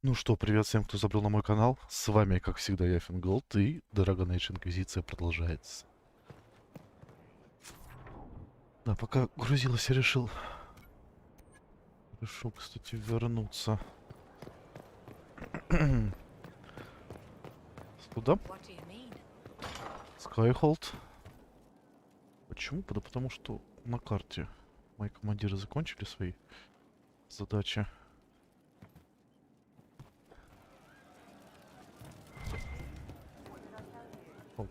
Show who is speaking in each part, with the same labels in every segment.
Speaker 1: Ну что, привет всем, кто забрел на мой канал. С вами, как всегда, я, Fingolt, и Dragon Age Инквизиция продолжается. Да, пока грузилась, я решил, кстати, вернуться сюда. Skyhold. Почему? Да потому что на карте мои командиры закончили свои задачи. Оп.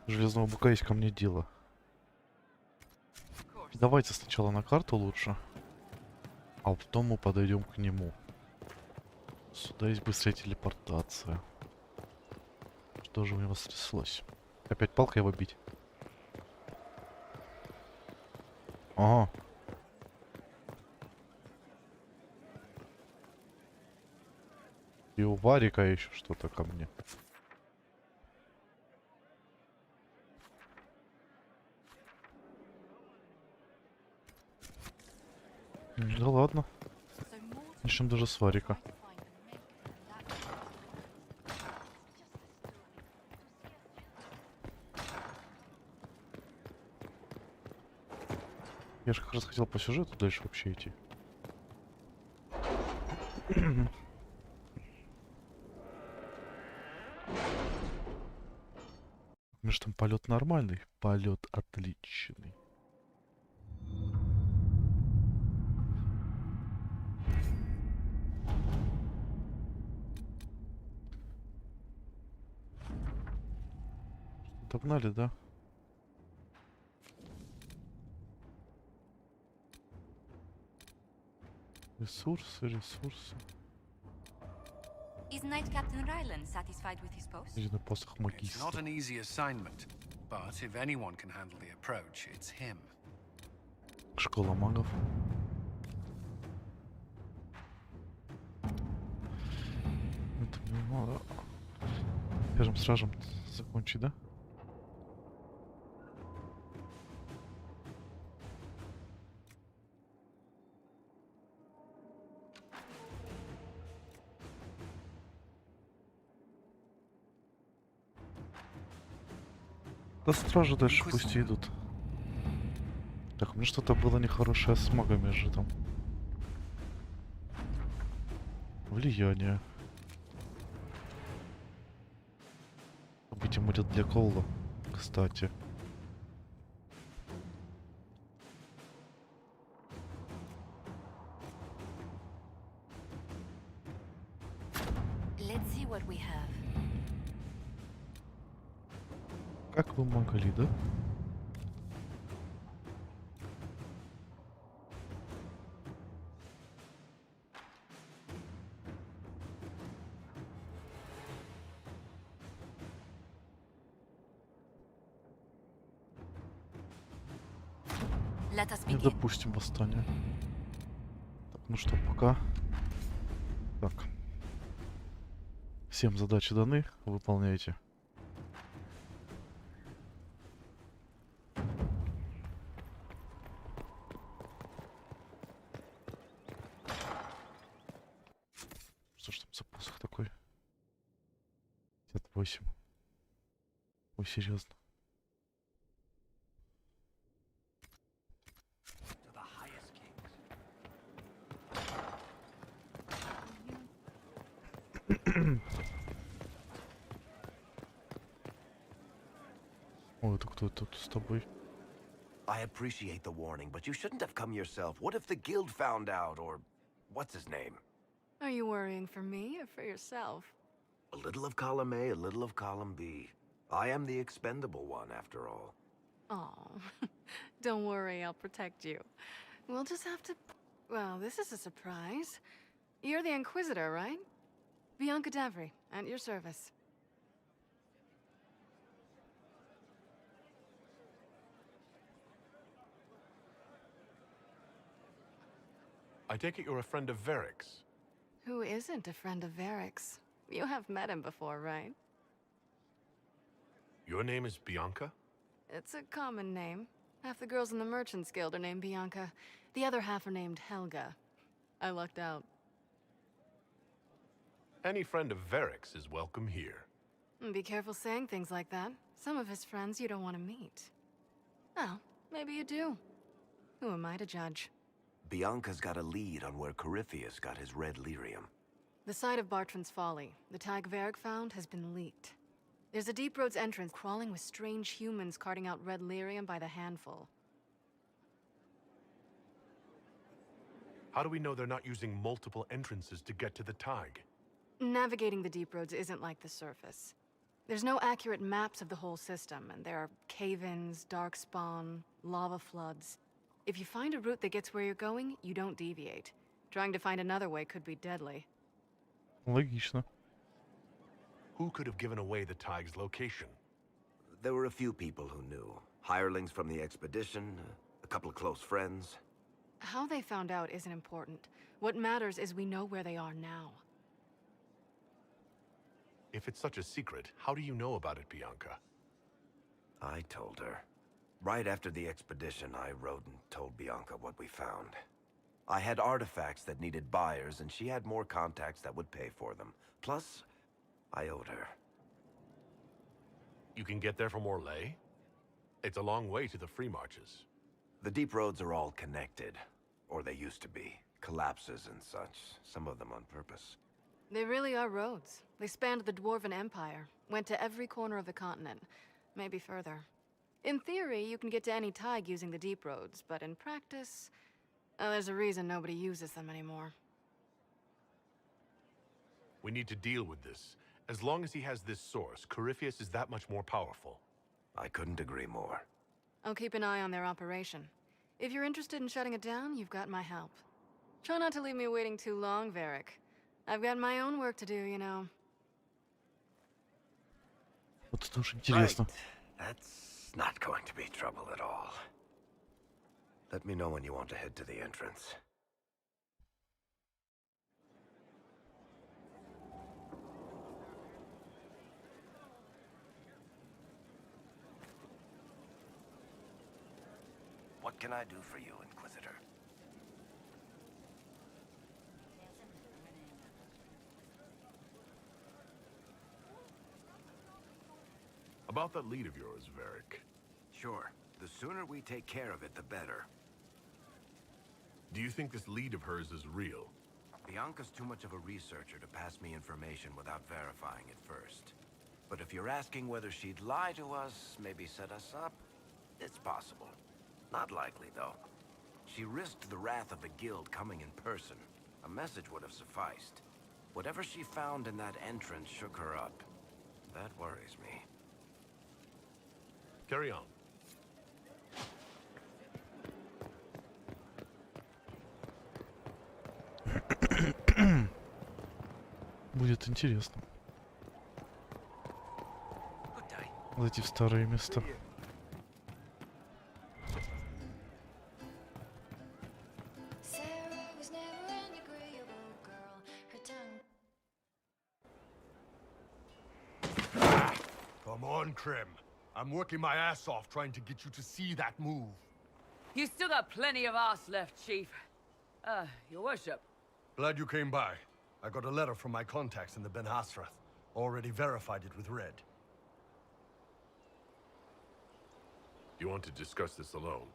Speaker 1: Железного быка есть ко мне дело. Давайте сначала на карту лучше, а потом мы подойдем к нему. Сюда есть быстрая телепортация. Что же у него стряслось? Опять палкой его бить? Ага. И у Варика еще что-то ко мне. Да ладно. Начнем даже с Варика. Я же как раз хотел по сюжету дальше вообще идти. Между там полет нормальный, полет отличный. Догнали, да? Ресурсы, ресурсы.
Speaker 2: Is Knight Captain Ryland satisfied with his post?
Speaker 1: Единый посох
Speaker 3: It's
Speaker 1: магистра.
Speaker 3: not an easy assignment, but if anyone can handle the approach, it's him.
Speaker 1: Школа магов. Это мне надо первым сразу закончить, да? Да стражи дальше пусть идут. Так, у меня что-то было нехорошее с магами же там. Влияние. Быть им будет для Колла, кстати.
Speaker 2: Let's see what we have.
Speaker 1: Как вы могли, да?
Speaker 2: Let us
Speaker 1: Не
Speaker 2: begin.
Speaker 1: допустим восстания. Так, ну что, пока. Так. Всем задачи даны, выполняйте. Что ж там за посох такой? 58. Ой, серьезно. Ой, это кто тут с тобой?
Speaker 4: I appreciate the warning, but you shouldn't have come yourself. What if the guild found out, or what's his name?
Speaker 5: Are you worrying for me or for yourself?
Speaker 4: A little of column A, a little of column B. I am the expendable one, after all.
Speaker 5: Oh, don't worry, I'll protect you. We'll just have to... Well, this is a surprise. You're the Inquisitor, right? Bianca Davry, at your service.
Speaker 6: I take it you're a friend of Verrick's.
Speaker 5: Who isn't a friend of Verrick's? You have met him before, right?
Speaker 6: Your name is Bianca?
Speaker 5: It's a common name. Half the girls in the Merchants Guild are named Bianca. The other half are named Helga. I lucked out.
Speaker 6: Any friend of Verrick's is welcome here.
Speaker 5: Be careful saying things like that. Some of his friends you don't want to meet. Well, maybe you do. Who am I to judge?
Speaker 4: Bianca's got a lead on where Corypheus got his red lyrium.
Speaker 5: The site of Bartran's Folly, the tag Varric found, has been leaked. There's a Deep Roads entrance crawling with strange humans carting out red lyrium by the handful.
Speaker 6: How do we know they're not using multiple entrances to get to the tag?
Speaker 5: Navigating the Deep Roads isn't like the surface. There's no accurate maps of the whole system, and there are cave-ins, dark spawn, lava floods. If you find a route that gets where you're going, you don't deviate. Trying to find another way could be deadly.
Speaker 1: Логично.
Speaker 6: Who could have given away the tag's location?
Speaker 4: There were a few people who knew. Hirelings from the expedition, a couple of close friends.
Speaker 5: How they found out isn't important. What matters is we know where they are now.
Speaker 6: If it's such a secret, how do you know about it, Bianca?
Speaker 4: I told her. Right after the expedition, I wrote and told Bianca what we found. I had artifacts that needed buyers, and she had more contacts that would pay for them. Plus, I owed her.
Speaker 6: You can get there from Orlais? It's a long way to the free marches.
Speaker 4: The deep roads are all connected. Or they used to be. Collapses and such. Some of them on purpose.
Speaker 5: They really are roads. They spanned the Dwarven Empire, went to every corner of the continent, maybe further. In theory, you can get to any tag using the deep roads, but in practice, there's a reason nobody uses them anymore.
Speaker 6: We need to deal with this. As long as he has this source, Corypheus is that much more powerful.
Speaker 4: I couldn't agree more.
Speaker 5: I'll keep an eye on their operation. If you're interested in shutting it down, you've got my help. Try not to leave me waiting too long, Varric. I've got my own work to do, you know.
Speaker 1: Вот это уж интересно.
Speaker 4: Right. That's not going to be trouble at all. Let me know when you want to head to the entrance. What can I do for you, Inquisitor?
Speaker 6: About that lead of yours, Varric.
Speaker 4: Sure. The sooner we take care of it, the better.
Speaker 6: Do you think this lead of hers is real?
Speaker 4: Bianca's too much of a researcher to pass me information without verifying it first. But if you're asking whether she'd lie to us, maybe set us up, it's possible. Not likely, though. She risked the wrath of the guild coming in person. A message would have sufficed. Whatever she found in that entrance shook her up. That worries me.
Speaker 6: Carry on.
Speaker 1: Будет интересно. Зайти в старые места.
Speaker 6: Come on, Krim. I'm working my ass off trying to get you to see that move.
Speaker 7: You still got plenty of arse left, Chief. Your worship.
Speaker 8: Glad you came by. I got a letter from my contacts in the Benhassreth. Already verified it with Red.
Speaker 6: You want to discuss this alone?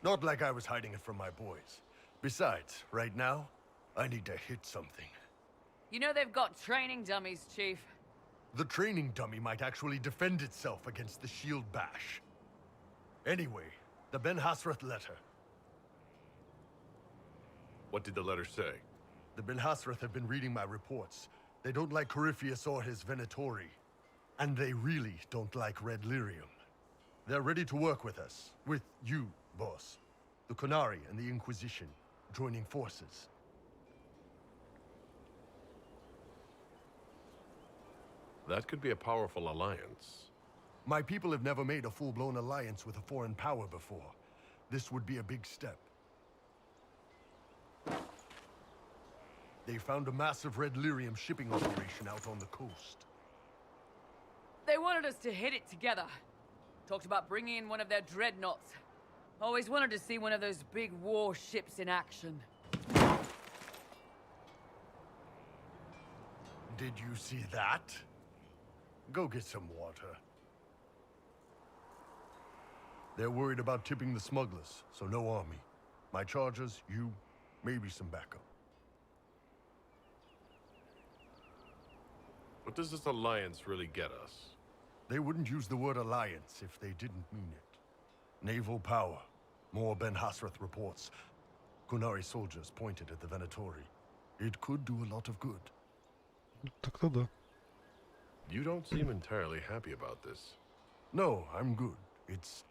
Speaker 8: Not like I was hiding it from my boys. Besides, right now, I need to hit something.
Speaker 7: You know they've got training dummies, Chief.
Speaker 8: The training dummy might actually defend itself against the shield bash. Anyway, the Benhassreth Letter.
Speaker 6: What did the letter say?
Speaker 8: The Benhassreth have been reading my reports. They don't like Corypheus or his Venitori. And they really don't like red lyrium. They're ready to work with us. With you, boss. The Qunari and the Inquisition, joining forces.
Speaker 6: That could be a powerful alliance.
Speaker 8: My people have never made a full-blown alliance with a foreign power before. This would be a big step. They found a massive red lyrium shipping operation out on the coast.
Speaker 7: They wanted us to hit it together. Talked about bringing in one of their Dreadnoughts. Always wanted to see one of those big warships in action.
Speaker 8: Did you see that? Go get some water. They're worried about tipping the smugglers, so no army. My chargers, you, maybe some backup.
Speaker 9: What does this alliance really get us?
Speaker 8: They wouldn't use the word alliance if they didn't mean it. Naval power. More Benhassreth reports. Qunari soldiers pointed at the Venatori. It could do a lot of good.
Speaker 1: Так-то да.
Speaker 9: You don't seem entirely happy about this.
Speaker 8: No, I'm good. It's...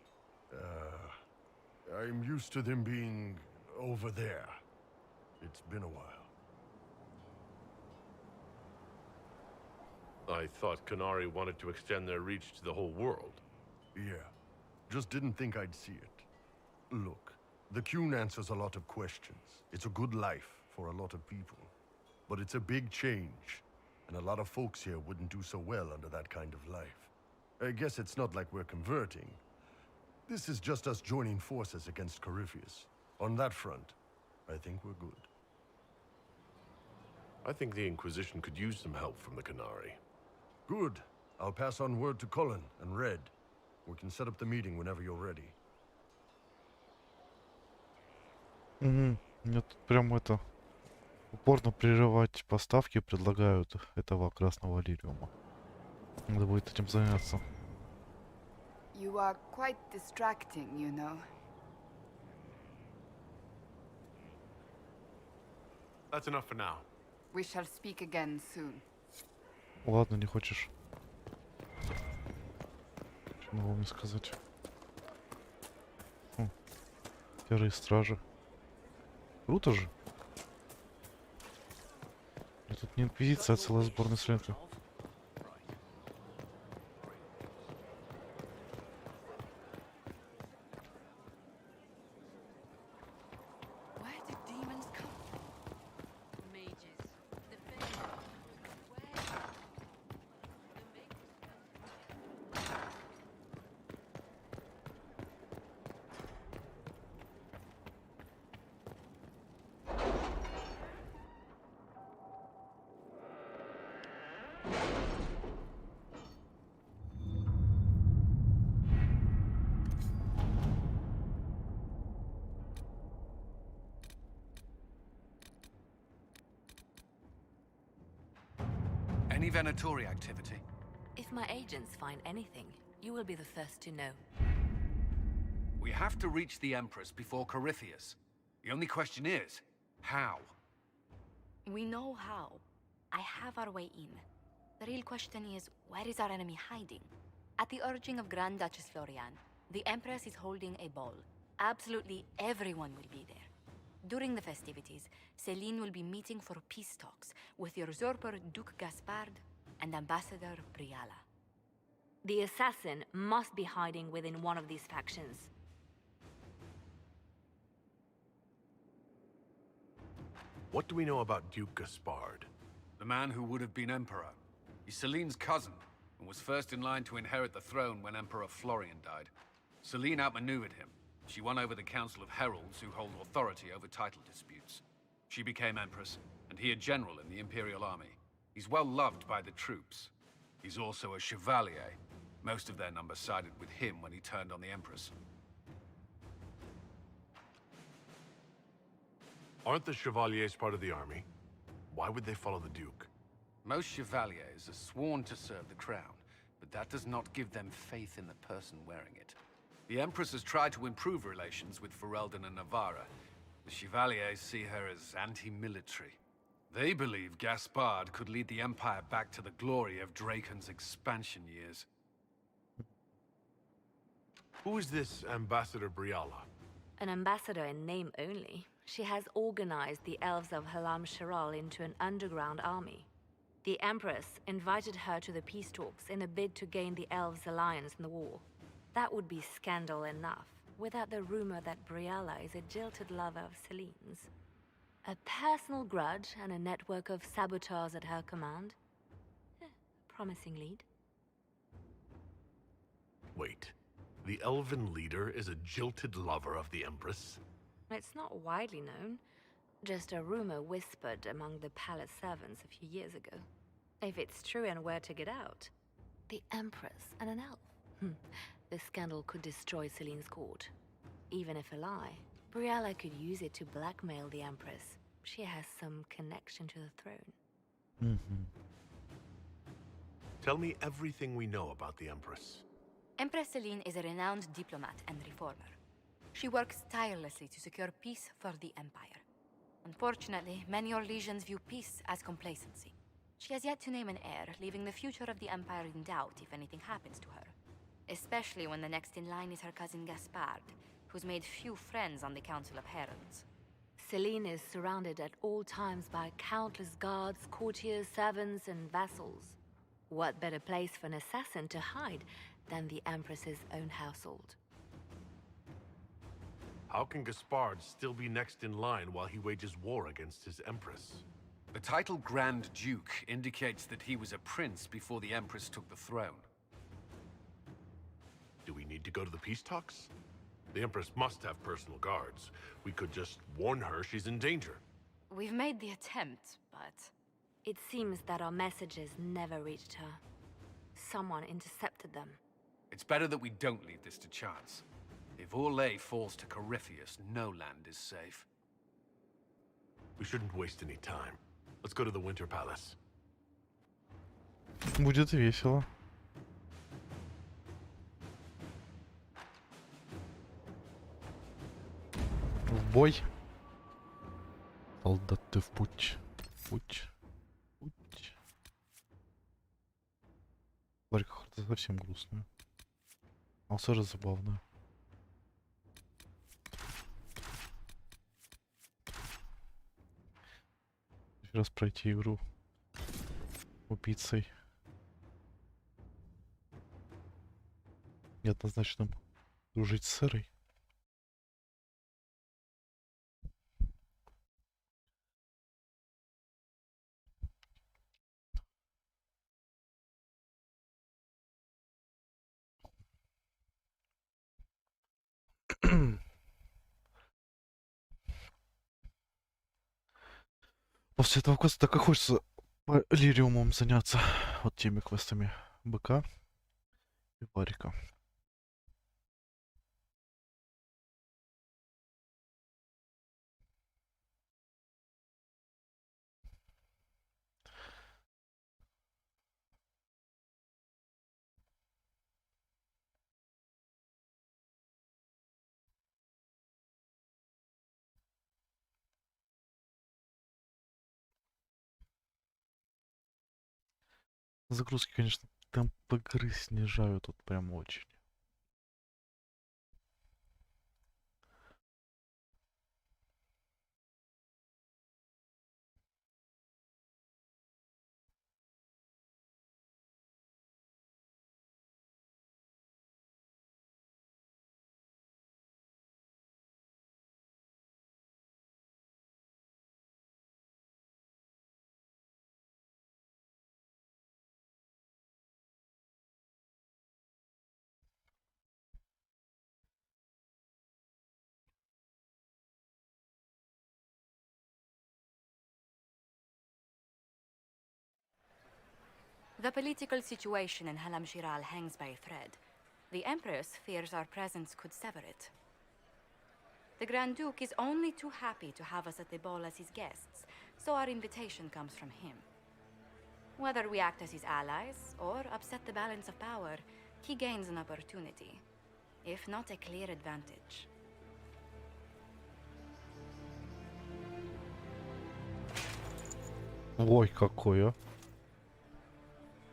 Speaker 8: I'm used to them being over there. It's been a while.
Speaker 9: I thought Qunari wanted to extend their reach to the whole world.
Speaker 8: Yeah. Just didn't think I'd see it. Look, the Qun answers a lot of questions. It's a good life for a lot of people. But it's a big change, and a lot of folks here wouldn't do so well under that kind of life. I guess it's not like we're converting. This is just us joining forces against Corypheus. On that front, I think we're good.
Speaker 9: I think the Inquisition could use some help from the Qunari.
Speaker 8: Good. I'll pass on word to Cullen and Red. We can set up the meeting whenever you're ready.
Speaker 1: Угу. Мне тут прям это... Упорно прерывать поставки предлагают этого красного лириума. Надо будет этим заняться.
Speaker 10: You are quite distracting, you know.
Speaker 9: That's enough for now.
Speaker 10: We shall speak again soon.
Speaker 1: Ладно, не хочешь. Что нового мне сказать? Серые стражи. Круто же. Тут не инквизиция, а целая сборная слета.
Speaker 3: Any Venatori activity?
Speaker 2: If my agents find anything, you will be the first to know.
Speaker 3: We have to reach the Empress before Corypheus. The only question is, how?
Speaker 2: We know how. I have our way in. The real question is, where is our enemy hiding? At the urging of Grand Duchess Florian, the Empress is holding a ball. Absolutely everyone will be there. During the festivities, Celine will be meeting for peace talks with usurper Duke Gaspard and Ambassador Briala. The assassin must be hiding within one of these factions.
Speaker 9: What do we know about Duke Gaspard?
Speaker 3: The man who would have been Emperor. He's Celine's cousin, and was first in line to inherit the throne when Emperor Florian died. Celine outmaneuvered him. She won over the Council of Heralds, who hold authority over title disputes. She became Empress, and he a general in the Imperial Army. He's well loved by the troops. He's also a Chevalier. Most of their number sided with him when he turned on the Empress.
Speaker 9: Aren't the Chevaliers part of the army? Why would they follow the Duke?
Speaker 3: Most Chevaliers are sworn to serve the crown, but that does not give them faith in the person wearing it. The Empress has tried to improve relations with Ferelden and Navarra. The Chevaliers see her as anti-military. They believe Gaspard could lead the Empire back to the glory of Draken's expansion years.
Speaker 9: Who is this Ambassador Briala?
Speaker 2: An ambassador in name only. She has organized the elves of Halam Sharal into an underground army. The Empress invited her to the peace talks in a bid to gain the elves' alliance in the war. That would be scandal enough, without the rumor that Briala is a jilted lover of Celine's. A personal grudge and a network of saboteurs at her command. Promising lead.
Speaker 9: Wait, the elven leader is a jilted lover of the Empress?
Speaker 2: It's not widely known. Just a rumor whispered among the palace servants a few years ago. If it's true and where to get out. The Empress and an elf. The scandal could destroy Celine's court. Even if a lie, Briella could use it to blackmail the Empress. She has some connection to the throne.
Speaker 9: Tell me everything we know about the Empress.
Speaker 2: Empress Celine is a renowned diplomat and reformer. She works tirelessly to secure peace for the Empire. Unfortunately, many Orlesians view peace as complacency. She has yet to name an heir, leaving the future of the Empire in doubt if anything happens to her. Especially when the next in line is her cousin Gaspard, who's made few friends on the Council of Heralds. Celine is surrounded at all times by countless guards, courtiers, servants, and vassals. What better place for an assassin to hide than the Empress's own household?
Speaker 9: How can Gaspard still be next in line while he wages war against his Empress?
Speaker 3: The title Grand Duke indicates that he was a prince before the Empress took the throne.
Speaker 9: Do we need to go to the peace talks? The Empress must have personal guards. We could just warn her she's in danger.
Speaker 2: We've made the attempt, but... It seems that our messages never reached her. Someone intercepted them.
Speaker 3: It's better that we don't leave this to chance. If Orlais falls to Corypheus, no land is safe.
Speaker 9: We shouldn't waste any time. Let's go to the Winter Palace.
Speaker 1: Будет весело. В бой. Солдаты в путь. Путь. Путь. Смотри, как-то совсем грустная. А все же забавная. Еще раз пройти игру убийцей. Неоднозначно дружить с Сэрой. После этого квеста так и хочется по лириумам заняться. Вот теми квестами быка и варика. Загрузки, конечно, темп игры снижают тут прям очень.
Speaker 2: The political situation in Halam Shiral hangs by a thread. The Empress fears our presence could sever it. The Grand Duke is only too happy to have us at the ball as his guests, so our invitation comes from him. Whether we act as his allies or upset the balance of power, he gains an opportunity, if not a clear advantage.
Speaker 1: Ой, какое.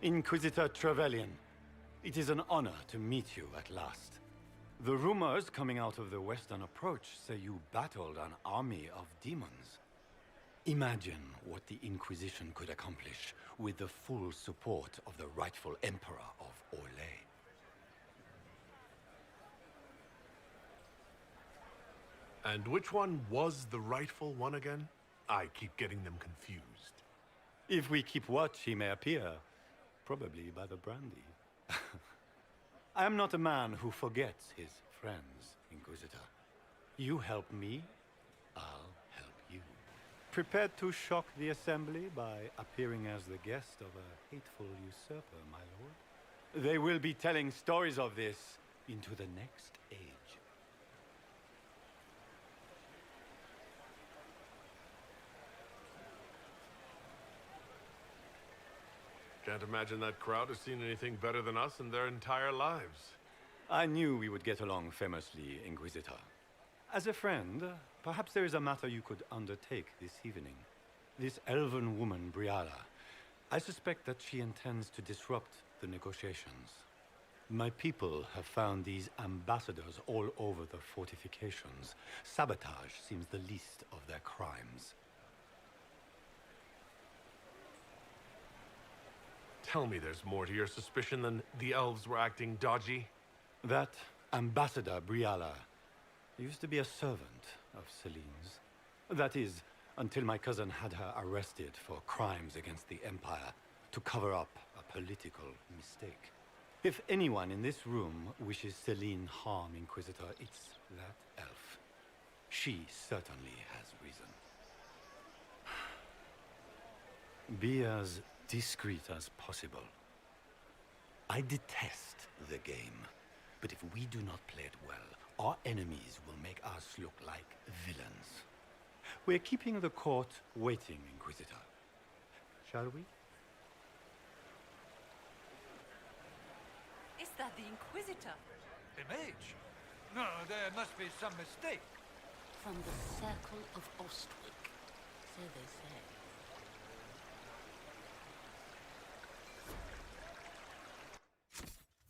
Speaker 11: Inquisitor Trevelyan, it is an honor to meet you at last. The rumors coming out of the Western Approach say you battled an army of demons. Imagine what the Inquisition could accomplish with the full support of the rightful Emperor of Orlais.
Speaker 9: And which one was the rightful one again? I keep getting them confused.
Speaker 11: If we keep watch, he may appear. Probably by the brandy. I am not a man who forgets his friends, Inquisitor. You help me, I'll help you. Prepared to shock the assembly by appearing as the guest of a hateful usurper, my lord? They will be telling stories of this into the next age.
Speaker 9: Can't imagine that crowd has seen anything better than us in their entire lives.
Speaker 11: I knew we would get along famously, Inquisitor. As a friend, perhaps there is a matter you could undertake this evening. This elven woman, Briala, I suspect that she intends to disrupt the negotiations. My people have found these ambassadors all over the fortifications. Sabotage seems the least of their crimes.
Speaker 9: Tell me there's more to your suspicion than the elves were acting dodgy?
Speaker 11: That ambassador, Briala, used to be a servant of Celine's. That is, until my cousin had her arrested for crimes against the Empire to cover up a political mistake. If anyone in this room wishes Celine harm, Inquisitor, it's that elf. She certainly has reason. Be as discreet as possible. I detest the game, but if we do not play it well, our enemies will make us look like villains. We're keeping the court waiting, Inquisitor. Shall we?
Speaker 12: Is that the Inquisitor?
Speaker 13: A mage? No, there must be some mistake.
Speaker 12: From the Circle of Ostwick, so they say.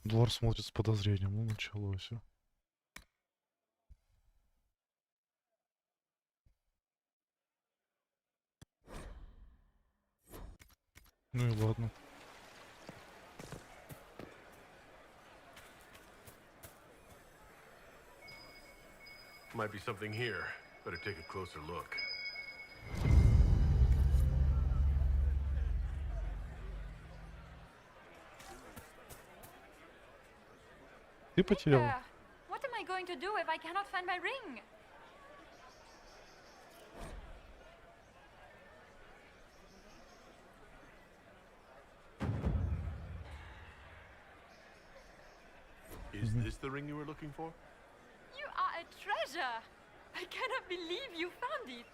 Speaker 1: Двор смотрит с подозрением. Ну, началось. Ну и ладно.
Speaker 9: Might be something here. Better take a closer look.
Speaker 1: Ты потерял.
Speaker 2: What am I going to do if I cannot find my ring?
Speaker 9: Is this the ring you were looking for?
Speaker 2: You are a treasure! I cannot believe you found it!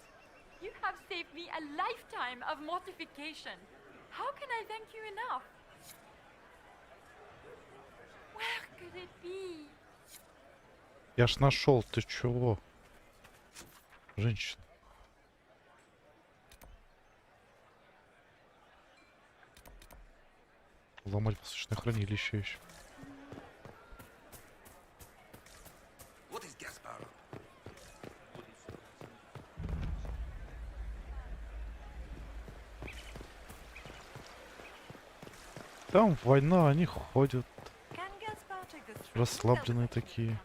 Speaker 2: You have saved me a lifetime of mortification. How can I thank you enough? Where could it be?
Speaker 1: Я ж нашел, ты чего? Женщина. Ломать посущное хранилище еще. Там война, они ходят. Расслабленные такие.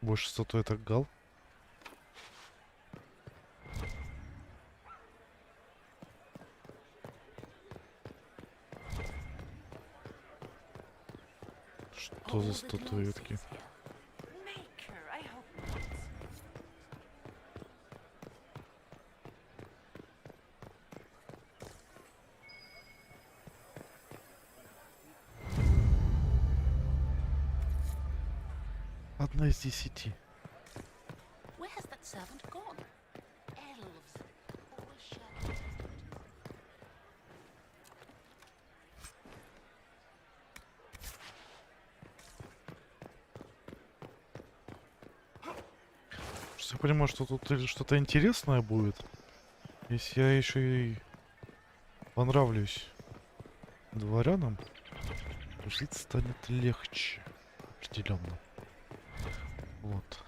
Speaker 1: Больше статуэток гал. Что за статуэтки? Одна из 10. Я понимаю, что тут что-то интересное будет. Если я еще и понравлюсь дворянам, то жить станет легче. Определенно. Вот.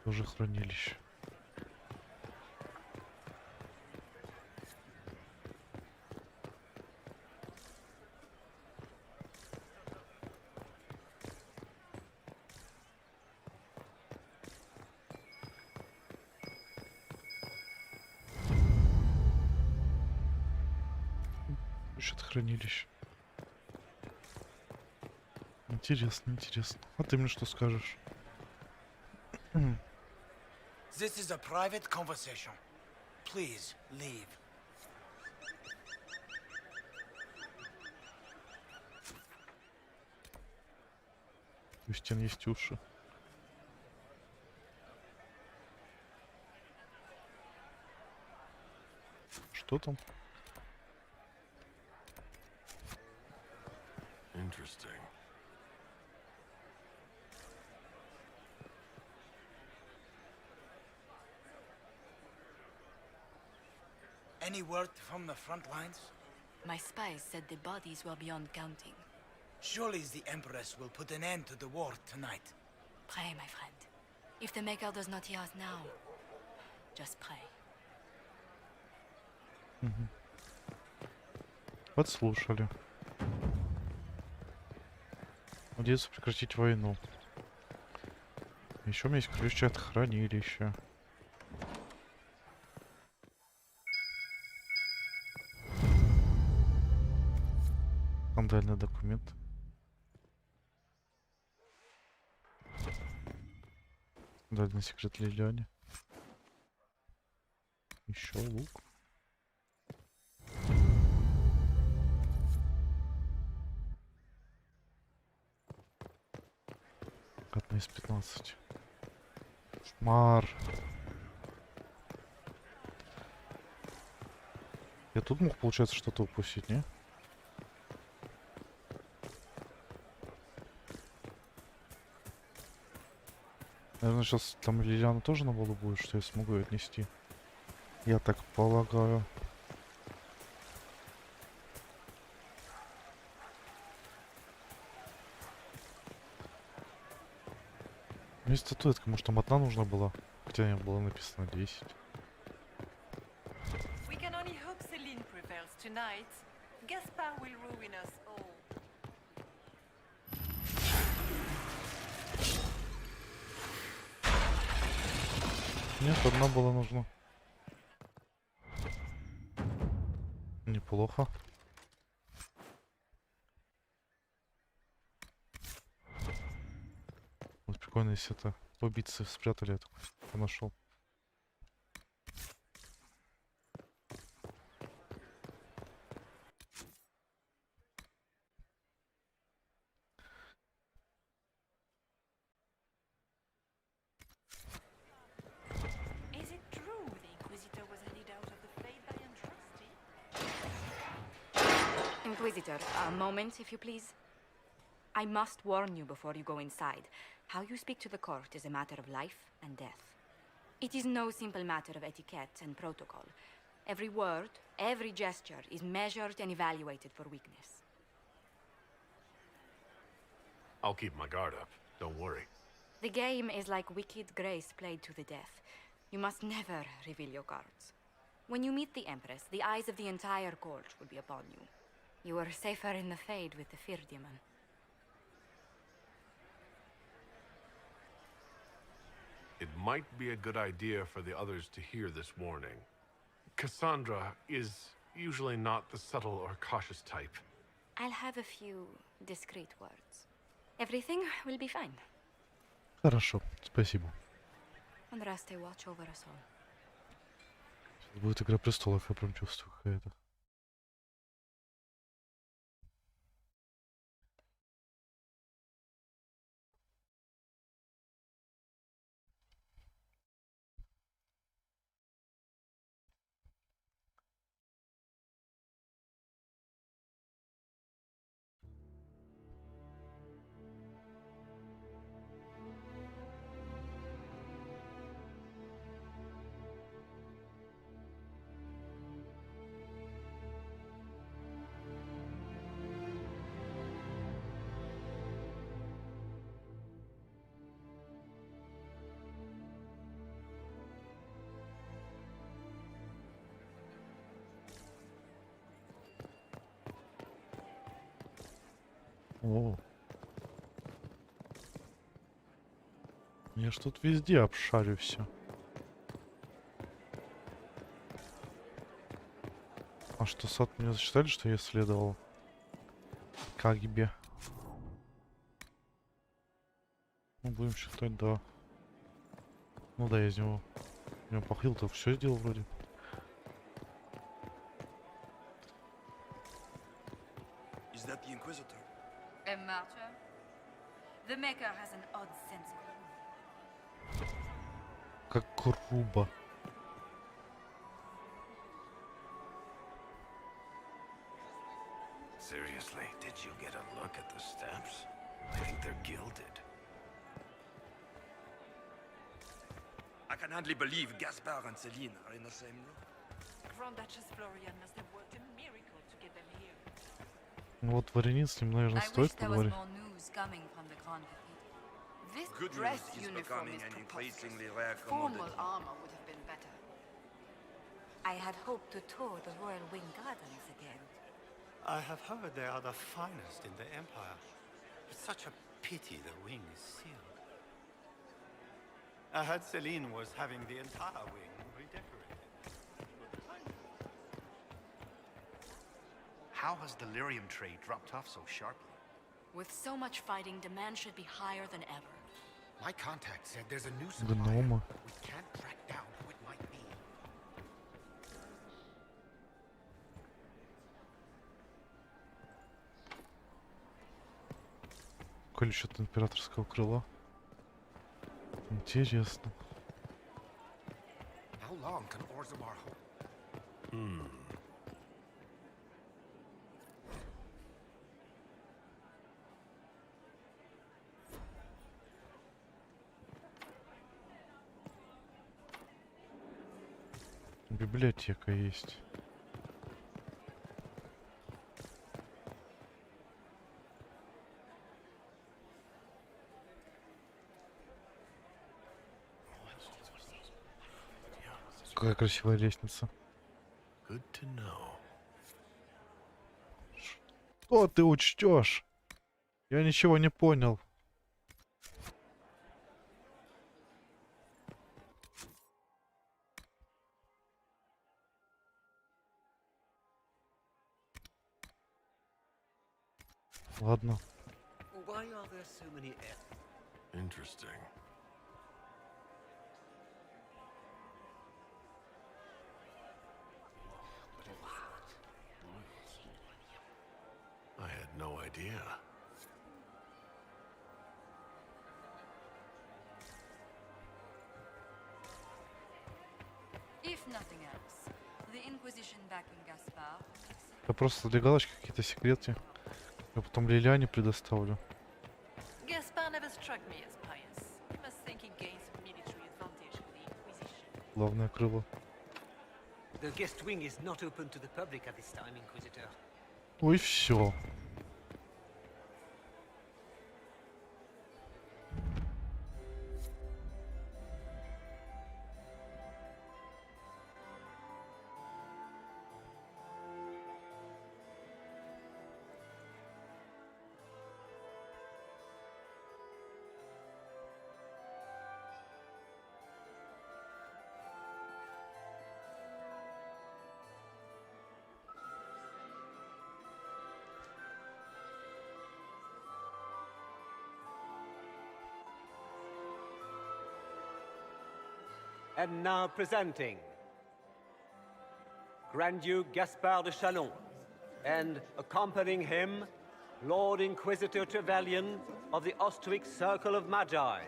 Speaker 1: Тоже хранилище. ключ от хранилища. Интересно, интересно. А ты мне что скажешь?
Speaker 14: This is a private conversation. Please leave.
Speaker 1: У стен есть уши. Что там?
Speaker 9: Interesting.
Speaker 14: Any word from the front lines?
Speaker 2: My spies said the bodies were beyond counting.
Speaker 14: Surely the Empress will put an end to the war tonight.
Speaker 2: Pray, my friend. If the Maker does not hear us now, just pray.
Speaker 1: Подслушали. Надеюсь прекратить войну. Еще у меня есть ключ от хранилища. Скандальный документ. Скандальный секрет Лилиане. Еще лук. Одна из 15. Шмар. Я тут мог, получается, что-то упустить, не? Наверное, сейчас там Лилиана тоже на балу будет, что я смогу ее отнести. Я так полагаю. Есть статуэтка, может там одна нужна была? Хотя не было написано 10.
Speaker 15: We can only hope Celine prevails tonight. Gaspar will ruin us all.
Speaker 1: Нет, одна была нужна. Неплохо. Вот прикольно, если это убийцы спрятали, я такой нашел.
Speaker 15: Is it true the Inquisitor was handed out of the faith by Untrusty?
Speaker 2: Inquisitor, a moment, if you please. I must warn you before you go inside. How you speak to the court is a matter of life and death. It is no simple matter of etiquette and protocol. Every word, every gesture is measured and evaluated for weakness.
Speaker 9: I'll keep my guard up. Don't worry.
Speaker 2: The game is like Wicked Grace played to the death. You must never reveal your cards. When you meet the Empress, the eyes of the entire court will be upon you. You are safer in the Fade with the Fear Demon.
Speaker 9: It might be a good idea for the others to hear this warning. Cassandra is usually not the subtle or cautious type.
Speaker 2: I'll have a few discreet words. Everything will be fine.
Speaker 1: Хорошо, спасибо.
Speaker 2: And Raste watch over us all.
Speaker 1: Сейчас будет Игра престолов, я прям чувствую какая-то. О. Я ж тут везде обшарю все. А что, сад мне засчитали, что я исследовал? КГБ. Ну, будем считать, да. Ну да, я из него похил-то все сделал вроде.
Speaker 16: Is that the Inquisitor?
Speaker 15: A martyr? The Maker has an odd sense of humor.
Speaker 1: Как грубо.
Speaker 4: Seriously, did you get a look at the steps? I think they're gilded.
Speaker 16: I can hardly believe Gaspard and Celine are in the same room.
Speaker 15: Grand Duchess Florian must have worked a miracle to get them here.
Speaker 1: Ну вот дворянин с ним, наверное,
Speaker 2: I wish
Speaker 1: стоит
Speaker 2: there was
Speaker 1: поговорить.
Speaker 2: more news coming from the Grand Cathedral.
Speaker 10: This
Speaker 16: Good
Speaker 10: dress
Speaker 16: news is
Speaker 10: uniform
Speaker 16: becoming
Speaker 10: is
Speaker 16: an
Speaker 10: preposterous.
Speaker 16: increasingly rare
Speaker 10: Formal
Speaker 16: commodity.
Speaker 10: armor would have been better.
Speaker 2: I had hoped to tour the Royal Wing Gardens again.
Speaker 11: I have heard they are the finest in the Empire. It's such a pity the wing is sealed. I heard Celine was having the entire wing redecorated.
Speaker 17: How has the lyrium trade dropped off so sharply?
Speaker 2: With so much fighting, demand should be higher than ever.
Speaker 17: My contact said there's a new
Speaker 1: Гнома.
Speaker 17: we can't track down who it might be.
Speaker 1: Ключ от императорского крыла. Интересно.
Speaker 17: How long can Orzammar hold?
Speaker 1: Библиотека есть. Какая красивая лестница.
Speaker 9: Good to know.
Speaker 1: Что ты учтешь? Я ничего не понял. Ладно.
Speaker 18: Why are there so many
Speaker 9: Interesting. I had no idea.
Speaker 2: If nothing else, the Inquisition backing Gaspard.
Speaker 1: Я просто для галочки какие-то секреты. Я потом Лилиане предоставлю.
Speaker 15: Gaspard never struck me as pious. You must think he gains some military advantage with the Inquisition.
Speaker 1: Главное крыло.
Speaker 18: The guest wing is not open to the public at this time, Inquisitor.
Speaker 1: Ну и все.
Speaker 19: And now presenting Grand Duke Gaspard de Chalon, and accompanying him, Lord Inquisitor Trevelyan of the Ostwick Circle of Magi.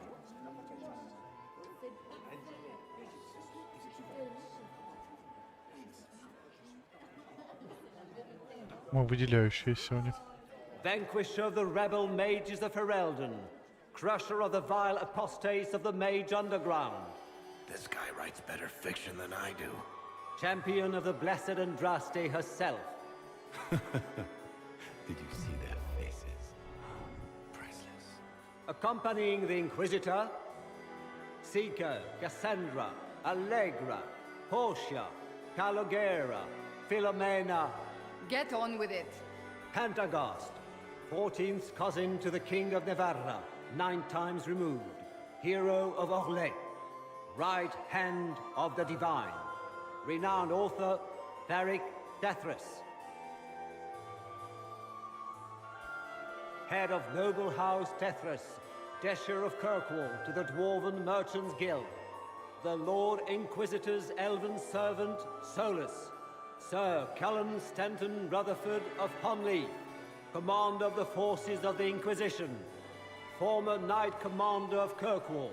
Speaker 1: Мы выделяющиеся у них.
Speaker 19: Vanquisher of the rebel mages of Ferelden, crusher of the vile apostates of the Mage Underground.
Speaker 4: This guy writes better fiction than I do.
Speaker 19: Champion of the Blessed Andraste herself.
Speaker 11: Did you see their faces? Priceless.
Speaker 19: Accompanying the Inquisitor, Seeker, Cassandra, Allegra, Portia, Calogera, Philomena.
Speaker 10: Get on with it.
Speaker 19: Pantagast, 14th cousin to the King of Navarra, 9 times removed, hero of Orlais, right hand of the divine, renowned author, cleric, Tethras. Head of noble house Tethras, Desher of Kirkwall to the Dwarven Merchants Guild, the Lord Inquisitor's elven servant Solus, Sir Callan Stanton Rutherford of Honley, Commander of the Forces of the Inquisition, former Knight Commander of Kirkwall,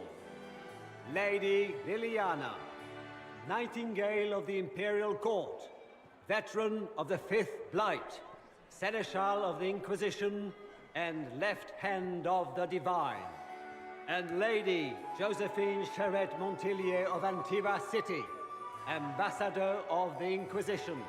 Speaker 19: Lady Liliana, Nightingale of the Imperial Court, veteran of the Fifth Blight, Seneschal of the Inquisition, and Left Hand of the Divine, and Lady Josephine Charette Montillier of Antiva City, Ambassador of the Inquisition.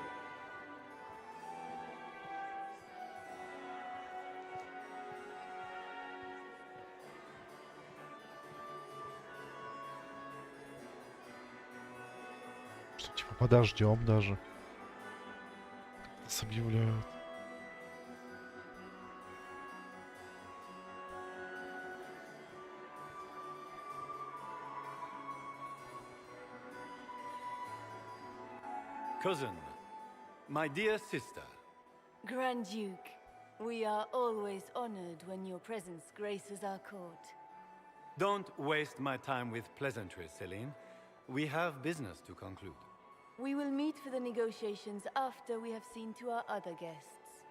Speaker 1: Типа подождем даже. Нас объявляют.
Speaker 11: Cousin, my dear sister.
Speaker 20: Grand Duke, we are always honored when your presence graces our court.
Speaker 11: Don't waste my time with pleasantries, Celine. We have business to conclude.
Speaker 20: We will meet for the negotiations after we have seen to our other guests.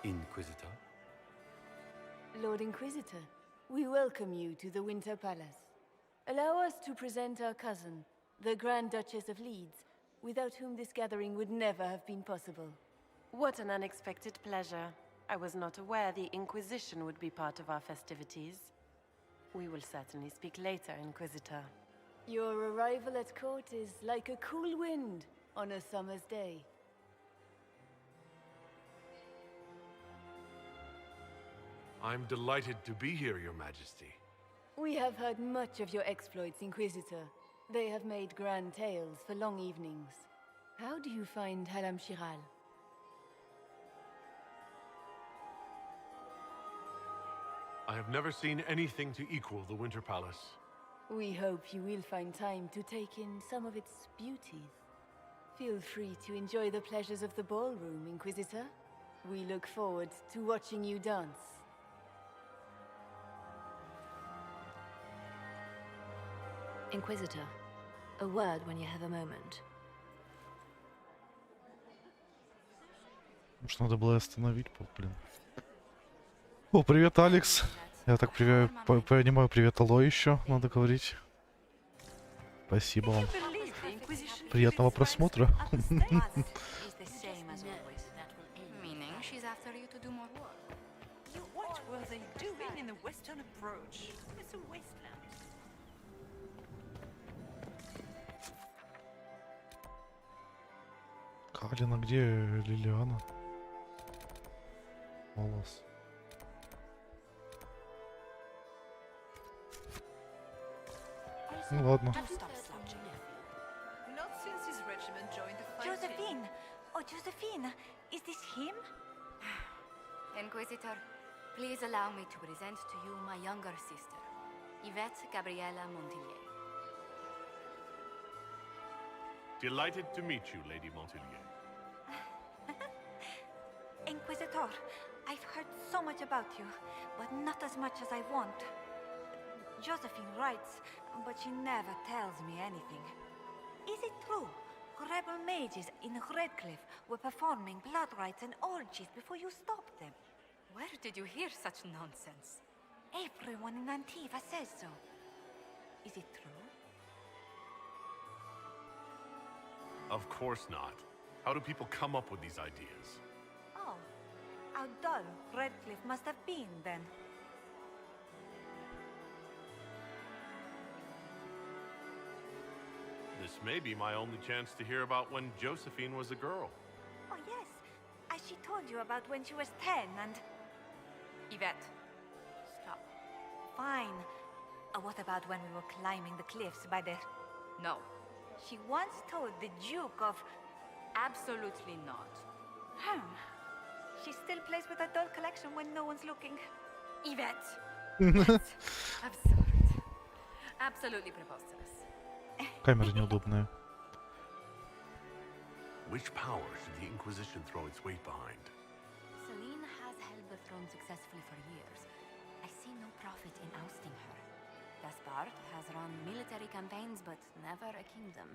Speaker 11: Inquisitor?
Speaker 20: Lord Inquisitor, we welcome you to the Winter Palace. Allow us to present our cousin, the Grand Duchess of Leeds, without whom this gathering would never have been possible.
Speaker 21: What an unexpected pleasure. I was not aware the Inquisition would be part of our festivities. We will certainly speak later, Inquisitor.
Speaker 20: Your arrival at court is like a cool wind on a summer's day.
Speaker 9: I'm delighted to be here, Your Majesty.
Speaker 20: We have heard much of your exploits, Inquisitor. They have made grand tales for long evenings. How do you find Halam Shiral?
Speaker 9: I have never seen anything to equal the Winter Palace.
Speaker 20: We hope you will find time to take in some of its beauties. Feel free to enjoy the pleasures of the ballroom, Inquisitor. We look forward to watching you dance.
Speaker 2: Inquisitor, a word when you have a moment.
Speaker 1: Может, надо было остановить, блин. О, привет, Алекс. Я так понимаю, привет, Алло еще, надо говорить. Спасибо вам. Приятного просмотра. Калина, где Лилиана? Волос. Ну ладно.
Speaker 22: Josephine! Oh, Josephine! Is this him?
Speaker 2: Inquisitor, please allow me to present to you my younger sister, Yvette Gabriella Montillier.
Speaker 9: Delighted to meet you, Lady Montillier.
Speaker 22: Inquisitor, I've heard so much about you, but not as much as I want. Josephine writes, but she never tells me anything. Is it true? Rebel mages in Redcliffe were performing blood rites and orgies before you stopped them.
Speaker 2: Where did you hear such nonsense?
Speaker 22: Everyone in Antiva says so. Is it true?
Speaker 9: Of course not. How do people come up with these ideas?
Speaker 22: Oh, how dull Redcliffe must have been then.
Speaker 9: This may be my only chance to hear about when Josephine was a girl.
Speaker 22: Oh yes, as she told you about when she was 10 and...
Speaker 2: Yvette, stop.
Speaker 22: Fine. What about when we were climbing the cliffs by the...
Speaker 2: No.
Speaker 22: She once told the Duke of...
Speaker 2: Absolutely not.
Speaker 22: She still plays with her doll collection when no one's looking.
Speaker 2: Yvette! That's absurd. Absolutely preposterous.
Speaker 1: Камера неудобная.
Speaker 9: Which power should the Inquisition throw its weight behind?
Speaker 2: Celine has held the throne successfully for years. I see no profit in ousting her. Gaspard has run military campaigns, but never a kingdom.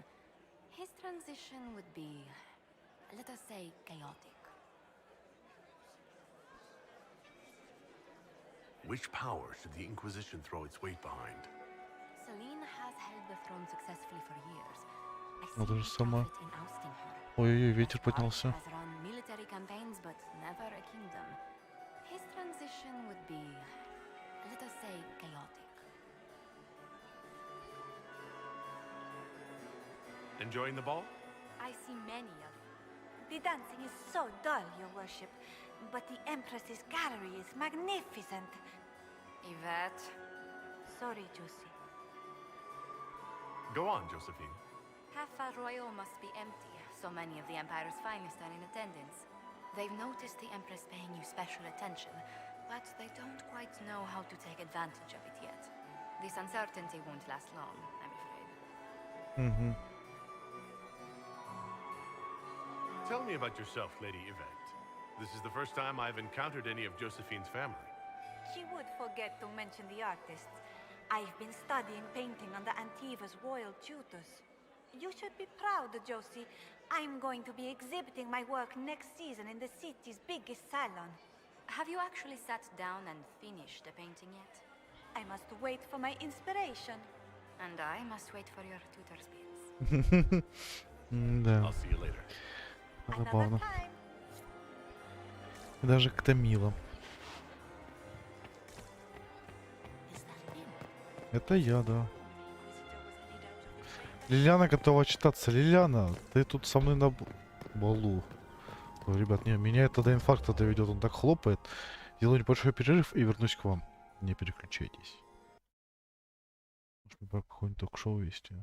Speaker 2: His transition would be, let us say, chaotic.
Speaker 9: Which power should the Inquisition throw its weight behind?
Speaker 2: Celine has held the throne successfully for years. I see
Speaker 1: Ну, то
Speaker 2: no
Speaker 1: же самое.
Speaker 2: profit in ousting her.
Speaker 1: Ой-ой-ой, ветер поднялся.
Speaker 2: Has run military campaigns, but never a kingdom. His transition would be, let us say, chaotic.
Speaker 9: Enjoying the ball?
Speaker 22: I see many of you. The dancing is so dull, Your Worship, but the Empress's gallery is magnificent.
Speaker 2: Yvette.
Speaker 22: Sorry, Josie.
Speaker 9: Go on, Josephine.
Speaker 2: Half Royal must be empty. So many of the Empire's finest are in attendance. They've noticed the Empress paying you special attention, but they don't quite know how to take advantage of it yet. This uncertainty won't last long, I'm afraid.
Speaker 1: Mm-hmm.
Speaker 9: Tell me about yourself, Lady Yvette. This is the first time I've encountered any of Josephine's family.
Speaker 22: She would forget to mention the artists. I've been studying painting under Antiva's royal tutors. You should be proud, Josie. I'm going to be exhibiting my work next season in the city's biggest salon.
Speaker 2: Have you actually sat down and finished the painting yet?
Speaker 22: I must wait for my inspiration.
Speaker 2: And I must wait for your tutor's bills.
Speaker 1: Да.
Speaker 9: I'll see you later.
Speaker 1: Забавно. И даже как-то мило. Это я, да. Лилиана готова читаться. Лилиана, ты тут со мной на балу. Ой, ребят, не, меня это до инфаркта доведет. Он так хлопает. Делаю небольшой перерыв и вернусь к вам. Не переключайтесь. Может, какое-нибудь ток-шоу вести.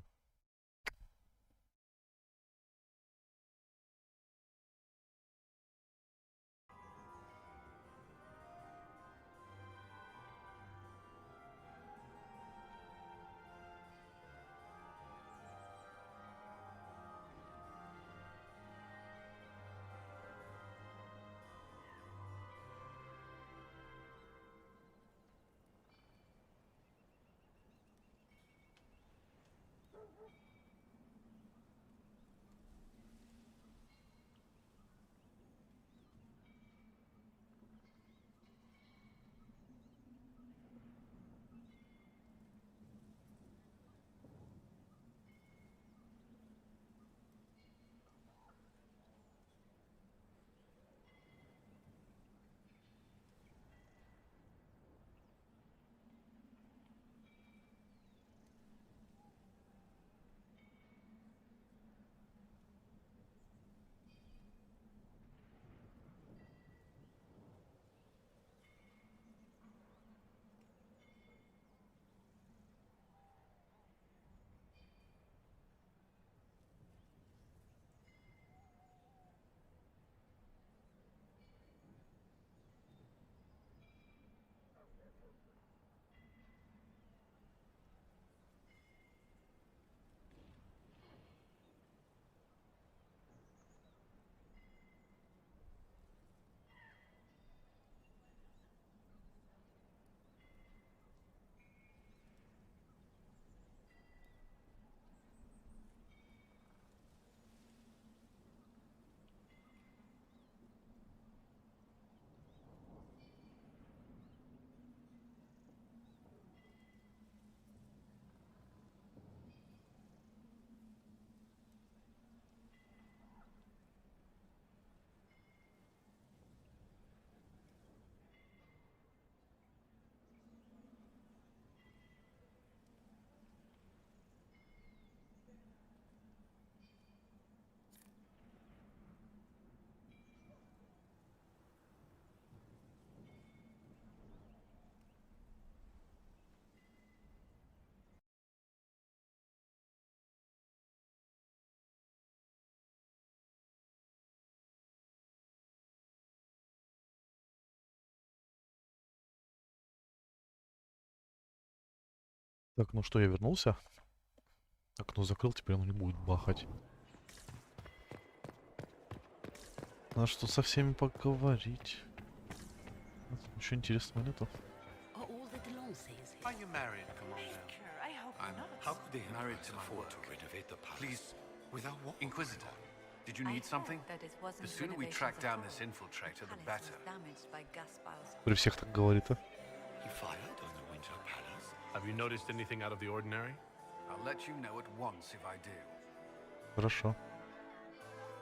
Speaker 1: Так, ну что, я вернулся. Окно закрыл, теперь оно не будет бахать. Надо что со всеми поговорить. Ничего интересного нету.
Speaker 13: Are you married, Commander?
Speaker 15: I hope not.
Speaker 11: How could they
Speaker 3: Married to my
Speaker 11: afford
Speaker 3: work.
Speaker 11: to renovate the palace?
Speaker 3: Please,
Speaker 11: Without what?
Speaker 3: Inquisitor, did you
Speaker 2: I
Speaker 3: need something?
Speaker 2: heard that it wasn't
Speaker 3: The sooner we
Speaker 2: renovations
Speaker 3: track
Speaker 2: at
Speaker 3: down
Speaker 2: all.
Speaker 3: this infiltrator, the
Speaker 2: Palace
Speaker 3: better.
Speaker 2: was damaged by Gaspar's.
Speaker 1: При всех так говорит, а?
Speaker 11: He fired on the Winter Palace?
Speaker 9: Have you noticed anything out of the ordinary?
Speaker 3: I'll let you know at once if I do.
Speaker 1: Хорошо.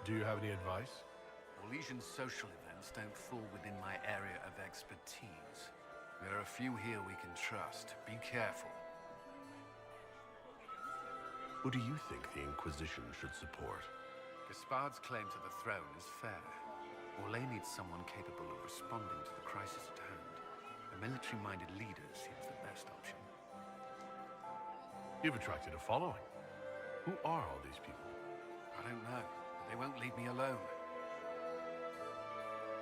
Speaker 9: Do you have any advice?
Speaker 3: Orlesian's social events don't fall within my area of expertise. There are a few here we can trust. Be careful.
Speaker 9: Who do you think the Inquisition should support?
Speaker 3: Gaspard's claim to the throne is fair. Orlais needs someone capable of responding to the crisis at hand. A military-minded leader seems the best option.
Speaker 9: You've attracted a following. Who are all these people?
Speaker 3: I don't know, but they won't leave me alone.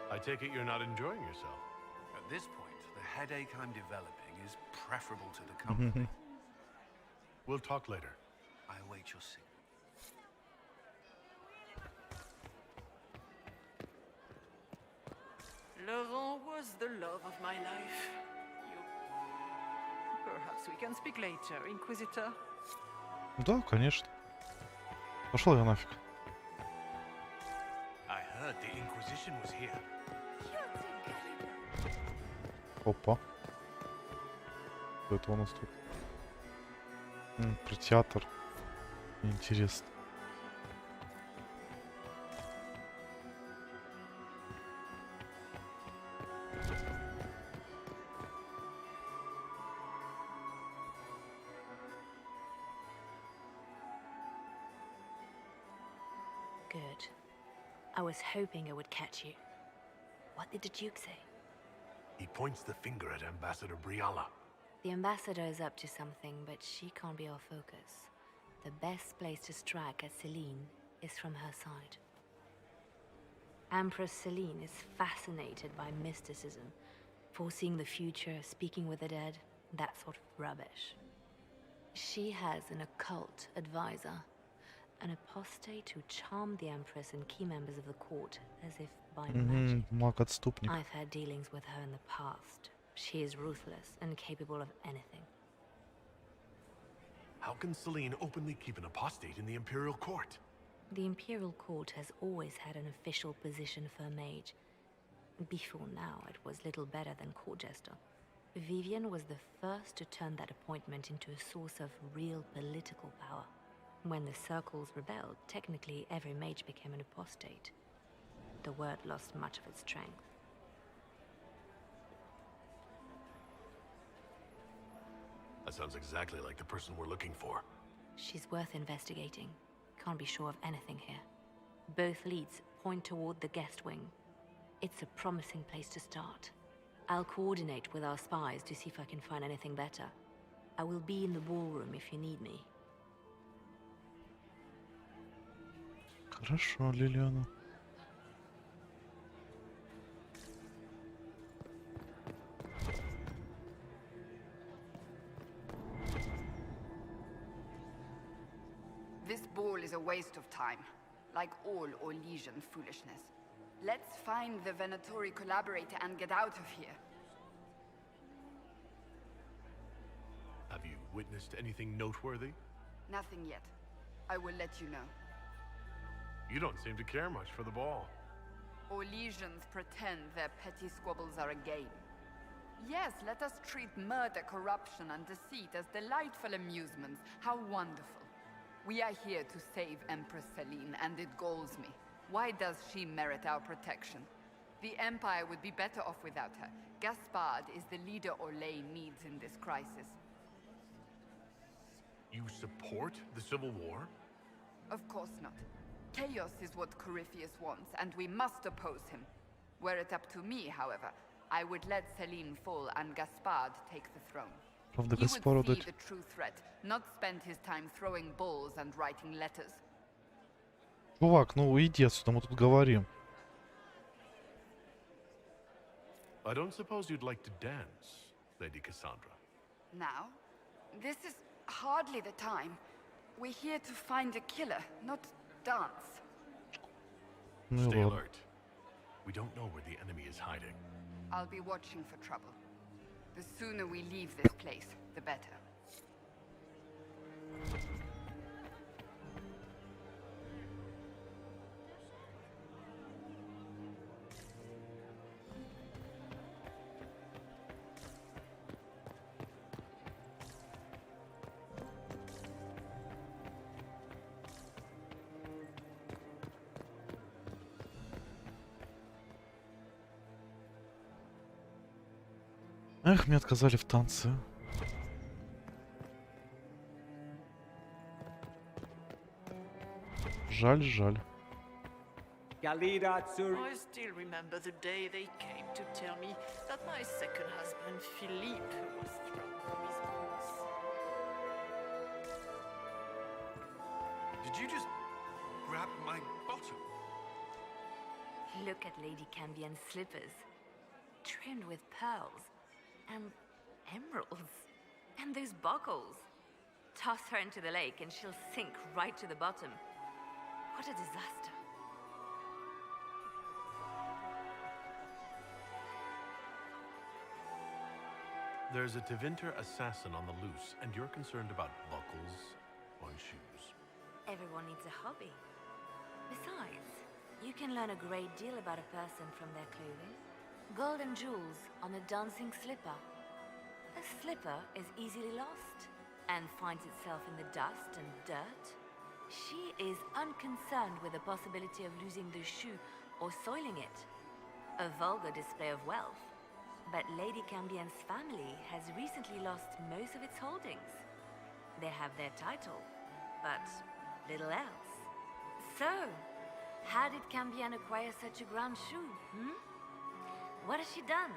Speaker 9: I take it you're not enjoying yourself.
Speaker 3: At this point, the headache I'm developing is preferable to the company.
Speaker 9: We'll talk later.
Speaker 3: I await your signal.
Speaker 15: Laurent was the love of my life. Perhaps we can speak later, Inquisitor.
Speaker 1: Да, конечно. Пошел я нафиг.
Speaker 17: I heard the Inquisition was here.
Speaker 1: Опа. Что это у нас тут? Про театр. Интересно.
Speaker 2: Good. I was hoping I would catch you. What did the Duke say?
Speaker 9: He points the finger at Ambassador Briala.
Speaker 2: The ambassador is up to something, but she can't be our focus. The best place to strike at Celine is from her side. Empress Celine is fascinated by mysticism, foreseeing the future, speaking with the dead, that sort of rubbish. She has an occult advisor, an apostate who charmed the Empress and key members of the court as if by magic.
Speaker 1: Маг-отступник.
Speaker 2: I've had dealings with her in the past. She is ruthless and capable of anything.
Speaker 9: How can Celine openly keep an apostate in the Imperial Court?
Speaker 2: The Imperial Court has always had an official position for a mage. Before now, it was little better than court jester. Vivian was the first to turn that appointment into a source of real political power. When the circles rebelled, technically every mage became an apostate. The word lost much of its strength.
Speaker 9: That sounds exactly like the person we're looking for.
Speaker 2: She's worth investigating. Can't be sure of anything here. Both leads point toward the guest wing. It's a promising place to start. I'll coordinate with our spies to see if I can find anything better. I will be in the ballroom if you need me.
Speaker 1: Хорошо, Лилиана.
Speaker 10: This ball is a waste of time, like all Orlesian foolishness. Let's find the Venatori collaborator and get out of here.
Speaker 9: Have you witnessed anything noteworthy?
Speaker 10: Nothing yet. I will let you know.
Speaker 9: You don't seem to care much for the ball.
Speaker 10: Orlesians pretend their petty squabbles are a game. Yes, let us treat murder, corruption, and deceit as delightful amusements. How wonderful. We are here to save Empress Celine, and it galls me. Why does she merit our protection? The Empire would be better off without her. Gaspard is the leader Orlais needs in this crisis.
Speaker 9: You support the Civil War?
Speaker 10: Of course not. Chaos is what Corypheus wants, and we must oppose him. Were it up to me, however, I would let Celine fall and Gaspard take the throne.
Speaker 1: Правда,
Speaker 10: He
Speaker 1: Гаспару
Speaker 10: would see
Speaker 1: дать.
Speaker 10: the true threat, not spend his time throwing balls and writing letters.
Speaker 1: Чувак, ну уйди отсюда, мы тут говорим.
Speaker 9: I don't suppose you'd like to dance, Lady Cassandra.
Speaker 10: Now? This is hardly the time. We're here to find a killer, not dance.
Speaker 1: Ну и
Speaker 9: Stay
Speaker 1: ладно.
Speaker 9: alert. We don't know where the enemy is hiding.
Speaker 10: I'll be watching for trouble. The sooner we leave this place, the better.
Speaker 1: Эх, мне отказали в танце. Жаль, жаль.
Speaker 15: I still remember the day they came to tell me that my second husband, Philippe, was struck from his boots.
Speaker 3: Did you just grab my bottom?
Speaker 2: Look at Lady Cambian's slippers, trimmed with pearls and emeralds, and those buckles. Toss her into the lake and she'll sink right to the bottom. What a disaster.
Speaker 9: There's a Tevinter assassin on the loose, and you're concerned about buckles on shoes.
Speaker 2: Everyone needs a hobby. Besides, you can learn a great deal about a person from their clothing. Gold and jewels on a dancing slipper. A slipper is easily lost and finds itself in the dust and dirt. She is unconcerned with the possibility of losing the shoe or soiling it. A vulgar display of wealth. But Lady Cambian's family has recently lost most of its holdings. They have their title, but little else. So, how did Cambian acquire such a grand shoe, What has she done?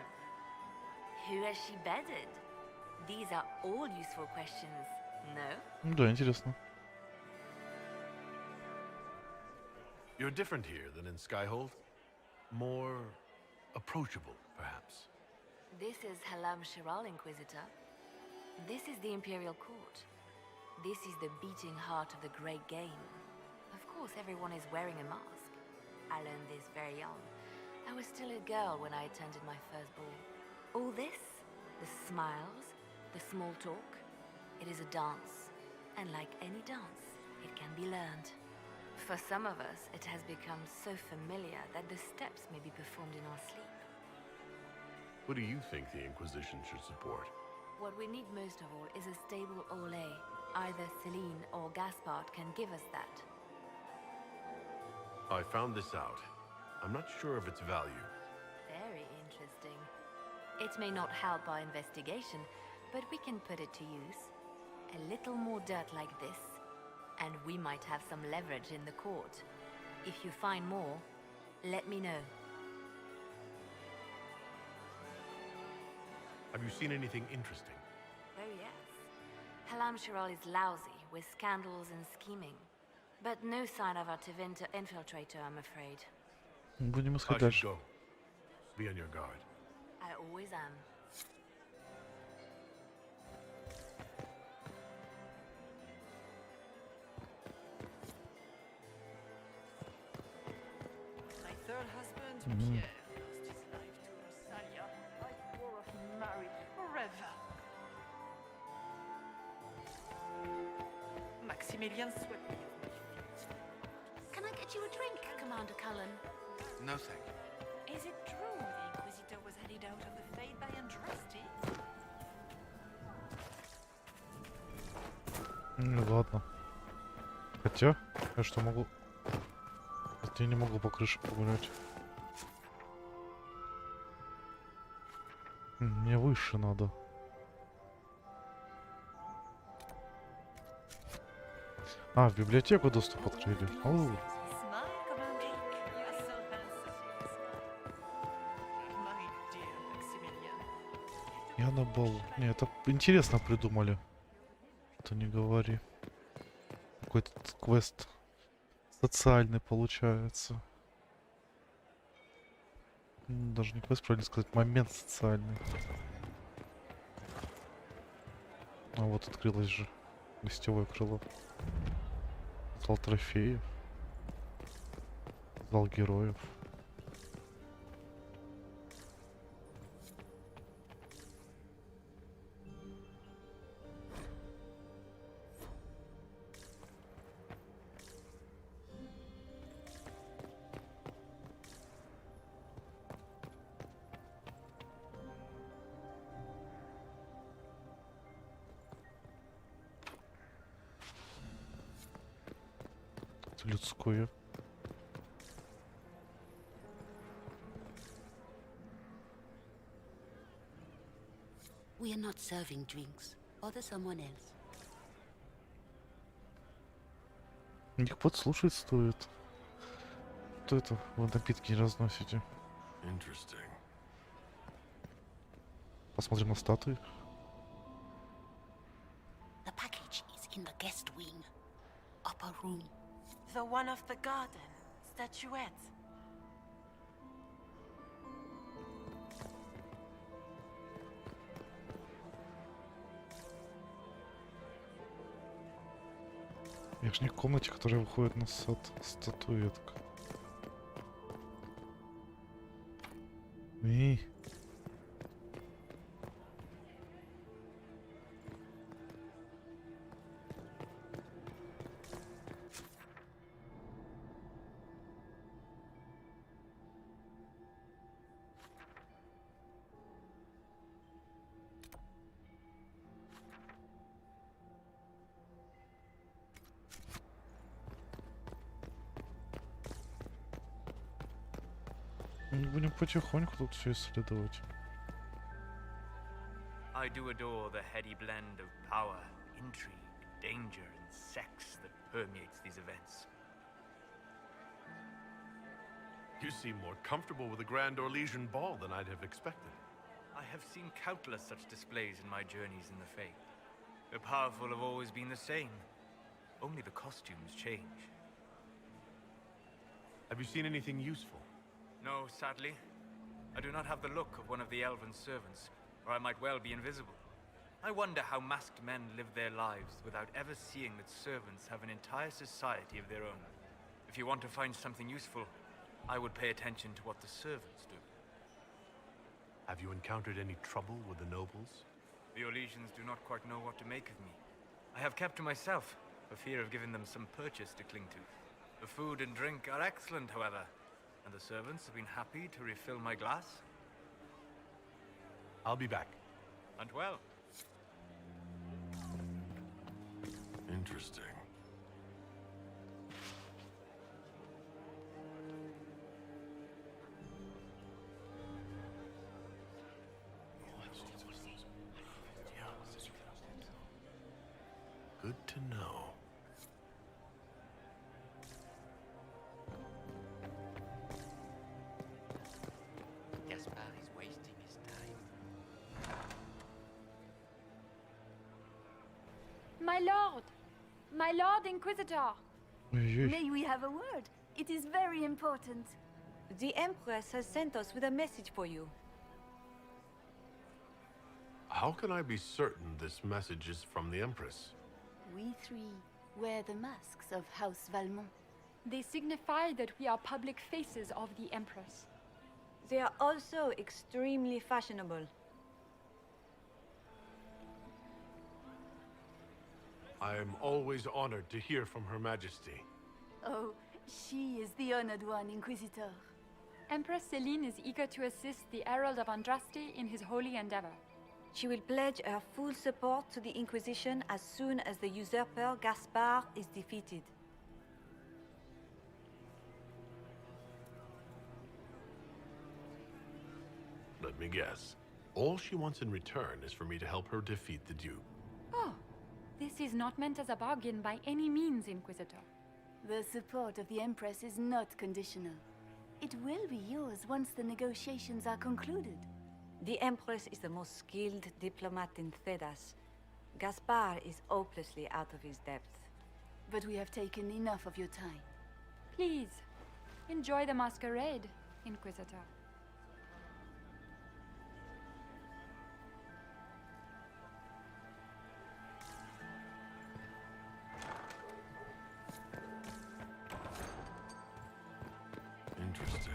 Speaker 2: Who has she bedded? These are all useful questions, no?
Speaker 1: Да, интересно.
Speaker 9: You're different here than in Skyhold. More approachable, perhaps.
Speaker 2: This is Halam Shiral, Inquisitor. This is the Imperial Court. This is the beating heart of the Great Game. Of course, everyone is wearing a mask. I learned this very young. I was still a girl when I attended my first ball. All this, the smiles, the small talk, it is a dance. And like any dance, it can be learned. For some of us, it has become so familiar that the steps may be performed in our sleep.
Speaker 9: What do you think the Inquisition should support?
Speaker 2: What we need most of all is a stable Orlais. Either Celine or Gaspard can give us that.
Speaker 9: I found this out. I'm not sure of its value.
Speaker 2: Very interesting. It may not help our investigation, but we can put it to use. A little more dirt like this, and we might have some leverage in the court. If you find more, let me know.
Speaker 9: Have you seen anything interesting?
Speaker 2: Oh yes. Halam Shiral is lousy with scandals and scheming. But no sign of our Tevinter infiltrator, I'm afraid.
Speaker 1: Будем искать
Speaker 9: I should
Speaker 1: дальше.
Speaker 9: go. Be on your guard.
Speaker 2: I always am.
Speaker 15: My third husband, Pierre, lost his life to Rosalia. I swore off marriage forever. Maximilian swept me off my feet.
Speaker 12: Can I get you a drink, Commander Cullen?
Speaker 3: No, thank you.
Speaker 15: Is it true the Inquisitor was headed out of the Fade by Andraste?
Speaker 1: Ну ладно. Хотя, я что могу? Я не могу по крыше погулять. Мне выше надо. А, в библиотеку доступ открыли. Оу. Я на балу. Не, это интересно придумали. Что не говори. Какой-то квест социальный получается. Даже не квест, правильно сказать, момент социальный. А вот открылось же гостевое крыло. Зал трофеев. Зал героев. Что-то людское.
Speaker 12: We are not serving drinks. Bother someone else.
Speaker 1: Их подслушать стоит. Что это? Вы напитки не разносите.
Speaker 9: Interesting.
Speaker 1: Посмотрим на статуи.
Speaker 12: The package is in the guest wing. Upper room.
Speaker 21: The one of the garden. Statuette.
Speaker 1: Верхней комнате, которая выходит на сад, статуэтка. И... Будем потихоньку тут все исследовать.
Speaker 17: I do adore the heady blend of power, intrigue, danger, and sex that permeates these events.
Speaker 9: You seem more comfortable with a Grand Orlesian ball than I'd have expected.
Speaker 17: I have seen countless such displays in my journeys in the Fae. The powerful have always been the same. Only the costumes change.
Speaker 9: Have you seen anything useful?
Speaker 17: No, sadly. I do not have the look of one of the elven servants, or I might well be invisible. I wonder how masked men live their lives without ever seeing that servants have an entire society of their own. If you want to find something useful, I would pay attention to what the servants do.
Speaker 9: Have you encountered any trouble with the nobles?
Speaker 17: The Orlesians do not quite know what to make of me. I have kept to myself, for fear of giving them some purchase to cling to. The food and drink are excellent, however, and the servants have been happy to refill my glass.
Speaker 9: I'll be back.
Speaker 17: And well.
Speaker 9: Interesting. Good to know.
Speaker 18: Gaspar is wasting his time.
Speaker 5: My lord! My lord Inquisitor!
Speaker 22: May we have a word? It is very important. The Empress has sent us with a message for you.
Speaker 9: How can I be certain this message is from the Empress?
Speaker 20: We three wear the masks of House Valmont.
Speaker 5: They signify that we are public faces of the Empress.
Speaker 22: They are also extremely fashionable.
Speaker 9: I am always honored to hear from Her Majesty.
Speaker 20: Oh, she is the honored one, Inquisitor.
Speaker 5: Empress Celine is eager to assist the Herald of Andraste in his holy endeavor.
Speaker 22: She will pledge her full support to the Inquisition as soon as the usurper Gaspar is defeated.
Speaker 9: Let me guess. All she wants in return is for me to help her defeat the Duke.
Speaker 5: Oh, this is not meant as a bargain by any means, Inquisitor.
Speaker 20: The support of the Empress is not conditional. It will be yours once the negotiations are concluded.
Speaker 22: The Empress is the most skilled diplomat in Thedas. Gaspar is hopelessly out of his depth.
Speaker 20: But we have taken enough of your time.
Speaker 5: Please, enjoy the masquerade, Inquisitor.
Speaker 9: Interesting.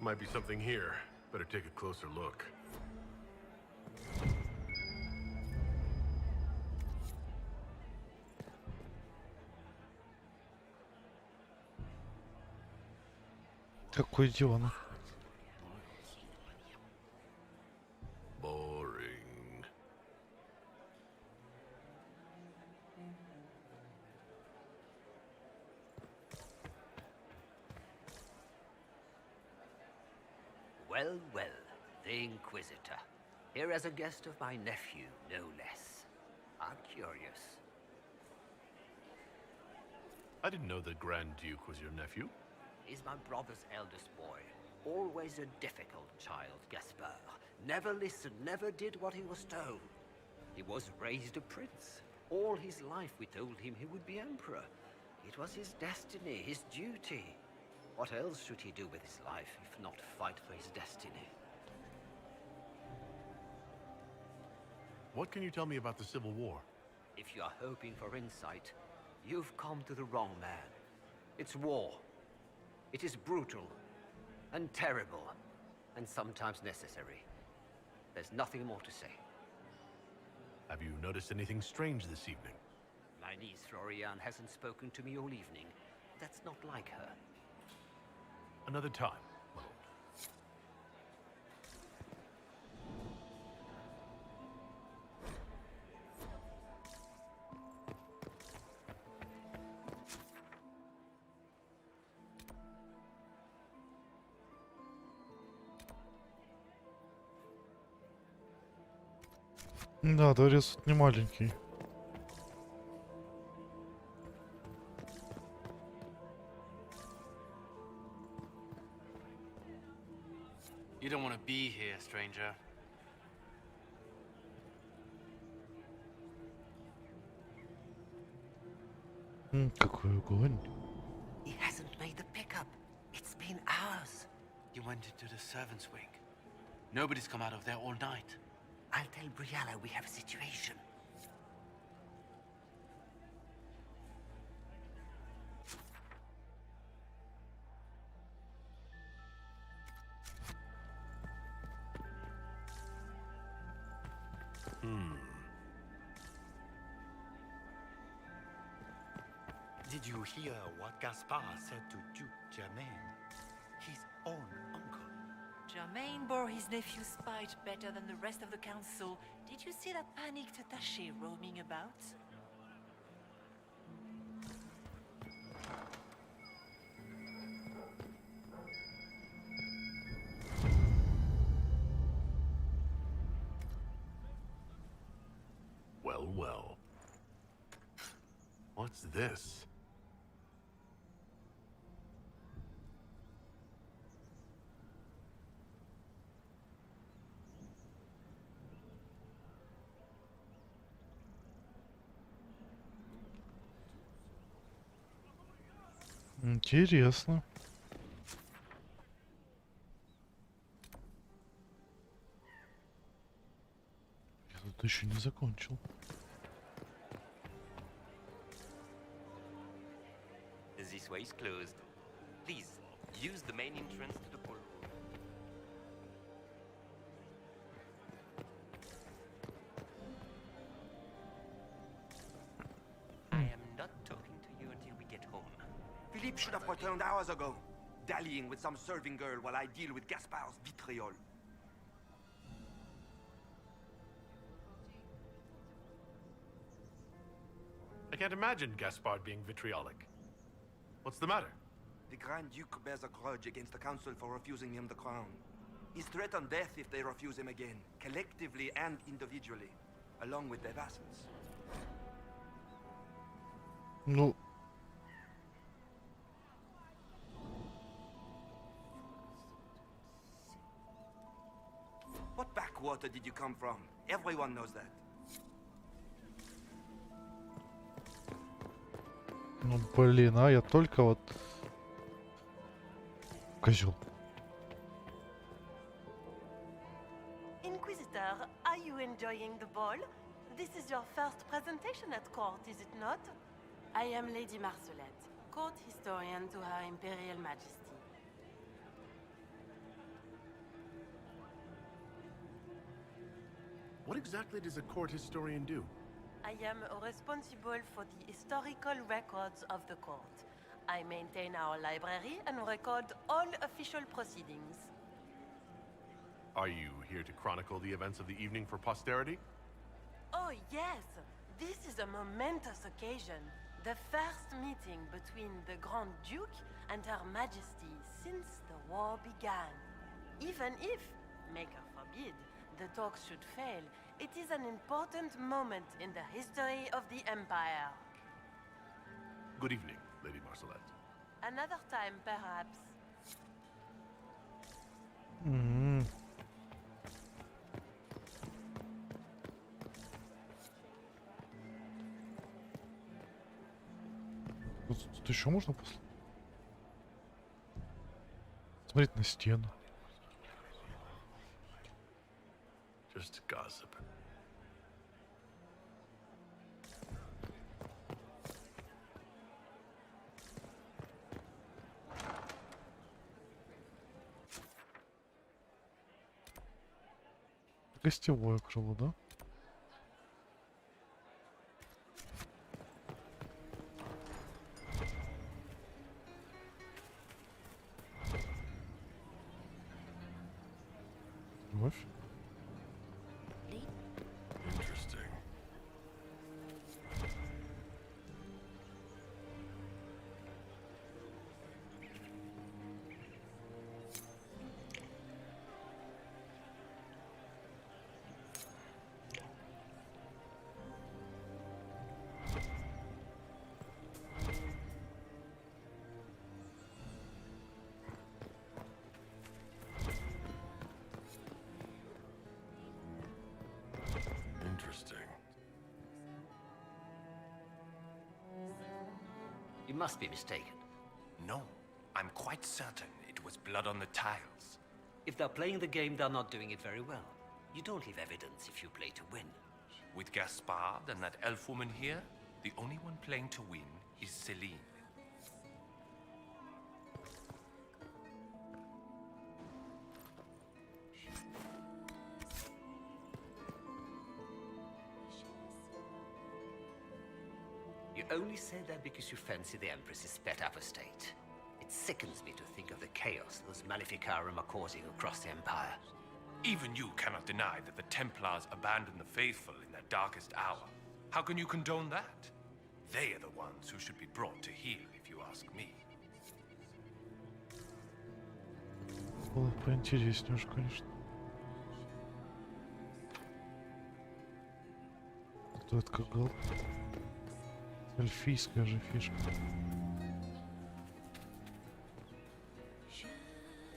Speaker 9: Might be something here. Better take a closer look.
Speaker 1: Какое дело?
Speaker 9: Boring.
Speaker 6: Well, well, the Inquisitor. Here as a guest of my nephew, no less. I'm curious.
Speaker 9: I didn't know the Grand Duke was your nephew.
Speaker 6: He's my brother's eldest boy. Always a difficult child, Gaspard. Never listened, never did what he was told. He was raised a prince. All his life we told him he would be emperor. It was his destiny, his duty. What else should he do with his life if not fight for his destiny?
Speaker 9: What can you tell me about the Civil War?
Speaker 6: If you are hoping for insight, you've come to the wrong man. It's war. It is brutal, and terrible, and sometimes necessary. There's nothing more to say.
Speaker 9: Have you noticed anything strange this evening?
Speaker 6: My niece Florian hasn't spoken to me all evening. That's not like her.
Speaker 9: Another time.
Speaker 1: Да, дворец не маленький.
Speaker 7: You don't want to be here, stranger.
Speaker 1: Какой огонь.
Speaker 6: He hasn't made the pickup. It's been hours.
Speaker 7: You went into the servants' wing. Nobody's come out of there all night.
Speaker 6: I'll tell Briala we have a situation.
Speaker 11: Did you hear what Gaspard said to Duke Germain? His own uncle.
Speaker 22: Germain bore his nephew's spite better than the rest of the council. Did you see that panicked attaché roaming about?
Speaker 9: Well, well. What's this?
Speaker 1: Интересно. Я тут еще не закончил.
Speaker 23: This way is closed. Please, use the main entrance to the ballroom. I am not talking to you until we get home.
Speaker 16: Philippe should have returned hours ago, dallying with some serving girl while I deal with Gaspard's vitriol.
Speaker 9: I can't imagine Gaspard being vitriolic. What's the matter?
Speaker 16: The Grand Duke bears a grudge against the Council for refusing him the crown. He's threatened death if they refuse him again, collectively and individually, along with their vassals.
Speaker 1: Ну...
Speaker 16: What backwater did you come from? Everyone knows that.
Speaker 1: Ну блин, а я только вот... Козел.
Speaker 21: Inquisitor, are you enjoying the ball? This is your first presentation at court, is it not? I am Lady Marcelette, court historian to Her Imperial Majesty.
Speaker 9: What exactly does a court historian do?
Speaker 21: I am responsible for the historical records of the court. I maintain our library and record all official proceedings.
Speaker 9: Are you here to chronicle the events of the evening for posterity?
Speaker 21: Oh yes, this is a momentous occasion. The first meeting between the Grand Duke and Her Majesty since the war began. Even if, maker forbid, the talks should fail, it is an important moment in the history of the Empire.
Speaker 9: Good evening, Lady Marcelette.
Speaker 21: Another time, perhaps.
Speaker 1: Тут еще можно послать? Смотреть на стену.
Speaker 9: Just gossip.
Speaker 1: Гостевое крыло, да? Любовь.
Speaker 9: Interesting. Interesting.
Speaker 6: You must be mistaken.
Speaker 23: No, I'm quite certain it was blood on the tiles.
Speaker 6: If they're playing the game, they're not doing it very well. You don't leave evidence if you play to win.
Speaker 23: With Gaspard and that elf woman here, the only one playing to win is Celine.
Speaker 6: You only say that because you fancy the Empress's pet apostate. It sickens me to think of the chaos those Maleficarum are causing across the Empire.
Speaker 23: Even you cannot deny that the Templars abandoned the faithful in their darkest hour. How can you condone that? They are the ones who should be brought to heel, if you ask me.
Speaker 1: Было поинтереснее уж, конечно. Кто это кагал? Эльфийская же фишка.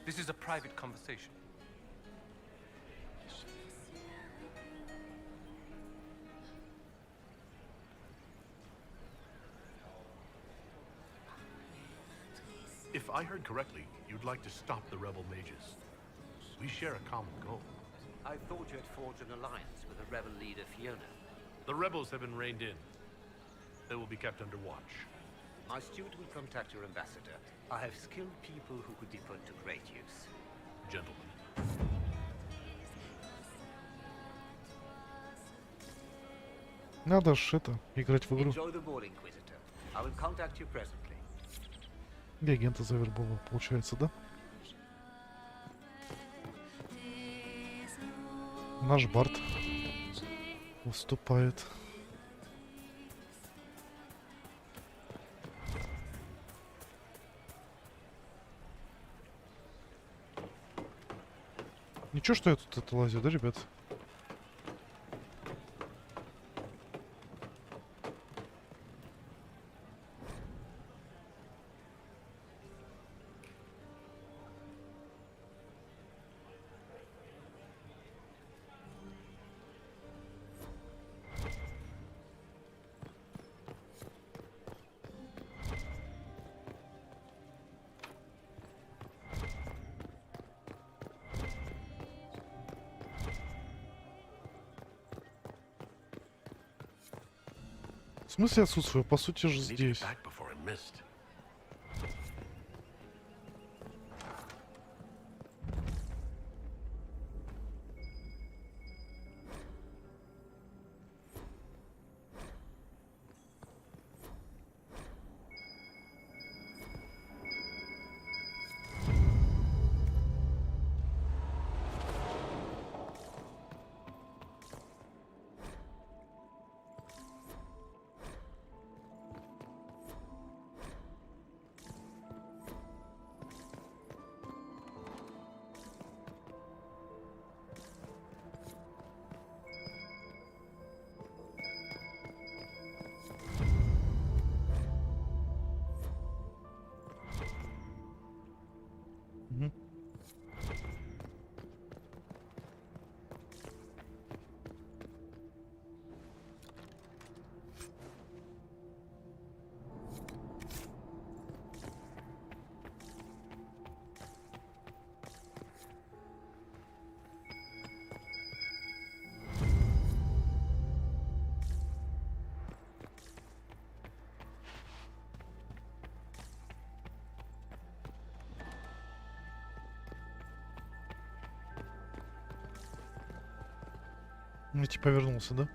Speaker 23: This is a private conversation.
Speaker 9: If I heard correctly, you'd like to stop the rebel mages. We share a common goal.
Speaker 6: I thought you had forged an alliance with the rebel leader Fiona.
Speaker 9: The rebels have been reined in. They will be kept under watch.
Speaker 6: My steward will contact your ambassador. I have skilled people who could be put to great use.
Speaker 9: Gentlemen.
Speaker 1: Надо ж это, играть в игру.
Speaker 6: Enjoy the ball, Inquisitor. I will contact you presently.
Speaker 1: Я агента завербовал, получается, да? Наш Барт выступает. Ничего, что я тут это лазю, да, ребят? В смысле отсутствую? По сути же здесь. Ну, типа вернулся, да?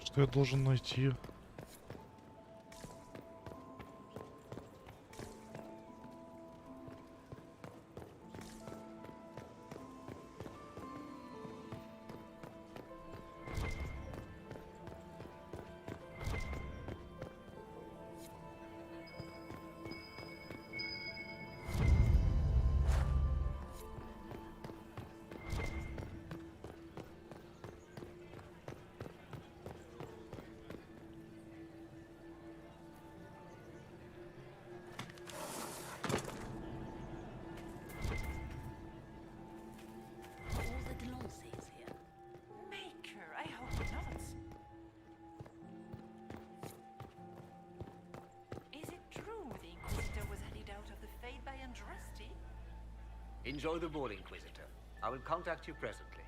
Speaker 1: Что я должен найти?
Speaker 15: Maker, I hope not. Is it true the Inquisitor was handed out of the Fade by Andraste?
Speaker 6: Enjoy the ball, Inquisitor. I will contact you presently.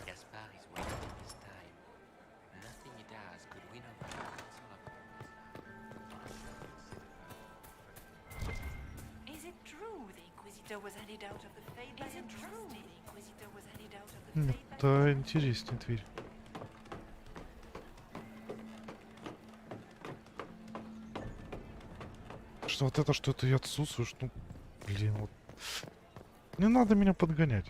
Speaker 4: Gaspar is wasting his time. Nothing he does could win over the Council of...
Speaker 15: Is it true the Inquisitor was handed out of the Fade by Andraste? The Inquisitor was handed out of the Fade by...
Speaker 1: Это интересная дверь. Что вот это, что ты отсутствуешь, ну, блин, вот. Не надо меня подгонять.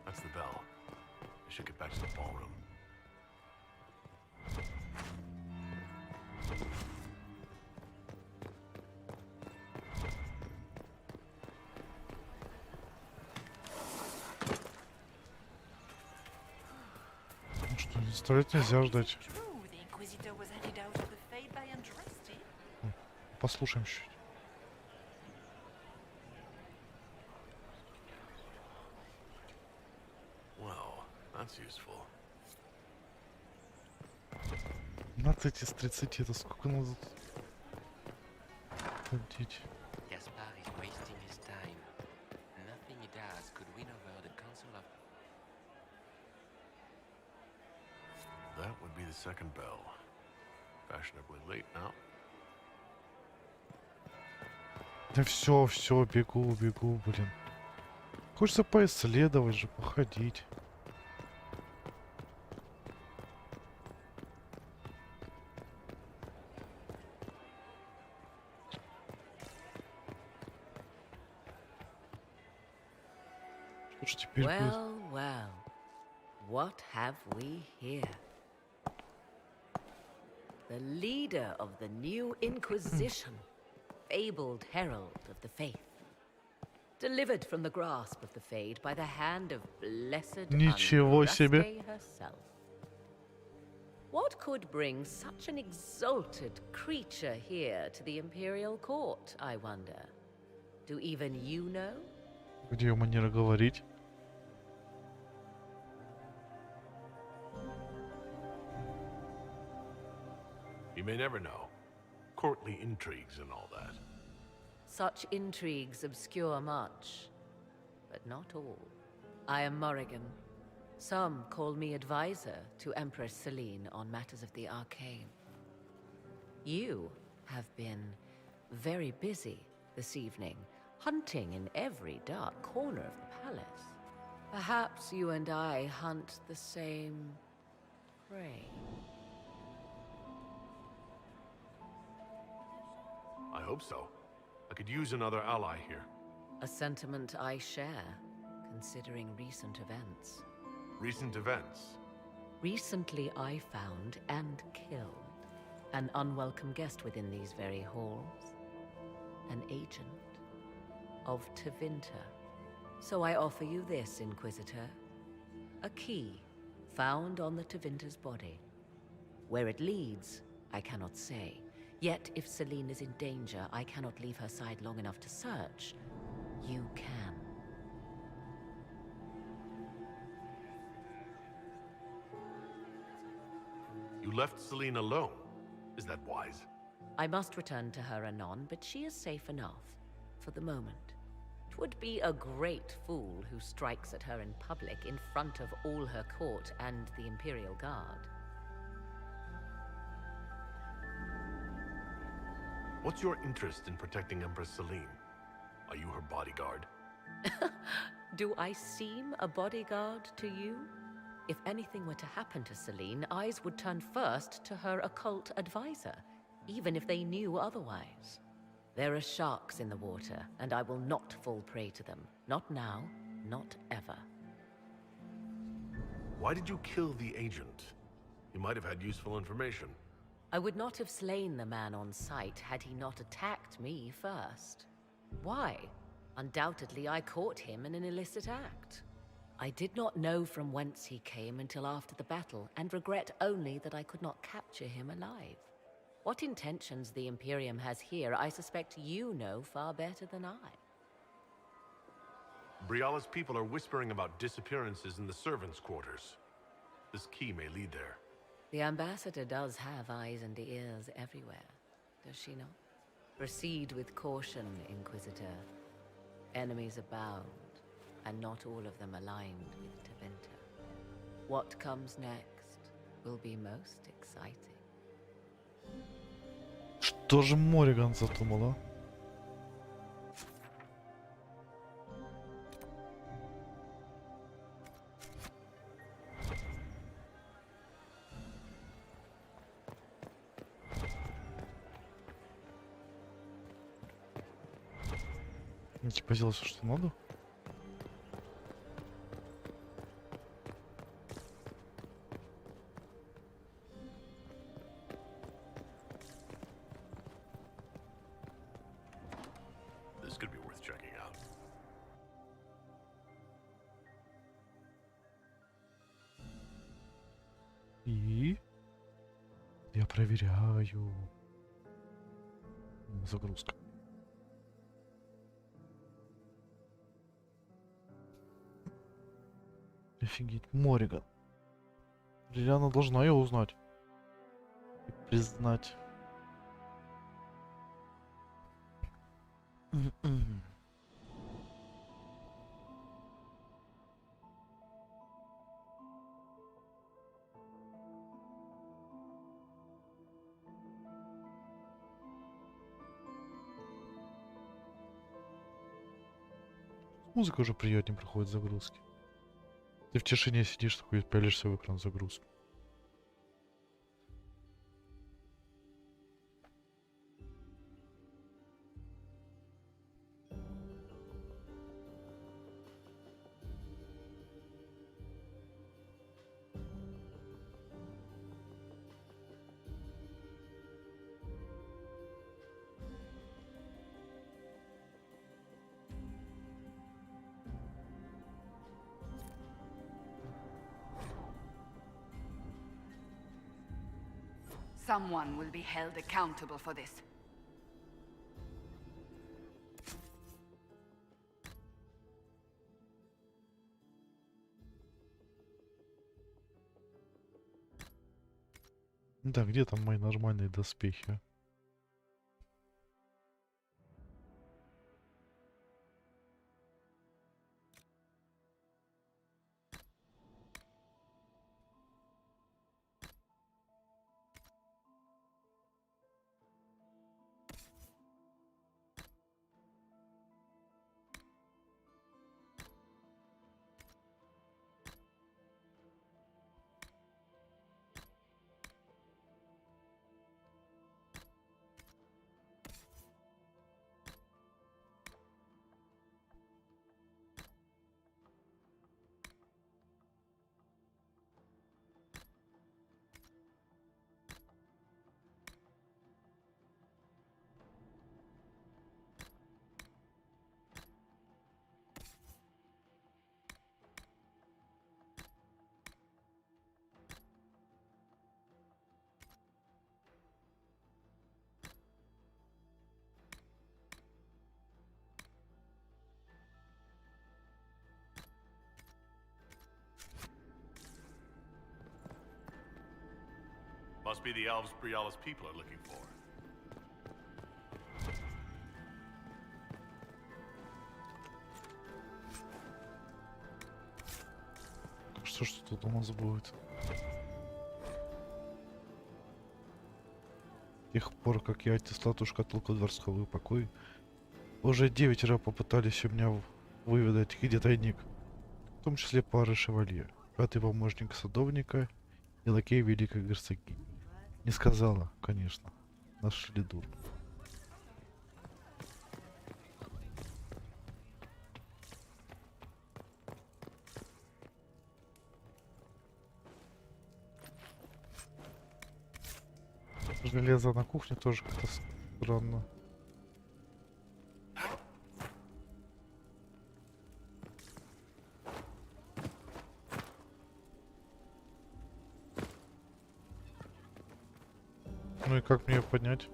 Speaker 9: That's the bell. I should get back to the ballroom.
Speaker 1: Ну что, заставлять нельзя ждать.
Speaker 15: True the Inquisitor was handed out of the Fade by Andraste?
Speaker 1: Послушаем чуть.
Speaker 9: Well, that's useful.
Speaker 1: 15 из 30, это сколько надо ходить?
Speaker 4: Gaspar is wasting his time. Nothing he does could win over the Council of...
Speaker 9: That would be the second bell. Fashionably late now.
Speaker 1: Да все, бегу, блин. Хочется поисследовать же, походить. теперь будет?
Speaker 8: Well, well. What have we here? The leader of the new Inquisition, fabled herald of the faith. Delivered from the grasp of the Fade by the hand of blessed
Speaker 1: Ничего себе.
Speaker 8: Andraste herself. What could bring such an exalted creature here to the Imperial Court, I wonder? Do even you know?
Speaker 1: Где манера говорить?
Speaker 9: You may never know. Courtly intrigues and all that.
Speaker 8: Such intrigues obscure much, but not all. I am Morrigan. Some call me advisor to Empress Celine on matters of the arcane. You have been very busy this evening, hunting in every dark corner of the palace. Perhaps you and I hunt the same prey.
Speaker 9: I hope so. I could use another ally here.
Speaker 8: A sentiment I share, considering recent events.
Speaker 9: Recent events?
Speaker 8: Recently I found and killed an unwelcome guest within these very halls. An agent of Tevinter. So I offer you this, Inquisitor. A key found on the Tevinter's body. Where it leads, I cannot say. Yet if Celine is in danger, I cannot leave her side long enough to search. You can.
Speaker 9: You left Celine alone. Is that wise?
Speaker 8: I must return to her anon, but she is safe enough, for the moment. 'Twould be a great fool who strikes at her in public in front of all her court and the Imperial Guard.
Speaker 9: What's your interest in protecting Empress Celine? Are you her bodyguard?
Speaker 8: Do I seem a bodyguard to you? If anything were to happen to Celine, eyes would turn first to her occult advisor, even if they knew otherwise. There are sharks in the water, and I will not fall prey to them. Not now, not ever.
Speaker 9: Why did you kill the agent? He might have had useful information.
Speaker 8: I would not have slain the man on sight had he not attacked me first. Why? Undoubtedly, I caught him in an illicit act. I did not know from whence he came until after the battle, and regret only that I could not capture him alive. What intentions the Imperium has here, I suspect you know far better than I.
Speaker 9: Briala's people are whispering about disappearances in the servants' quarters. This key may lead there.
Speaker 8: The ambassador does have eyes and ears everywhere, does she not? Proceed with caution, Inquisitor. Enemies abound, and not all of them aligned with Tevinter. What comes next will be most exciting.
Speaker 1: Что же Морриган задумала? Мне типа сделать все, что надо?
Speaker 9: This could be worth checking out.
Speaker 1: И я проверяю. Загрузка. Офигеть, Морриган. Лилиана должна ее узнать. И признать. Музыка уже приятнее проходит загрузки. Ты в тишине сидишь, такой пялишься в экран загрузки.
Speaker 10: Someone will be held accountable for this.
Speaker 1: Да, где там мои нормальные доспехи?
Speaker 9: Must be the elves Briala's people are looking for.
Speaker 1: Что ж тут у нас будет? С тех пор, как я аттестат у шкатулку дворцовый покой, уже 9 раз попытались у меня выведать, где тайник. В том числе пары шевалье, 5-й помощник садовника и лакей великой герцогини. Не сказала, конечно. Нашли дур. Железо на кухне тоже как-то странно. Ну и как мне ее поднять?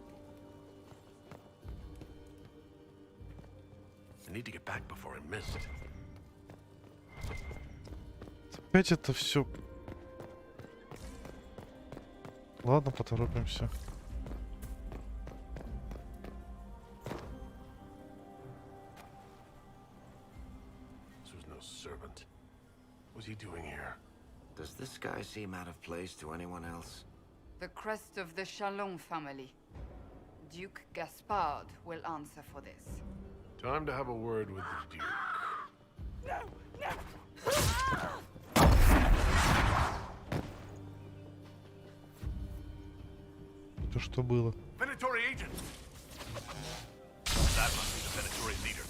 Speaker 1: Опять это все. Ладно, поторопимся.
Speaker 6: Does this guy seem out of place to anyone else?
Speaker 10: The crest of the Chalon family. Duke Gaspard will answer for this.
Speaker 9: Time to have a word with the Duke.
Speaker 1: Это что было?
Speaker 9: Vенatori agent! That must be the Vенatori leader.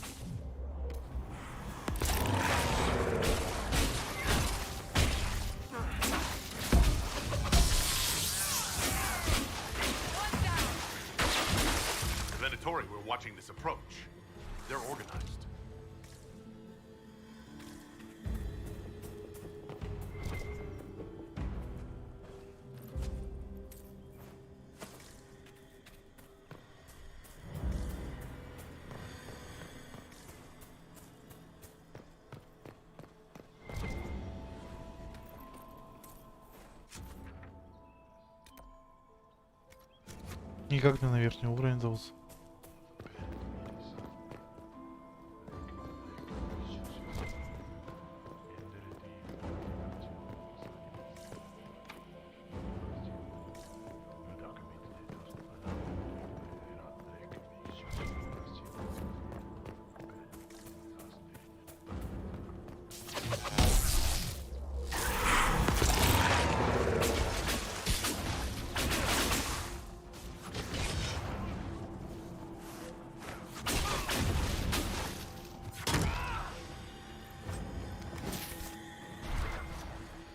Speaker 9: The Vенатори were watching this approach. They're organized.
Speaker 1: Никак не на верхний уровень дался.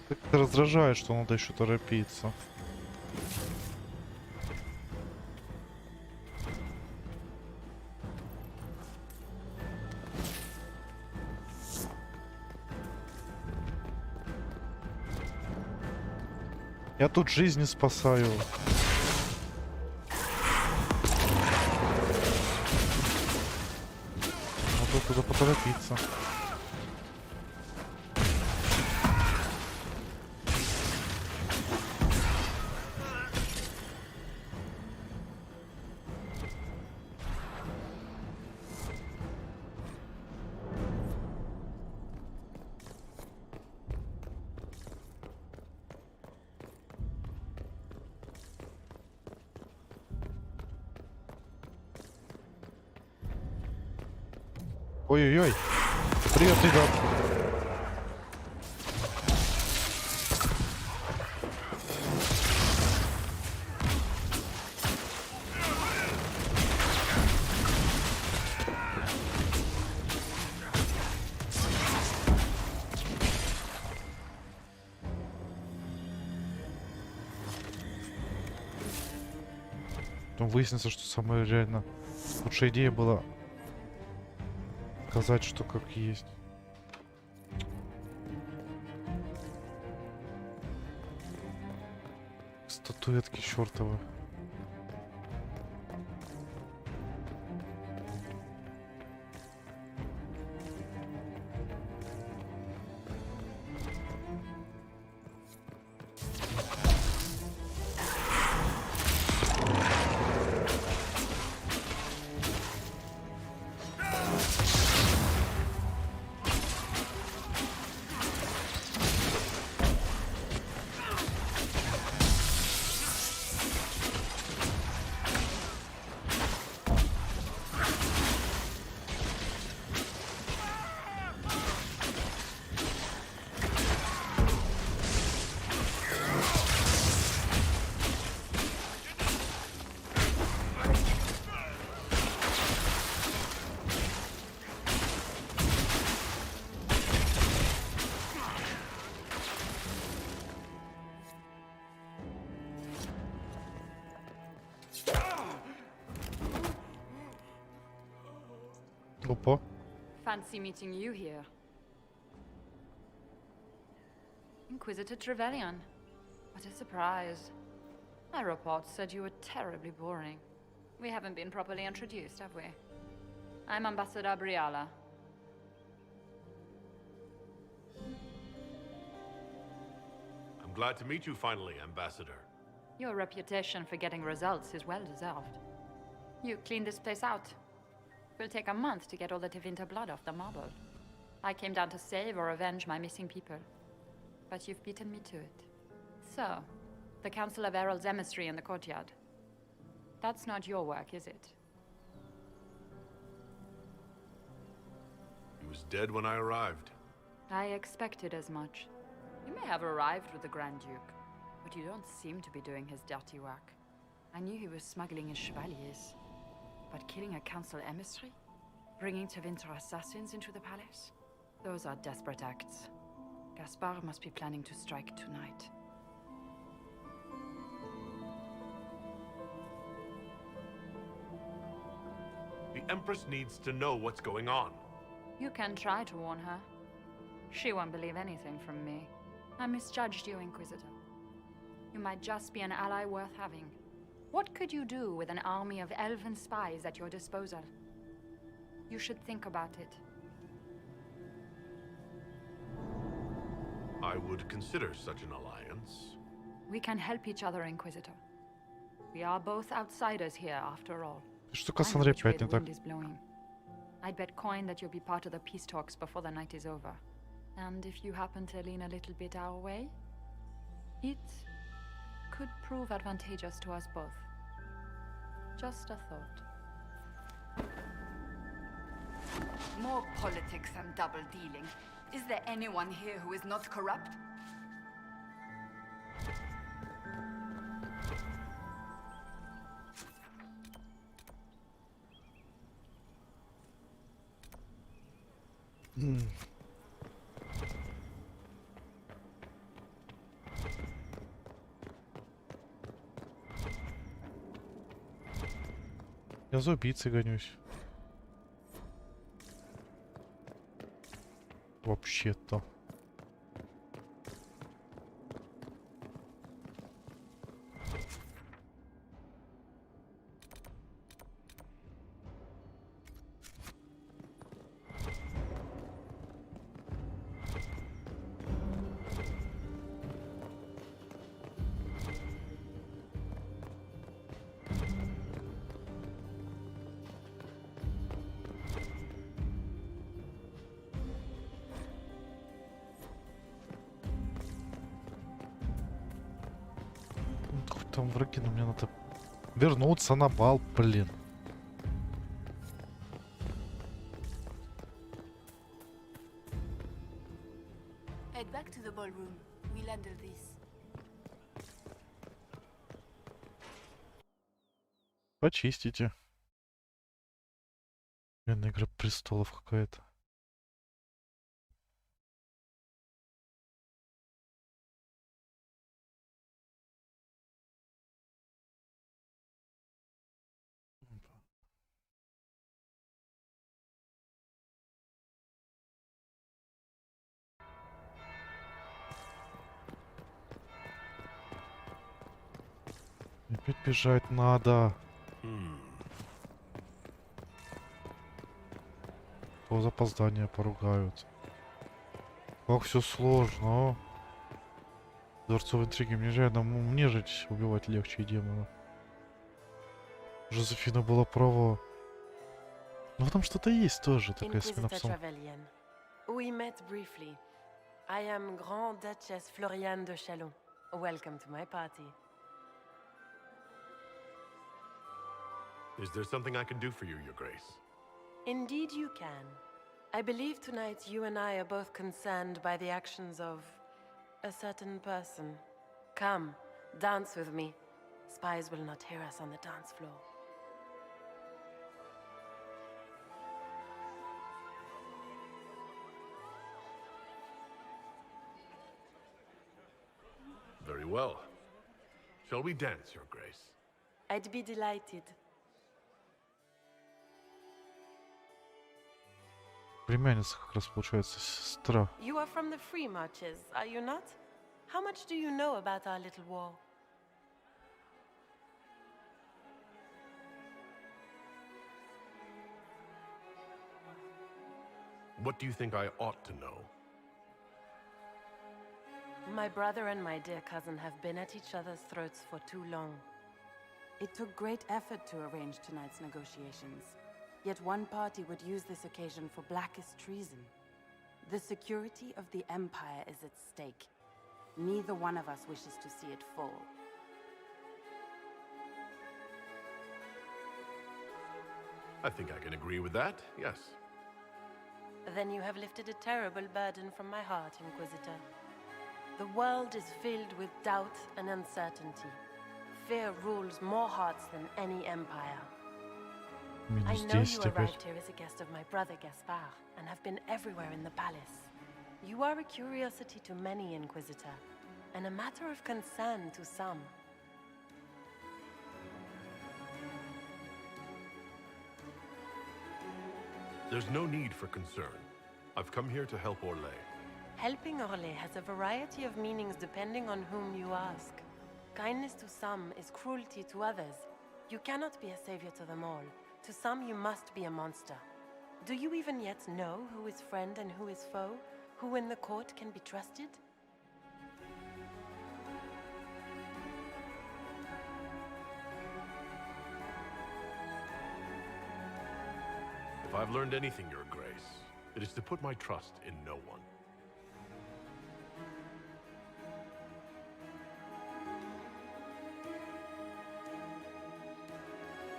Speaker 1: Как-то раздражает, что надо еще торопиться. Я тут жизни спасаю. туда поторопиться. Ой-ой-ой. Привет, ребят. Потом выяснится, что самая реально лучшая идея была сказать, что как есть. Статуэтки чёртовы. Опа.
Speaker 5: Fancy meeting you here. Inquisitor Trevelyan. What a surprise. My report said you were terribly boring. We haven't been properly introduced, have we? I'm Ambassador Briala.
Speaker 9: I'm glad to meet you finally, Ambassador.
Speaker 5: Your reputation for getting results is well deserved. You cleaned this place out. It will take a month to get all the Tevinter blood off the marble. I came down to save or avenge my missing people. But you've beaten me to it. So, the Council of Herald's emissary in the courtyard. That's not your work, is it?
Speaker 9: He was dead when I arrived.
Speaker 5: I expected as much. You may have arrived with the Grand Duke, but you don't seem to be doing his dirty work. I knew he was smuggling his chevaliers. But killing a council emissary? Bringing Tevinter assassins into the palace? Those are desperate acts. Gaspard must be planning to strike tonight.
Speaker 9: The Empress needs to know what's going on.
Speaker 5: You can try to warn her. She won't believe anything from me. I misjudged you, Inquisitor. You might just be an ally worth having. What could you do with an army of elven spies at your disposal? You should think about it.
Speaker 9: I would consider such an alliance.
Speaker 5: We can help each other, Inquisitor. We are both outsiders here, after all.
Speaker 1: Что Кассандре опять не так?
Speaker 5: I'd bet coin that you'll be part of the peace talks before the night is over. And if you happen to lean a little bit our way, it could prove advantageous to us both. Just a thought.
Speaker 10: More politics and double-dealing. Is there anyone here who is not corrupt?
Speaker 1: Я за убийцей гонюсь. Вообще-то. там враги, но мне надо вернуться на бал, блин.
Speaker 20: Head back to the ballroom. We'll handle this.
Speaker 1: Почистите. Блин, Игра престолов какая-то. Опять бежать надо. То запоздание поругают. Как все сложно, а? Дворцовые интриги. Мне жить, убивать легче демона. Жозефина была права. Ну там что-то есть тоже, такая смена в самом.
Speaker 21: We met briefly. I am Grand Duchess Floriane de Chalon. Welcome to my party.
Speaker 9: Is there something I can do for you, Your Grace?
Speaker 21: Indeed you can. I believe tonight you and I are both concerned by the actions of a certain person. Come, dance with me. Spies will not hear us on the dance floor.
Speaker 9: Very well. Shall we dance, Your Grace?
Speaker 21: I'd be delighted.
Speaker 1: Племянница как раз получается сестра.
Speaker 21: You are from the Free Marches, are you not? How much do you know about our little war?
Speaker 9: What do you think I ought to know?
Speaker 21: My brother and my dear cousin have been at each other's throats for too long.
Speaker 13: It took great effort to arrange tonight's negotiations. Yet one party would use this occasion for blackest treason. The security of the Empire is at stake. Neither one of us wishes to see it fall.
Speaker 9: I think I can agree with that, yes.
Speaker 21: Then you have lifted a terrible burden from my heart, Inquisitor. The world is filled with doubt and uncertainty. Fear rules more hearts than any empire. I know you arrived here as a guest of my brother Gaspard, and have been everywhere in the palace. You are a curiosity to many, Inquisitor, and a matter of concern to some.
Speaker 9: There's no need for concern. I've come here to help Orlais.
Speaker 21: Helping Orlais has a variety of meanings depending on whom you ask. Kindness to some is cruelty to others. You cannot be a savior to them all. To some, you must be a monster. Do you even yet know who is friend and who is foe? Who in the court can be trusted?
Speaker 9: If I've learned anything, Your Grace, it is to put my trust in no one.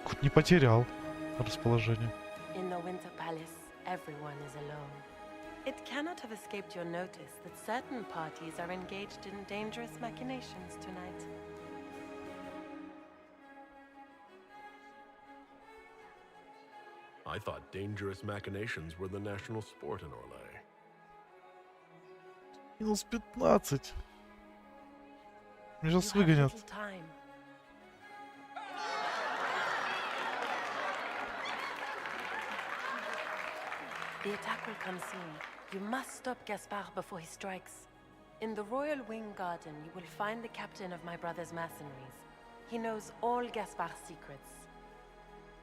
Speaker 1: Хоть не потерял расположение.
Speaker 21: In the Winter Palace, everyone is alone. It cannot have escaped your notice that certain parties are engaged in dangerous machinations tonight.
Speaker 9: I thought dangerous machinations were the national sport in Orlais.
Speaker 1: Минус 15. Меня сейчас выгонят.
Speaker 21: The attack will come soon. You must stop Gaspard before he strikes. In the Royal Wing Garden, you will find the captain of my brother's mercenaries. He knows all Gaspard's secrets.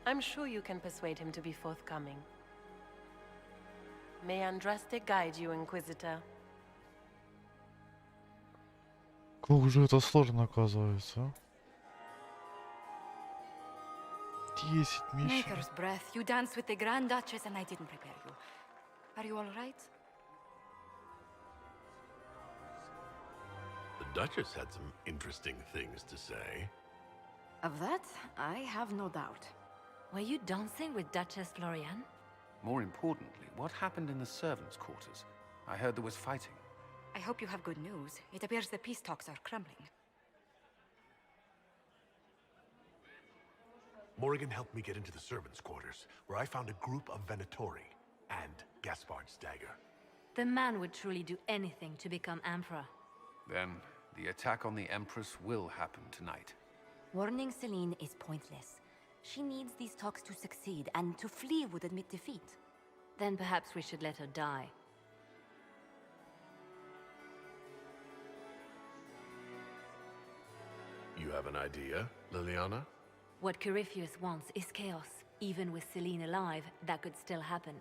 Speaker 21: I'm sure you can persuade him to be forthcoming. May Andraste guide you, Inquisitor.
Speaker 1: Как же это сложно оказывается. 10 миссий.
Speaker 2: Maker's breath. You danced with the Grand Duchess and I didn't prepare you. Are you all right?
Speaker 9: The Duchess had some interesting things to say.
Speaker 2: Of that, I have no doubt.
Speaker 3: Were you dancing with Duchess Florian?
Speaker 14: More importantly, what happened in the servants' quarters? I heard there was fighting.
Speaker 2: I hope you have good news. It appears the peace talks are crumbling.
Speaker 9: Morrigan helped me get into the servants' quarters, where I found a group of Venitori and Gaspard's dagger.
Speaker 3: The man would truly do anything to become Emperor.
Speaker 14: Then, the attack on the Empress will happen tonight.
Speaker 2: Warning Celine is pointless. She needs these talks to succeed, and to flee would admit defeat.
Speaker 3: Then perhaps we should let her die.
Speaker 9: You have an idea, Liliana?
Speaker 3: What Corypheus wants is chaos. Even with Celine alive, that could still happen.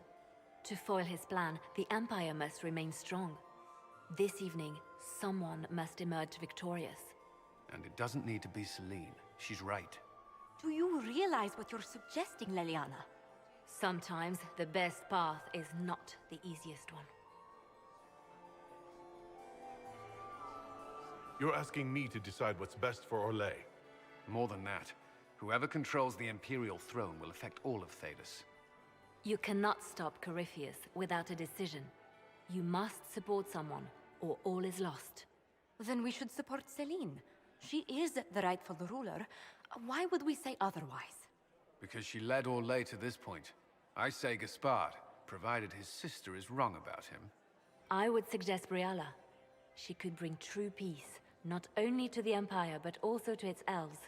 Speaker 3: To foil his plan, the Empire must remain strong. This evening, someone must emerge victorious.
Speaker 14: And it doesn't need to be Celine. She's right.
Speaker 2: Do you realize what you're suggesting, Liliana?
Speaker 3: Sometimes the best path is not the easiest one.
Speaker 9: You're asking me to decide what's best for Orlais.
Speaker 14: More than that, whoever controls the Imperial throne will affect all of Thedas.
Speaker 3: You cannot stop Corypheus without a decision. You must support someone, or all is lost.
Speaker 2: Then we should support Celine. She is the rightful ruler. Why would we say otherwise?
Speaker 14: Because she led Orlais to this point. I say Gaspard, provided his sister is wrong about him.
Speaker 3: I would suggest Brialla. She could bring true peace, not only to the Empire, but also to its elves.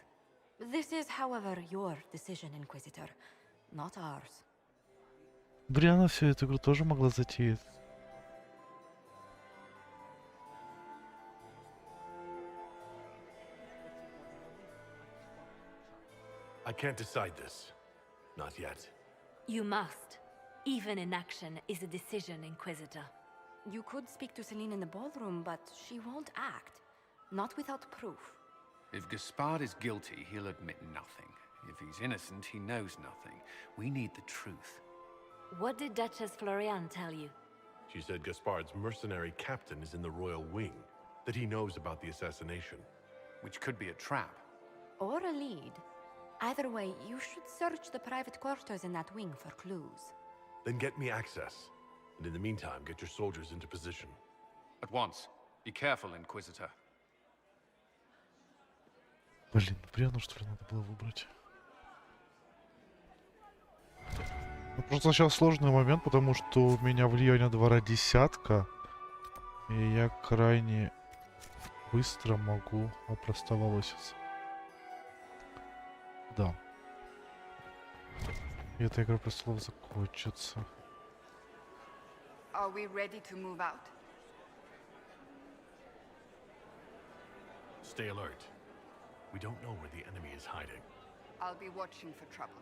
Speaker 2: This is, however, your decision, Inquisitor, not ours.
Speaker 1: Бриана всю эту игру тоже могла затеять.
Speaker 9: I can't decide this. Not yet.
Speaker 3: You must. Even inaction is a decision, Inquisitor.
Speaker 2: You could speak to Celine in the ballroom, but she won't act. Not without proof.
Speaker 14: If Gaspard is guilty, he'll admit nothing. If he's innocent, he knows nothing. We need the truth.
Speaker 3: What did Duchess Florian tell you?
Speaker 9: She said Gaspard's mercenary captain is in the royal wing, that he knows about the assassination.
Speaker 14: Which could be a trap.
Speaker 2: Or a lead. Either way, you should search the private quarters in that wing for clues.
Speaker 9: Then get me access. And in the meantime, get your soldiers into position.
Speaker 14: At once. Be careful, Inquisitor.
Speaker 1: Блин, Бриану что ли надо было выбрать? Ну, просто сейчас сложный момент, потому что у меня влияние двора десятка. И я крайне быстро могу опростоволоситься. Да. И эта игра престолов закончится.
Speaker 10: Are we ready to move out?
Speaker 9: Stay alert. We don't know where the enemy is hiding.
Speaker 10: I'll be watching for trouble.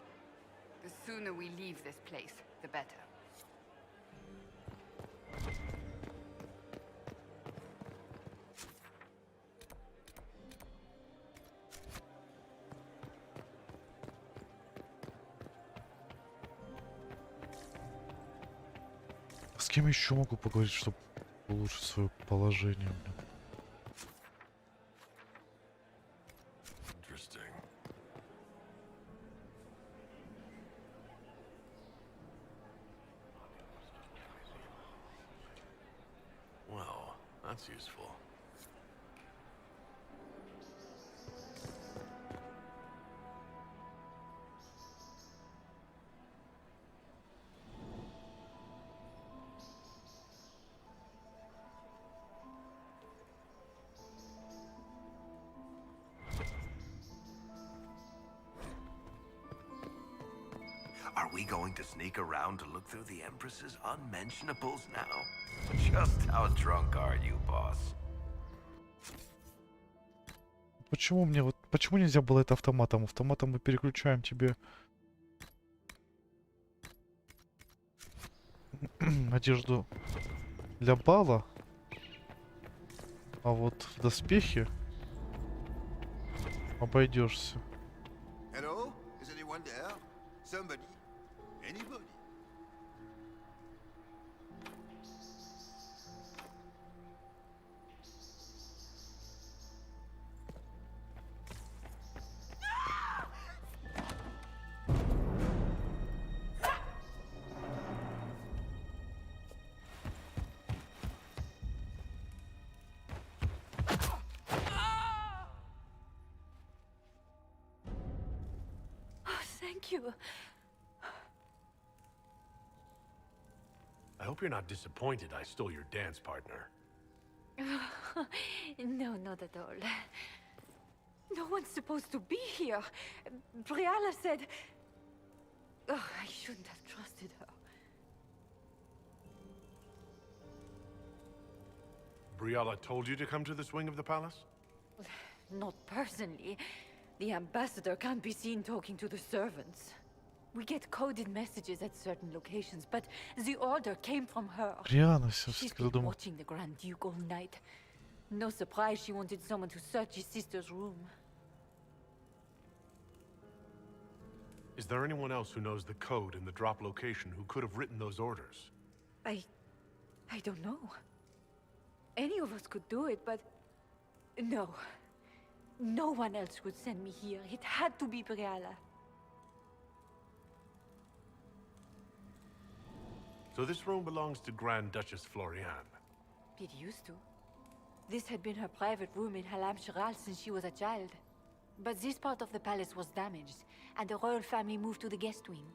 Speaker 10: The sooner we leave this place, the better.
Speaker 1: С кем еще могу поговорить, чтобы улучшить свое положение?
Speaker 9: Interesting. Well, that's useful.
Speaker 19: Are we going to sneak around to look through the Empress's unmentionables now? Just how drunk are you, boss?
Speaker 1: Почему мне вот... Почему нельзя было это автоматом? Автоматом мы переключаем тебе... одежду для бала. А вот в доспехе обойдешься.
Speaker 24: Hello? Is anyone there? Somebody? Anybody?
Speaker 20: Thank you.
Speaker 9: I hope you're not disappointed I stole your dance partner.
Speaker 5: No, not at all. No one's supposed to be here. Briala said... Oh, I shouldn't have trusted her.
Speaker 9: Briala told you to come to this wing of the palace?
Speaker 5: Not personally. The ambassador can't be seen talking to the servants. We get coded messages at certain locations, but the order came from her. She's been watching the Grand Duke all night. No surprise she wanted someone to search his sister's room.
Speaker 9: Is there anyone else who knows the code and the drop location who could have written those orders?
Speaker 5: I don't know. Any of us could do it, but... No. No one else would send me here. It had to be Briala.
Speaker 9: So this room belongs to Grand Duchess Florian.
Speaker 5: It used to. This had been her private room in Halam Shiral since she was a child. But this part of the palace was damaged, and the royal family moved to the guest wing.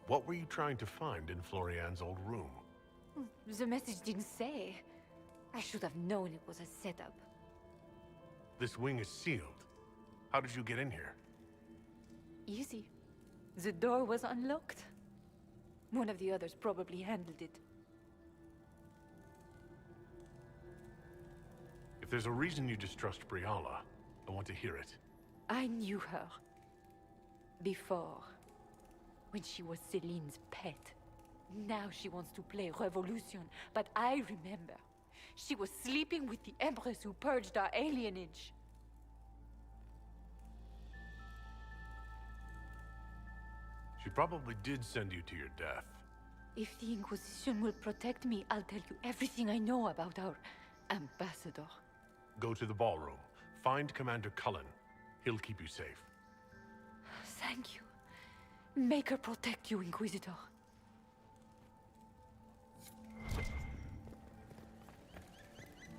Speaker 9: What were you trying to find in Florian's old room?
Speaker 5: The message didn't say. I should have known it was a setup.
Speaker 9: This wing is sealed. How did you get in here?
Speaker 5: Easy. The door was unlocked. One of the others probably handled it.
Speaker 9: If there's a reason you distrust Briala, I want to hear it.
Speaker 5: I knew her. Before. When she was Celine's pet. Now she wants to play Revolution, but I remember. She was sleeping with the Empress who purged our alienage.
Speaker 9: She probably did send you to your death.
Speaker 5: If the Inquisition will protect me, I'll tell you everything I know about our ambassador.
Speaker 9: Go to the ballroom. Find Commander Cullen. He'll keep you safe.
Speaker 5: Thank you. Make her protect you, Inquisitor.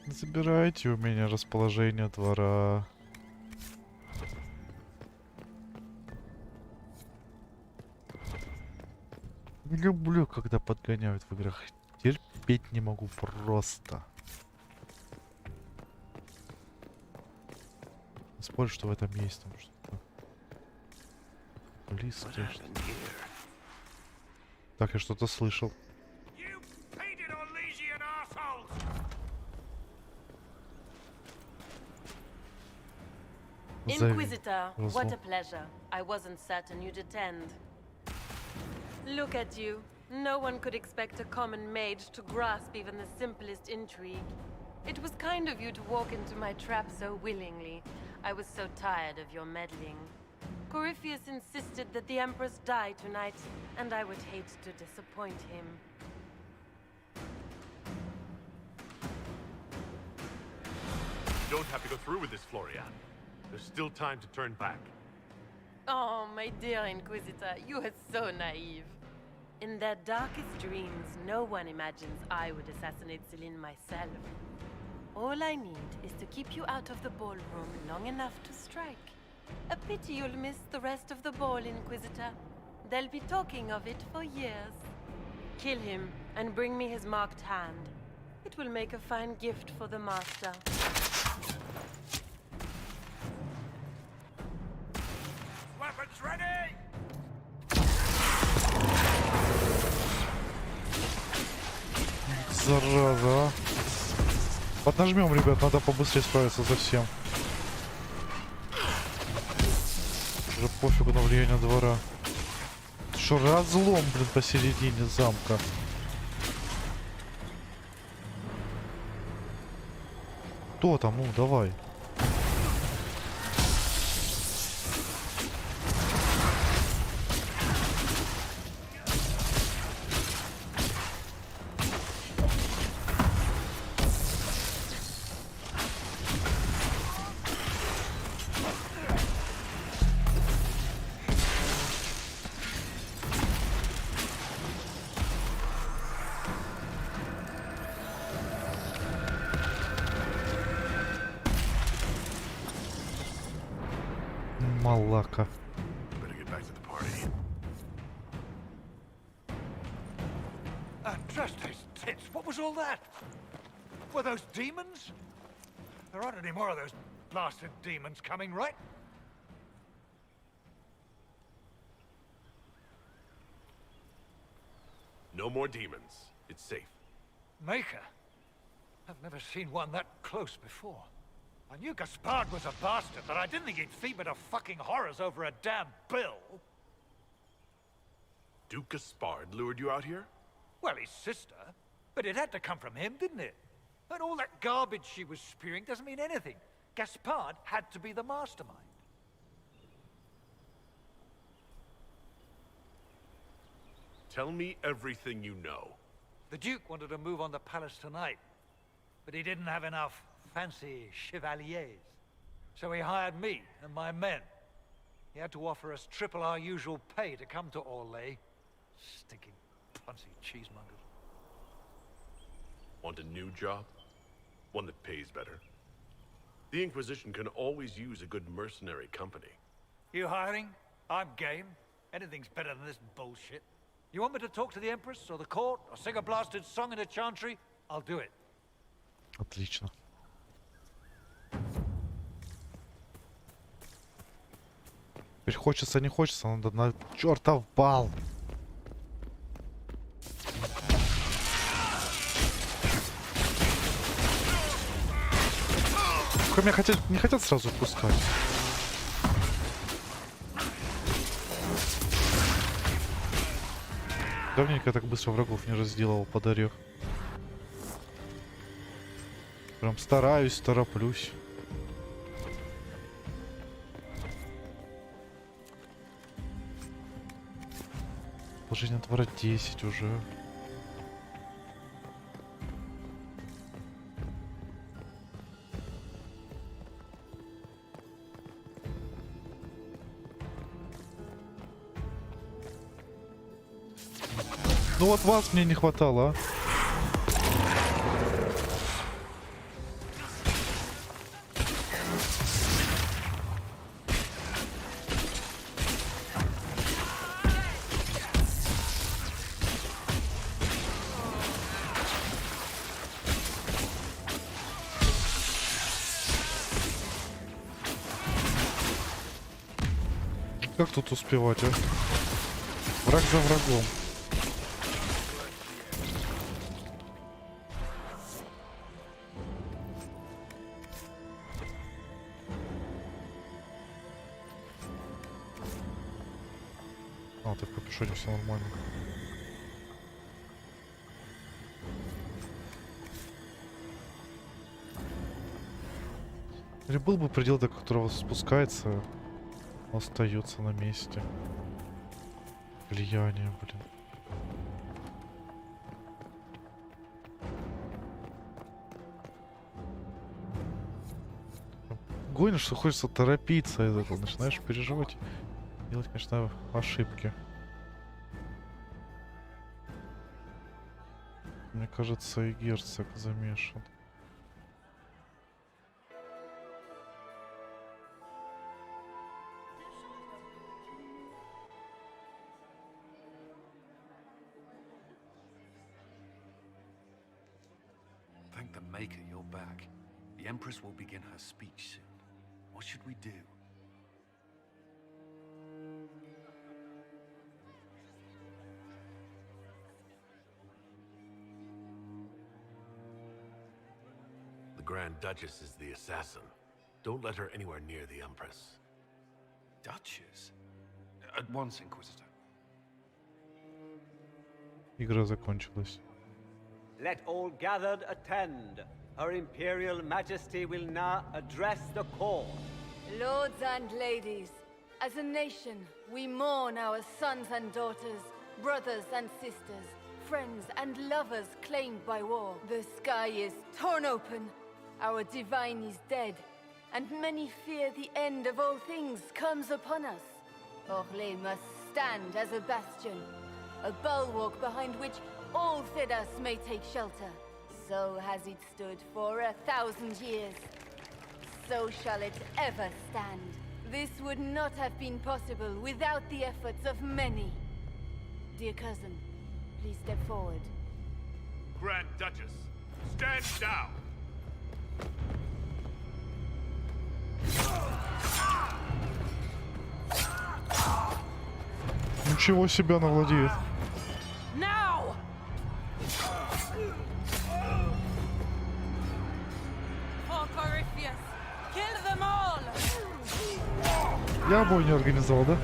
Speaker 1: Забирайте у меня расположение двора. Не люблю, когда подгоняют в играх. Терпеть не могу просто. Спорю, что в этом есть там что-то близкое. Так, я что-то слышал.
Speaker 21: Inquisitor, what a pleasure. I wasn't certain you'd attend. Look at you. No one could expect a common mage to grasp even the simplest intrigue. It was kind of you to walk into my trap so willingly. I was so tired of your meddling. Corypheus insisted that the Empress die tonight, and I would hate to disappoint him.
Speaker 9: You don't have to go through with this, Florian. There's still time to turn back.
Speaker 21: Oh, my dear Inquisitor, you are so naive. In their darkest dreams, no one imagines I would assassinate Celine myself. All I need is to keep you out of the ballroom long enough to strike. A pity you'll miss the rest of the ball, Inquisitor. They'll be talking of it for years. Kill him and bring me his marked hand. It will make a fine gift for the Master.
Speaker 19: Weapons ready!
Speaker 1: Зараза, а. Поднажмем, ребят, надо побыстрее справиться со всем. Уже пофигу на влияние двора. Что, разлом, блин, посередине замка. Кто там? Ну, давай. Малака.
Speaker 9: Better get back to the party.
Speaker 7: Trust his tits. What was all that? Were those demons? There aren't any more of those blasted demons coming, right?
Speaker 9: No more demons. It's safe.
Speaker 7: Maker? I've never seen one that close before. I knew Gaspard was a bastard, but I didn't think he'd feed me to fucking horrors over a damn bill.
Speaker 9: Duke Gaspard lured you out here?
Speaker 7: Well, his sister. But it had to come from him, didn't it? And all that garbage she was spewing doesn't mean anything. Gaspard had to be the mastermind.
Speaker 9: Tell me everything you know.
Speaker 7: The Duke wanted to move on the palace tonight, but he didn't have enough fancy chevaliers. So he hired me and my men. He had to offer us triple our usual pay to come to Orlais. Stinking punsy cheesemongers.
Speaker 9: Want a new job? One that pays better? The Inquisition can always use a good mercenary company.
Speaker 7: You hiring? I'm game. Anything's better than this bullshit. You want me to talk to the Empress or the court or sing a blasted song in a chantry? I'll do it.
Speaker 1: Отлично. Теперь хочется, не хочется, надо на чертов бал. Только меня не хотят сразу пускать. Давненько я так быстро врагов не разделал под орех. Прям стараюсь, тороплюсь. Положение двора 10 уже. Ну вот вас мне не хватало, а. Как тут успевать, а? Враг за врагом. А, ты в капюшоне, все нормально. Или был бы предел, до которого спускается, остается на месте. Влияние, блин. Гонишь, что хочется торопиться из этого, начинаешь переживать, делать, конечно, ошибки. Мне кажется, и герцог замешан.
Speaker 14: Thank the Maker you're back. The Empress will begin her speech soon. What should we do?
Speaker 9: The Grand Duchess is the assassin. Don't let her anywhere near the Empress.
Speaker 14: Duchess? At once, Inquisitor.
Speaker 1: Игра закончилась.
Speaker 12: Let all gathered attend. Her Imperial Majesty will now address the court.
Speaker 20: Lords and ladies, as a nation, we mourn our sons and daughters, brothers and sisters, friends and lovers claimed by war. The sky is torn open, our divine is dead, and many fear the end of all things comes upon us. Orlais must stand as a bastion, a bulwark behind which all Thedas may take shelter. So has it stood for 1,000 years. So shall it ever stand. This would not have been possible without the efforts of many. Dear cousin, please step forward.
Speaker 9: Grand Duchess, stand down!
Speaker 1: Ничего себе она владеет.
Speaker 21: Now! For Corypheus, kill them all!
Speaker 1: Я бойню организовал, да?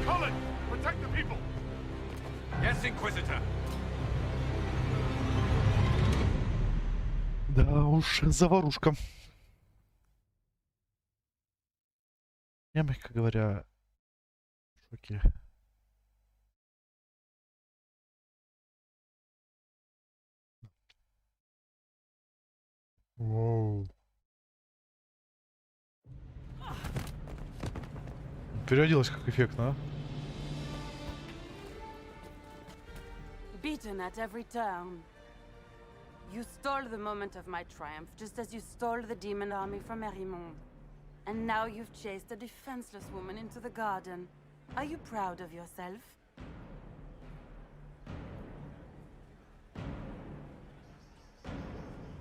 Speaker 9: Colin, protect the people! Yes, Inquisitor!
Speaker 1: Да уж, заварушка. Я, мягко говоря, в шоке. Воу. Переоделась как эффектно, а?
Speaker 13: Beaten at every turn. You stole the moment of my triumph, just as you stole the demon army from Merimon. And now you've chased a defenseless woman into the garden. Are you proud of yourself?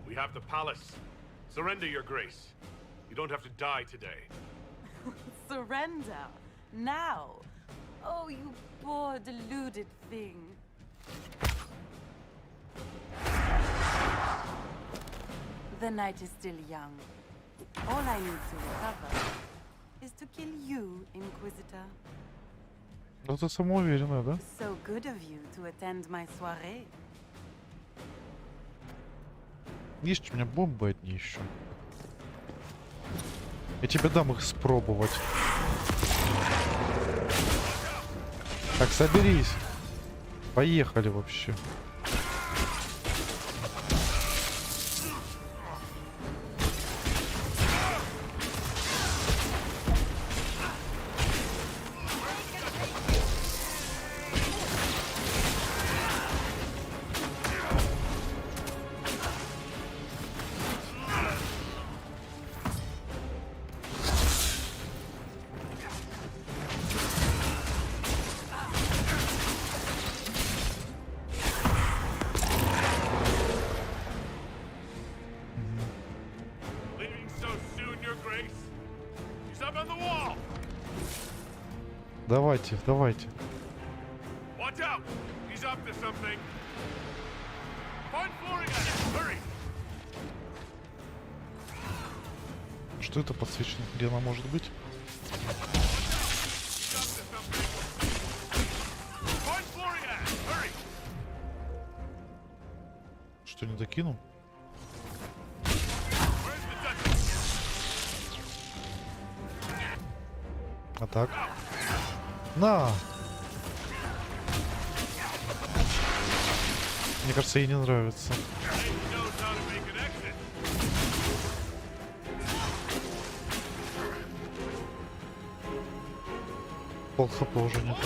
Speaker 9: We have the palace. Surrender, Your Grace. You don't have to die today.
Speaker 13: Surrender? Now? Oh, you poor, deluded thing. The night is still young. All I need to recover is to kill you, Inquisitor.
Speaker 1: Ну ты самоуверенная, да?
Speaker 13: So good of you to attend my soirée.
Speaker 1: Есть у меня бомбы одни еще. Я тебе дам их спробовать. Так, соберись. Поехали вообще. Давайте, давайте. Что это подсвечено? Где она может быть? Что, не докинул? А так? На! Мне кажется, ей не нравится. Пол хп уже нет.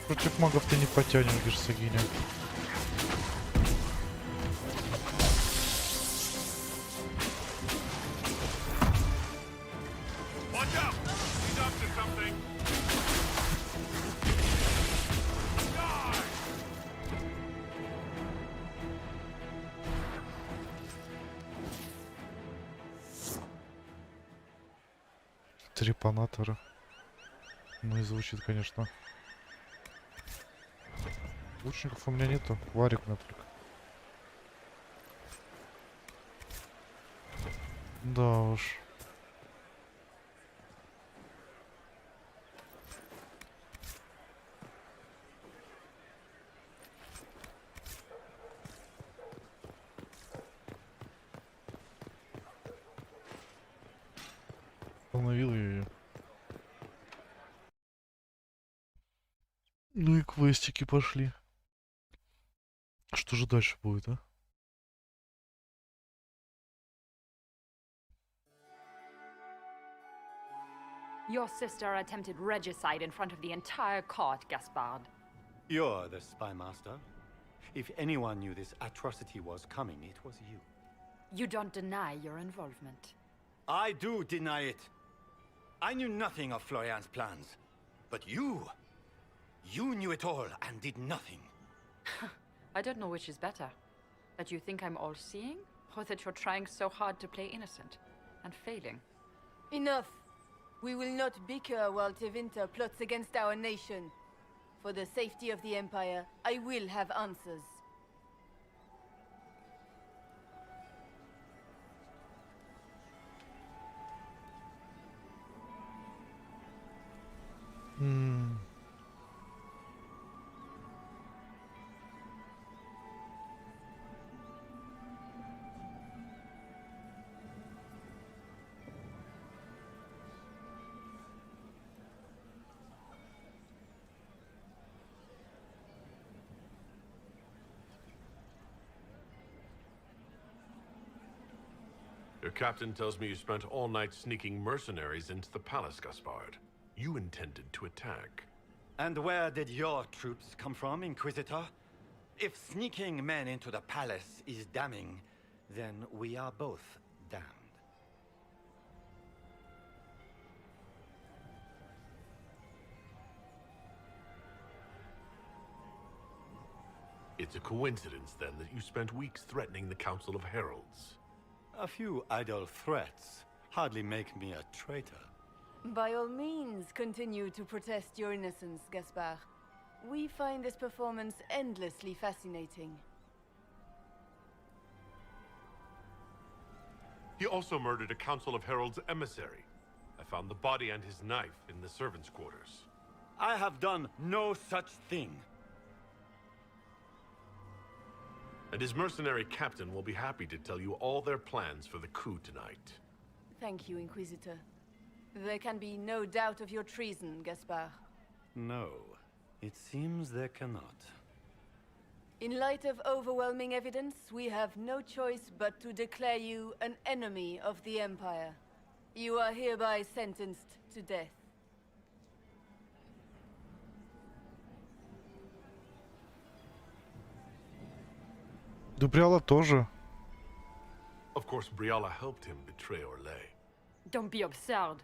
Speaker 1: Против магов ты не потянешь, герцогиня. Трепанатора. Ну и звучит, конечно. Лучников у меня нету. Варик у меня только. Да уж. Остановил ее. Ну и квестики пошли. Что же дальше будет, а?
Speaker 5: Your sister attempted regicide in front of the entire court, Gaspard.
Speaker 11: You're the spy master. If anyone knew this atrocity was coming, it was you.
Speaker 5: You don't deny your involvement.
Speaker 11: I do deny it. I knew nothing of Florian's plans. But you knew it all and did nothing.
Speaker 5: I don't know which is better. That you think I'm all-seeing, or that you're trying so hard to play innocent and failing.
Speaker 20: Enough! We will not bicker while Tevinter plots against our nation. For the safety of the Empire, I will have answers.
Speaker 9: Your captain tells me you spent all night sneaking mercenaries into the palace, Gaspard. You intended to attack.
Speaker 11: And where did your troops come from, Inquisitor? If sneaking men into the palace is damning, then we are both damned.
Speaker 9: It's a coincidence, then, that you spent weeks threatening the Council of Heralds.
Speaker 11: A few idle threats hardly make me a traitor.
Speaker 20: By all means, continue to protest your innocence, Gaspard. We find this performance endlessly fascinating.
Speaker 9: He also murdered a Council of Heralds emissary. I found the body and his knife in the servants' quarters.
Speaker 11: I have done no such thing.
Speaker 9: And his mercenary captain will be happy to tell you all their plans for the coup tonight.
Speaker 20: Thank you, Inquisitor. There can be no doubt of your treason, Gaspard.
Speaker 11: No, it seems there cannot.
Speaker 20: In light of overwhelming evidence, we have no choice but to declare you an enemy of the Empire. You are hereby sentenced to death.
Speaker 1: Да Бриала тоже.
Speaker 9: Of course, Briala helped him betray Orlais.
Speaker 5: Don't be absurd.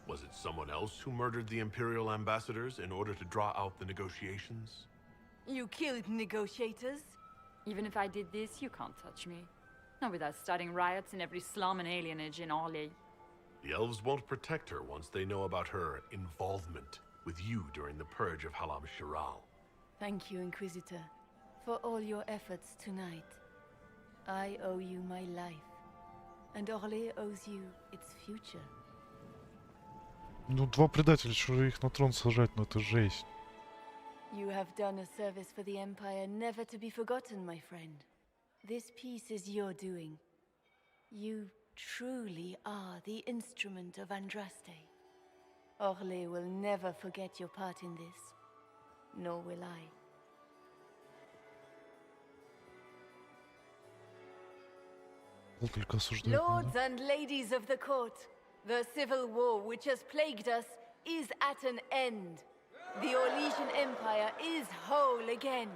Speaker 9: Was it someone else who murdered the Imperial ambassadors in order to draw out the negotiations?
Speaker 20: You killed negotiators?
Speaker 5: Even if I did this, you can't touch me. Not without starting riots in every slum and alienage in Orlais.
Speaker 9: The elves won't protect her once they know about her involvement with you during the purge of Halam Shiral.
Speaker 20: Thank you, Inquisitor, for all your efforts tonight. I owe you my life, and Orlais owes you its future.
Speaker 1: Ну, два предателя, что их на трон сажать, ну это жесть.
Speaker 20: You have done a service for the Empire never to be forgotten, my friend. This piece is your doing. You truly are the instrument of Andraste. Orlais will never forget your part in this, nor will I.
Speaker 1: Только осуждать
Speaker 20: Lords and ladies of the court, the civil war which has plagued us is at an end. The Orlesian Empire is whole again.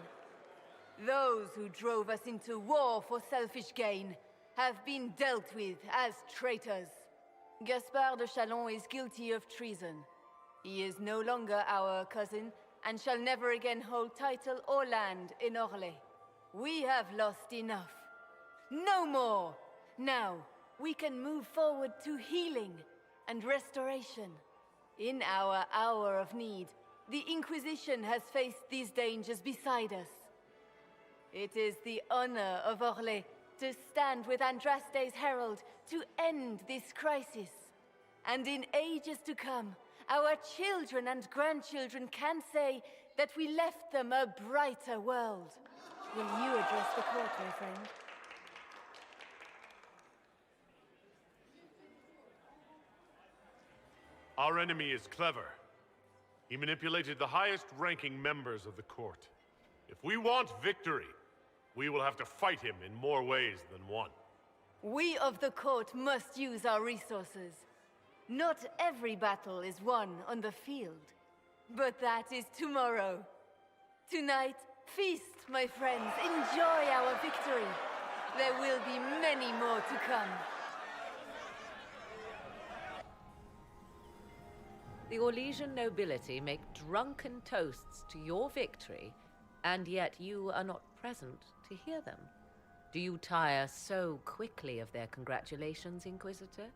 Speaker 20: Those who drove us into war for selfish gain have been dealt with as traitors. Gaspard de Chalon is guilty of treason. He is no longer our cousin and shall never again hold title or land in Orlais. We have lost enough. No more! Now, we can move forward to healing and restoration. In our hour of need, the Inquisition has faced these dangers beside us. It is the honor of Orlais to stand with Andraste's herald to end this crisis. And in ages to come, our children and grandchildren can say that we left them a brighter world. Will you address the court, my friend?
Speaker 9: Our enemy is clever. He manipulated the highest-ranking members of the court. If we want victory, we will have to fight him in more ways than one.
Speaker 20: We of the court must use our resources. Not every battle is won on the field, but that is tomorrow. Tonight, feast, my friends. Enjoy our victory. There will be many more to come.
Speaker 8: The Orlesian nobility make drunken toasts to your victory, and yet you are not present to hear them. Do you tire so quickly of their congratulations, Inquisitor?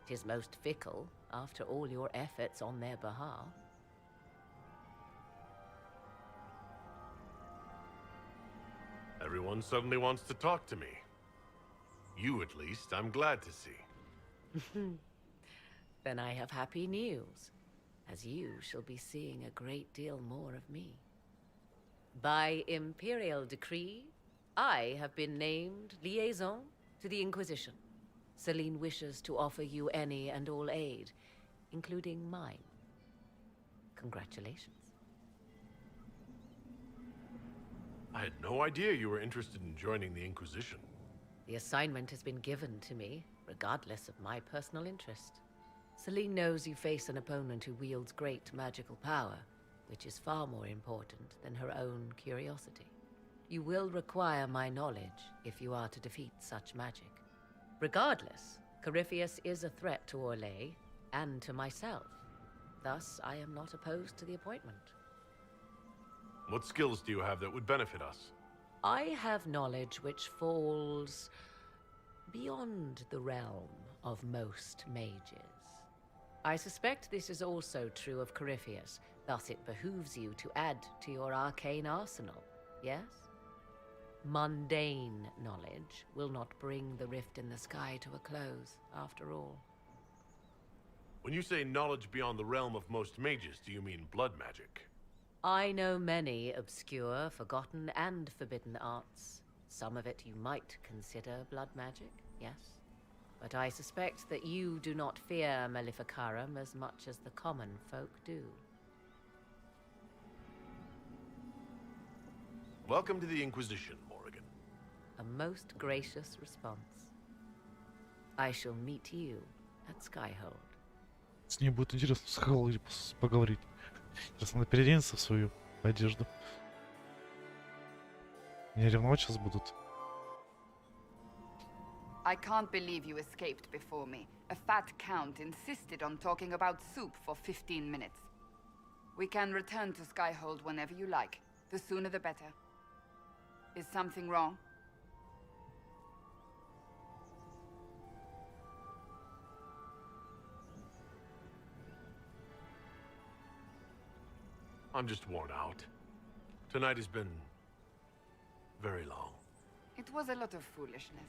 Speaker 8: It is most fickle, after all your efforts on their behalf.
Speaker 9: Everyone suddenly wants to talk to me. You, at least, I'm glad to see.
Speaker 8: Then I have happy news, as you shall be seeing a great deal more of me. By imperial decree, I have been named liaison to the Inquisition. Celine wishes to offer you any and all aid, including mine. Congratulations.
Speaker 9: I had no idea you were interested in joining the Inquisition.
Speaker 8: The assignment has been given to me, regardless of my personal interest. Celine knows you face an opponent who wields great magical power, which is far more important than her own curiosity. You will require my knowledge if you are to defeat such magic. Regardless, Corypheus is a threat to Orlais and to myself. Thus, I am not opposed to the appointment.
Speaker 9: What skills do you have that would benefit us?
Speaker 8: I have knowledge which falls beyond the realm of most mages. I suspect this is also true of Corypheus, thus it behooves you to add to your arcane arsenal, yes? Mundane knowledge will not bring the rift in the sky to a close, after all.
Speaker 9: When you say knowledge beyond the realm of most mages, do you mean blood magic?
Speaker 8: I know many obscure, forgotten, and forbidden arts. Some of it you might consider blood magic, yes? But I suspect that you do not fear Maleficarum as much as the common folk do.
Speaker 9: Welcome to the Inquisition, Morrigan.
Speaker 8: A most gracious response. I shall meet you at Skyhold.
Speaker 1: С ней будет интересно с Хэллоуи поговорить. Сейчас она переоденется в свою одежду. Меня ревновать сейчас будут.
Speaker 10: I can't believe you escaped before me. A fat count insisted on talking about soup for 15 minutes. We can return to Skyhold whenever you like. The sooner the better. Is something wrong?
Speaker 9: I'm just worn out. Tonight has been very long.
Speaker 10: It was a lot of foolishness.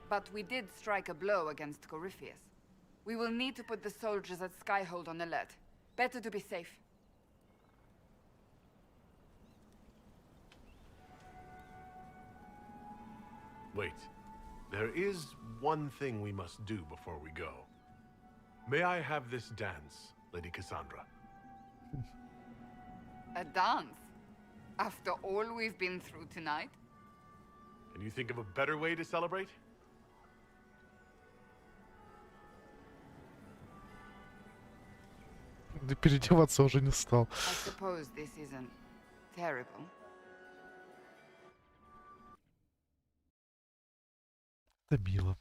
Speaker 10: But we did strike a blow against Corypheus. We will need to put the soldiers at Skyhold on alert. Better to be safe.
Speaker 9: Wait. There is one thing we must do before we go. May I have this dance, Lady Cassandra?
Speaker 10: A dance? After all we've been through tonight?
Speaker 9: Can you think of a better way to celebrate?
Speaker 1: Да переодеваться уже не стал.
Speaker 10: I suppose this isn't terrible.
Speaker 1: Это мило.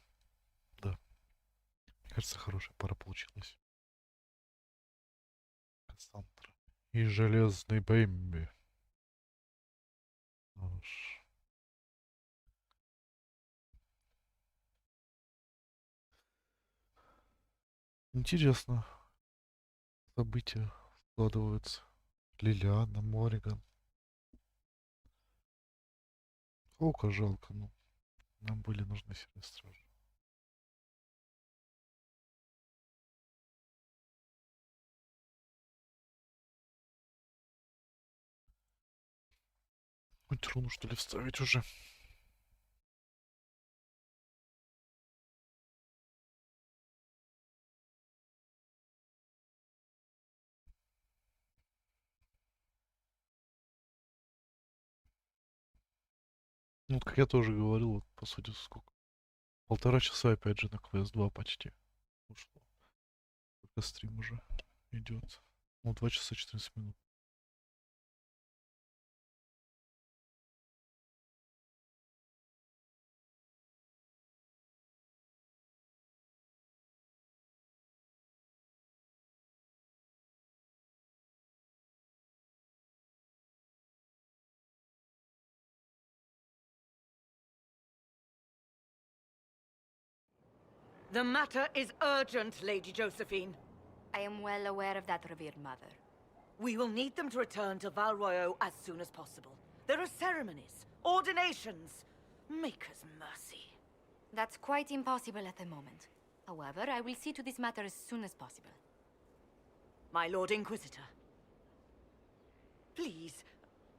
Speaker 1: Да. Мне кажется, хорошая пара получилась. Кассандра. И Железный Бэмби. Уж. Интересно. События складываются. Лилиана, Морриган. Око жалко, ну. Нам были нужны серые стражи. Хоть руну, что ли, вставить уже? Ну, вот как я тоже говорил, вот, по сути, сколько? 1,5 часа, опять же, на квест 2 почти ушло. Только стрим уже идет. Ну, 2 часа 14 минут.
Speaker 16: The matter is urgent, Lady Josephine.
Speaker 2: I am well aware of that, revered mother.
Speaker 16: We will need them to return to Val Royeaux as soon as possible. There are ceremonies, ordinations. Make us mercy.
Speaker 2: That's quite impossible at the moment. However, I will see to this matter as soon as possible.
Speaker 16: My Lord Inquisitor. Please,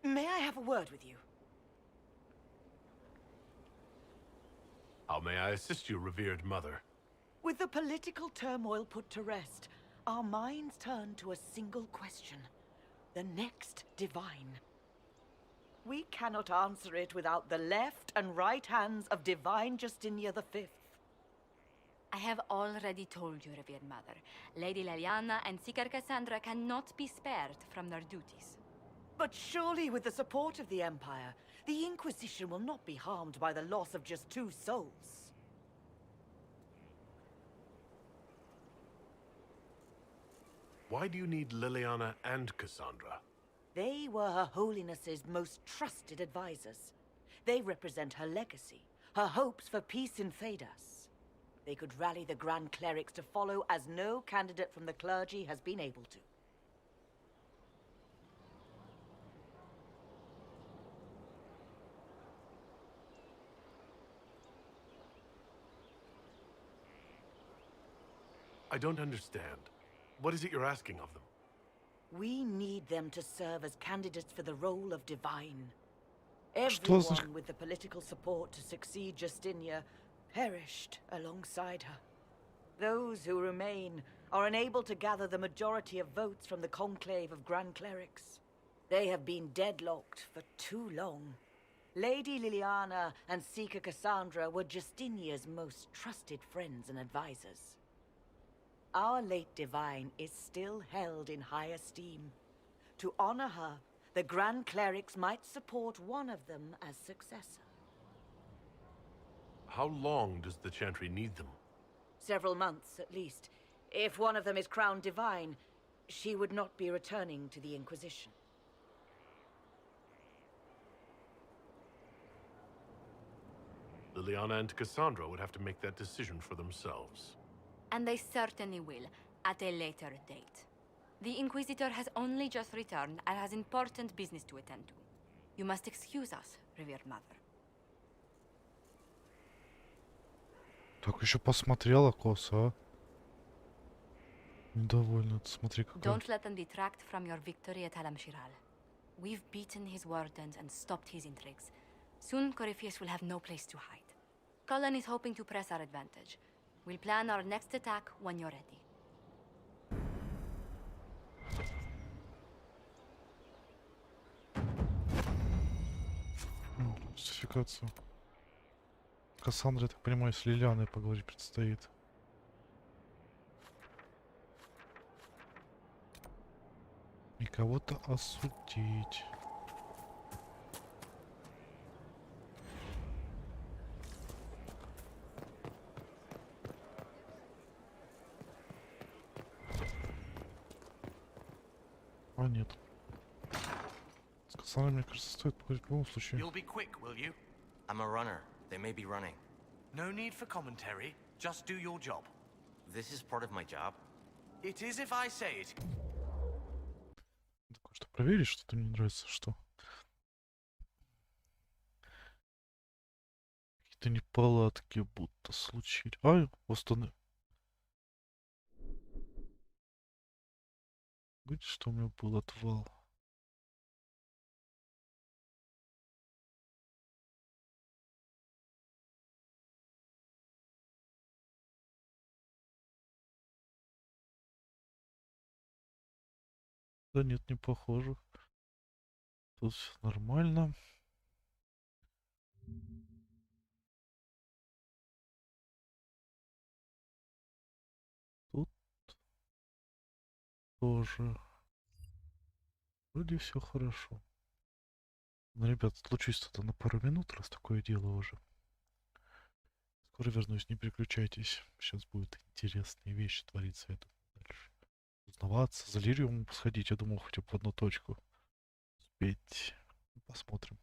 Speaker 16: may I have a word with you?
Speaker 9: How may I assist you, revered mother?
Speaker 16: With the political turmoil put to rest, our minds turn to a single question. The next divine. We cannot answer it without the left and right hands of Divine Justinia V.
Speaker 2: I have already told you, revered mother. Lady Leliana and Seeker Cassandra cannot be spared from their duties.
Speaker 16: But surely with the support of the Empire, the Inquisition will not be harmed by the loss of just 2 souls.
Speaker 9: Why do you need Liliana and Cassandra?
Speaker 16: They were Her Holiness's most trusted advisors. They represent her legacy, her hopes for peace in Thedas. They could rally the Grand Clerics to follow as no candidate from the clergy has been able to.
Speaker 9: I don't understand. What is it you're asking of them?
Speaker 16: We need them to serve as candidates for the role of Divine. Everyone with the political support to succeed Justinia perished alongside her. Those who remain are unable to gather the majority of votes from the conclave of Grand Clerics. They have been deadlocked for too long. Lady Liliana and Seeker Cassandra were Justinia's most trusted friends and advisors. Our late Divine is still held in high esteem. To honor her, the Grand Clerics might support one of them as successor.
Speaker 9: How long does the Chantry need them?
Speaker 16: Several months, at least. If one of them is crowned Divine, she would not be returning to the Inquisition.
Speaker 9: Liliana and Cassandra would have to make that decision for themselves.
Speaker 2: And they certainly will, at a later date. The Inquisitor has only just returned and has important business to attend to. You must excuse us, revered mother.
Speaker 1: Так, еще посмотрела косо, а? Недовольна, смотри какая.
Speaker 2: Don't let them detract from your victory at Alam-Shiral. We've beaten his wardens and stopped his intrigues. Soon, Corypheus will have no place to hide. Cullen is hoping to press our advantage. We'll plan our next attack when you're ready.
Speaker 1: Спецификацию. Кассандра, я так понимаю, с Лилианой поговорить предстоит. И кого-то осудить. А нет. С Кассандрой, мне кажется, стоит поговорить в любом случае.
Speaker 17: You'll be quick, will you? I'm a runner. They may be running. No need for commentary. Just do your job. This is part of my job. It is if I say it.
Speaker 1: Такое, что проверить, что-то мне нравится, что какие-то неполадки будто случились. Ай, восстанови. Видите, что у меня был отвал. Да нет, не похоже. Тут все нормально. тоже. Вроде все хорошо. Ну, ребят, отлучусь тогда на пару минут, раз такое дело уже. Скоро вернусь, не переключайтесь. Сейчас будут интересные вещи твориться, я думаю, дальше. Узнаваться, за лириумом сходить, я думал, хотя бы в одну точку успеть. Посмотрим.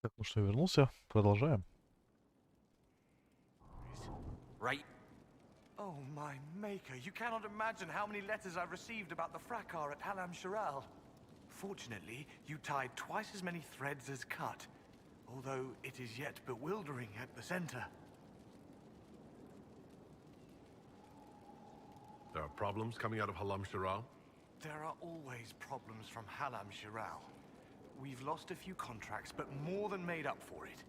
Speaker 1: Так, ну что, я вернулся. Продолжаем.
Speaker 17: Right.
Speaker 15: Oh, my maker, you cannot imagine how many letters I've received about the fracas at Halam Shiral. Unfortunately, you tied twice as many threads as cut, although it is yet bewildering at the center.
Speaker 9: There are problems coming out of Halam Shiral?
Speaker 15: There are always problems from Halam Shiral. We've lost a few contracts, but more than made up for it.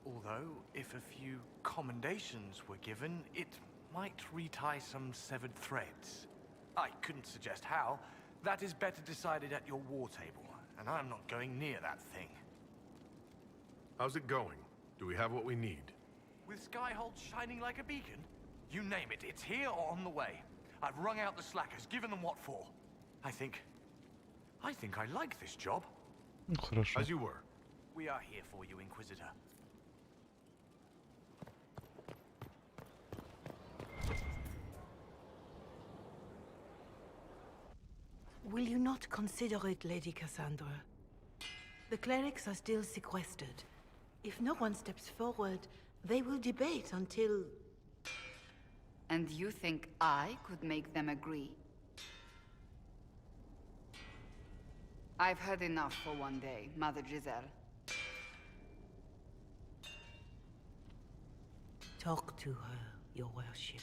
Speaker 15: Although, if a few commendations were given, it might retie some severed threads. I couldn't suggest how. That is better decided at your war table, and I'm not going near that thing.
Speaker 9: How's it going? Do we have what we need?
Speaker 15: With Skyhold shining like a beacon? You name it, it's here or on the way. I've wrung out the slackers, given them what for. I think I like this job.
Speaker 1: Хорошо.
Speaker 9: As you were.
Speaker 15: We are here for you, Inquisitor.
Speaker 4: Will you not consider it, Lady Cassandra? The clerics are still sequestered. If no one steps forward, they will debate until...
Speaker 10: And you think I could make them agree? I've heard enough for one day, Mother Giselle.
Speaker 4: Talk to her, your worship.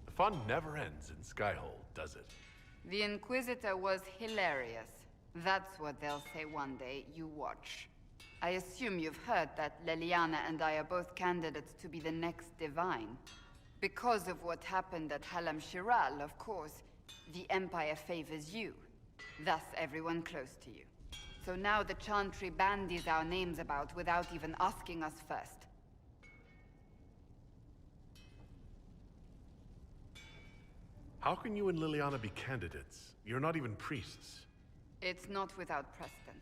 Speaker 9: The fun never ends in Skyhold, does it?
Speaker 10: The Inquisitor was hilarious. That's what they'll say one day, you watch. I assume you've heard that Leliana and I are both candidates to be the next Divine. Because of what happened at Halam Shiral, of course, the Empire favors you. Thus, everyone close to you. So now the Chantry bandies our names about without even asking us first.
Speaker 9: How can you and Liliana be candidates? You're not even priests.
Speaker 10: It's not without precedent.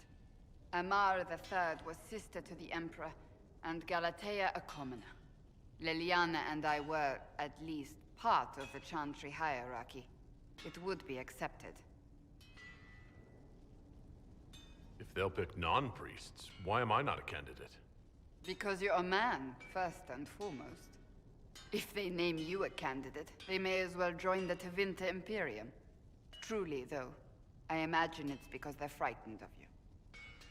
Speaker 10: Amar III was sister to the Emperor, and Galatea a commoner. Liliana and I were, at least, part of the Chantry hierarchy. It would be accepted.
Speaker 9: If they'll pick non-priests, why am I not a candidate?
Speaker 10: Because you're a man, first and foremost. If they name you a candidate, they may as well join the Tevinter Imperium. Truly, though, I imagine it's because they're frightened of you.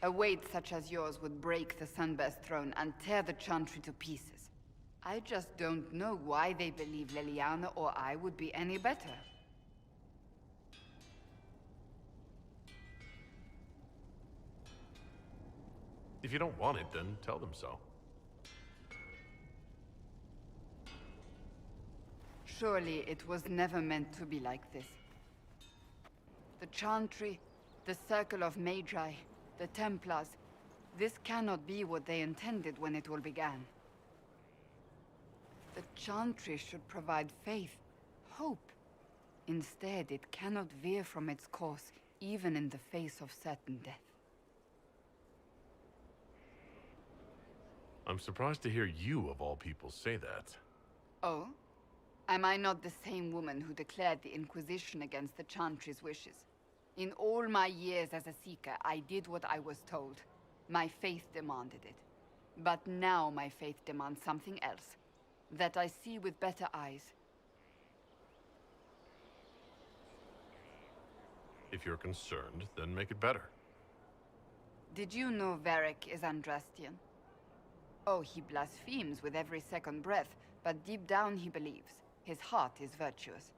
Speaker 10: A weight such as yours would break the Sunburst throne and tear the Chantry to pieces. I just don't know why they believe Leliana or I would be any better.
Speaker 9: If you don't want it, then tell them so.
Speaker 10: Surely it was never meant to be like this. The Chantry, the Circle of Magi, the Templars, this cannot be what they intended when it all began. The Chantry should provide faith, hope. Instead, it cannot veer from its course, even in the face of certain death.
Speaker 9: I'm surprised to hear you, of all people, say that.
Speaker 10: Oh? Am I not the same woman who declared the Inquisition against the Chantry's wishes? In all my years as a Seeker, I did what I was told. My faith demanded it. But now my faith demands something else. That I see with better eyes.
Speaker 9: If you're concerned, then make it better.
Speaker 10: Did you know Varric is Andrastian? Oh, he blasphemes with every second breath, but deep down he believes. His heart is virtuous.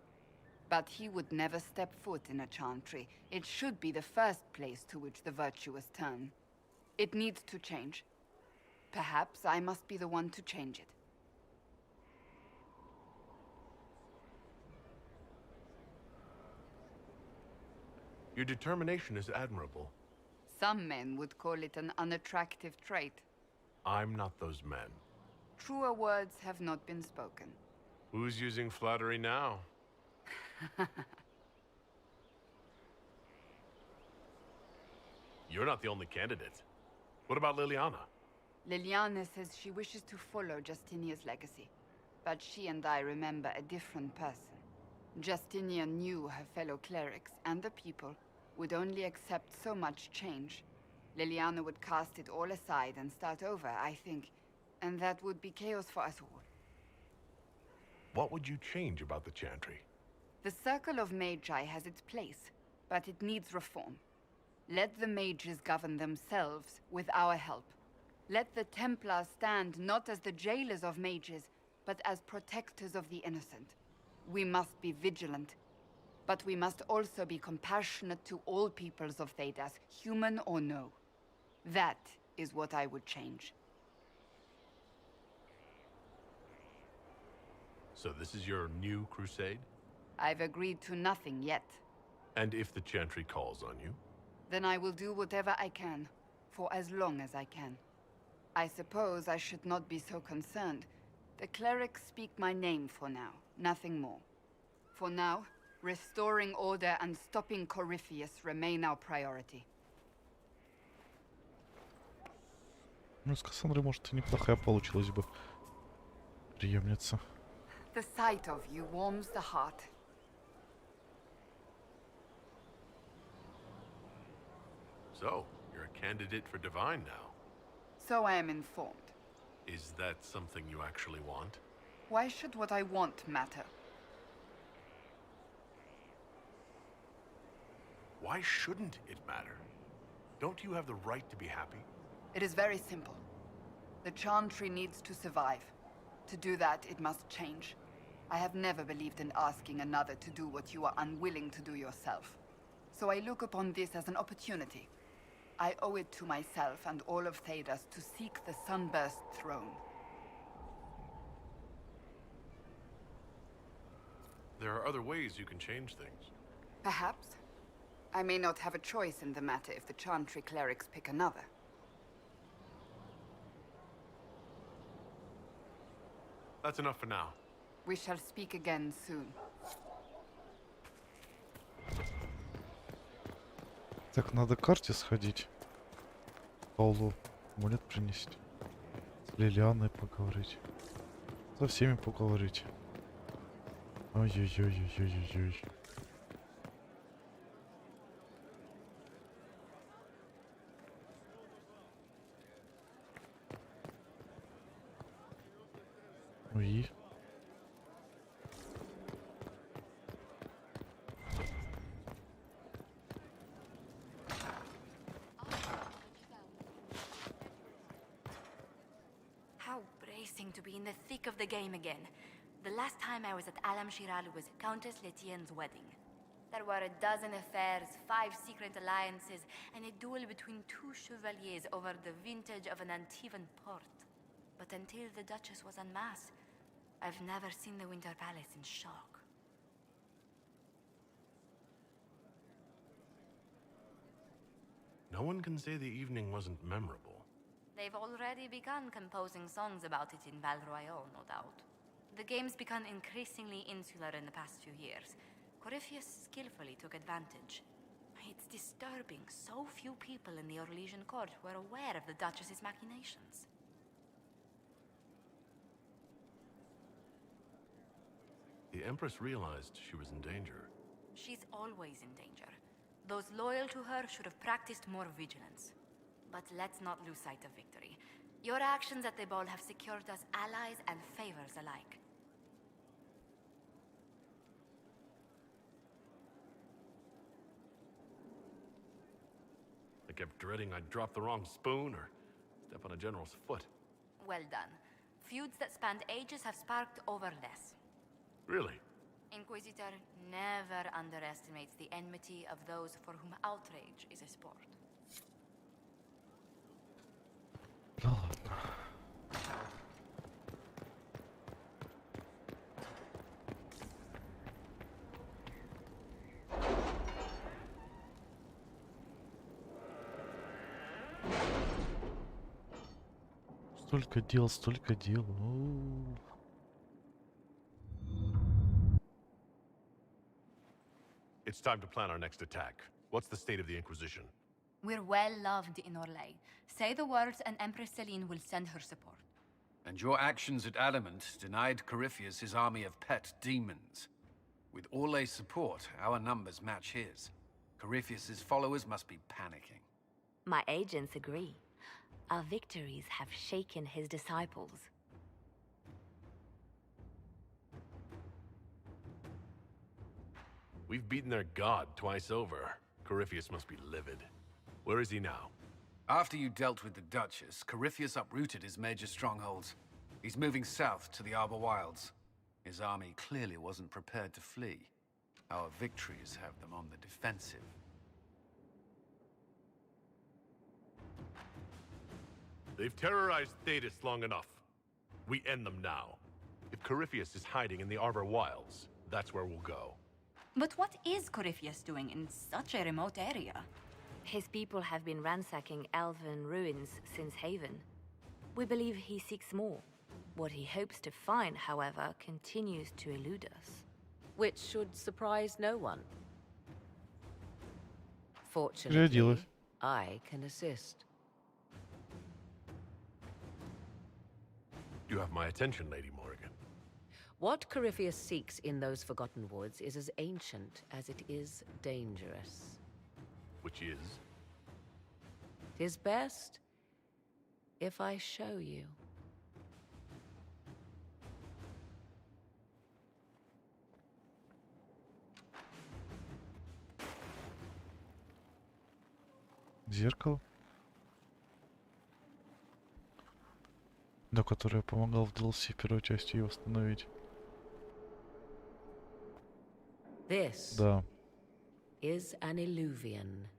Speaker 10: But he would never step foot in a Chantry. It should be the first place to which the virtuous turn. It needs to change. Perhaps I must be the one to change it.
Speaker 9: Your determination is admirable.
Speaker 10: Some men would call it an unattractive trait.
Speaker 9: I'm not those men.
Speaker 10: Truer words have not been spoken.
Speaker 9: Who's using flattery now? You're not the only candidate. What about Liliana?
Speaker 10: Liliana says she wishes to follow Justinia's legacy. But she and I remember a different person. Justinia knew her fellow clerics and the people would only accept so much change. Liliana would cast it all aside and start over, I think. And that would be chaos for us all.
Speaker 9: What would you change about the Chantry?
Speaker 10: The Circle of Magi has its place, but it needs reform. Let the mages govern themselves with our help. Let the Templars stand not as the jailers of mages, but as protectors of the innocent. We must be vigilant, but we must also be compassionate to all peoples of Thedas, human or no. That is what I would change.
Speaker 9: So this is your new crusade?
Speaker 10: I've agreed to nothing yet.
Speaker 9: And if the Chantry calls on you?
Speaker 10: Then I will do whatever I can, for as long as I can. I suppose I should not be so concerned. The clerics speak my name for now, nothing more. For now, restoring order and stopping Corypheus remain our priority.
Speaker 1: Ну, с Кассандрой, может, и неплохая получилась бы преемница.
Speaker 10: The sight of you warms the heart.
Speaker 9: So, you're a candidate for Divine now.
Speaker 10: So I am informed.
Speaker 9: Is that something you actually want?
Speaker 10: Why should what I want matter?
Speaker 9: Why shouldn't it matter? Don't you have the right to be happy?
Speaker 10: It is very simple. The Chantry needs to survive. To do that, it must change. I have never believed in asking another to do what you are unwilling to do yourself. So I look upon this as an opportunity. I owe it to myself and all of Thedas to seek the Sunburst throne.
Speaker 9: There are other ways you can change things.
Speaker 10: Perhaps. I may not have a choice in the matter if the Chantry clerics pick another.
Speaker 9: That's enough for now.
Speaker 10: We shall speak again soon.
Speaker 1: Так, надо к карте сходить. Паулу амулет принести. С Лилианой поговорить. Со всеми поговорить. Ой-ой-ой-ой-ой-ой. Oui.
Speaker 2: How bracing to be in the thick of the game again. The last time I was at Alam Shiral was Countess Letienne's wedding. There were a dozen affairs, 5 secret alliances, and a duel between 2 chevaliers over the vintage of an Antivan port. But until the Duchess was en masse, I've never seen the Winter Palace in shock.
Speaker 9: No one can say the evening wasn't memorable.
Speaker 2: They've already begun composing songs about it in Val Royale, no doubt. The game's become increasingly insular in the past few years. Corypheus skillfully took advantage. It's disturbing so few people in the Orlesian court were aware of the Duchess's machinations.
Speaker 9: The Empress realized she was in danger.
Speaker 2: She's always in danger. Those loyal to her should have practiced more vigilance. But let's not lose sight of victory. Your actions at the ball have secured us allies and favors alike.
Speaker 9: I kept dreading I'd drop the wrong spoon or step on a general's foot.
Speaker 2: Well done. Feuds that spanned ages have sparked over less.
Speaker 9: Really?
Speaker 2: Inquisitor never underestimates the enmity of those for whom outrage is a sport.
Speaker 1: Да ладно. Столько дел, столько дел. О.
Speaker 9: It's time to plan our next attack. What's the state of the Inquisition?
Speaker 2: We're well loved in Orlais. Say the words and Empress Celine will send her support.
Speaker 14: And your actions at Adamant denied Corypheus his army of pet demons. With Orlais' support, our numbers match his. Corypheus' followers must be panicking.
Speaker 3: My agents agree. Our victories have shaken his disciples.
Speaker 9: We've beaten their god twice over. Corypheus must be livid. Where is he now?
Speaker 14: After you dealt with the Duchess, Corypheus uprooted his major strongholds. He's moving south to the Arbor Wilds. His army clearly wasn't prepared to flee. Our victories have them on the defensive.
Speaker 9: They've terrorized Thetis long enough. We end them now. If Corypheus is hiding in the Arbor Wilds, that's where we'll go.
Speaker 2: But what is Corypheus doing in such a remote area?
Speaker 3: His people have been ransacking elven ruins since Haven. We believe he seeks more. What he hopes to find, however, continues to elude us.
Speaker 8: Which should surprise no one. Fortunately, I can assist.
Speaker 9: You have my attention, Lady Morrigan.
Speaker 8: What Corypheus seeks in those Forgotten Woods is as ancient as it is dangerous.
Speaker 9: Which is?
Speaker 8: 'Tis best if I show you.
Speaker 1: Зеркало. Да, которое я помогал в DLC первой части ее восстановить.
Speaker 8: This
Speaker 1: Да.
Speaker 8: is an illuvian,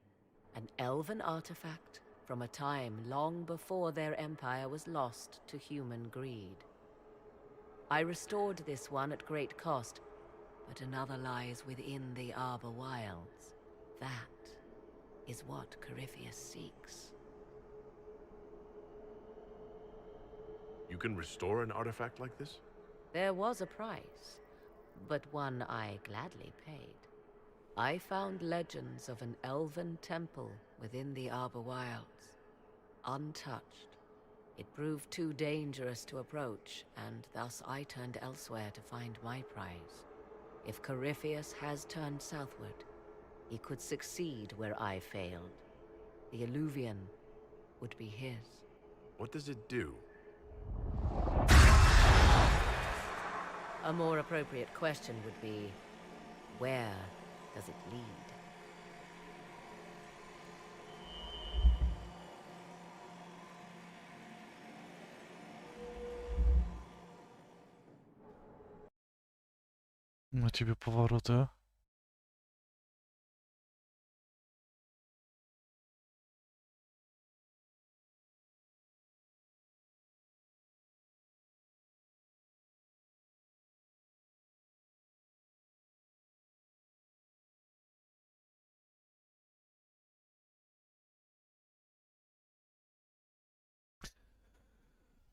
Speaker 8: an elven artifact from a time long before their empire was lost to human greed. I restored this one at great cost, but another lies within the Arbor Wilds. That is what Corypheus seeks.
Speaker 9: You can restore an artifact like this?
Speaker 8: There was a price, but one I gladly paid. I found legends of an elven temple within the Arbor Wilds, untouched. It proved too dangerous to approach, and thus I turned elsewhere to find my prize. If Corypheus has turned southward, he could succeed where I failed. The Illuvian would be his.
Speaker 9: What does it do?
Speaker 8: A more appropriate question would be, where does it lead?
Speaker 1: На тебе повороты, а?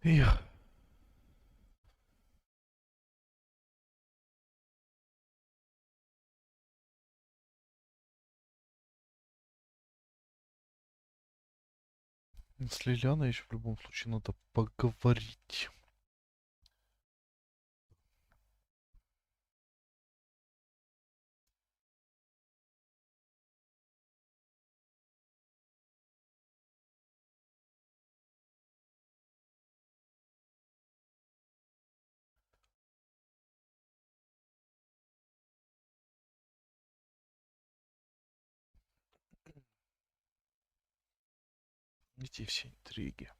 Speaker 1: Я. С Лилианой еще в любом случае надо поговорить. Эти все интриги.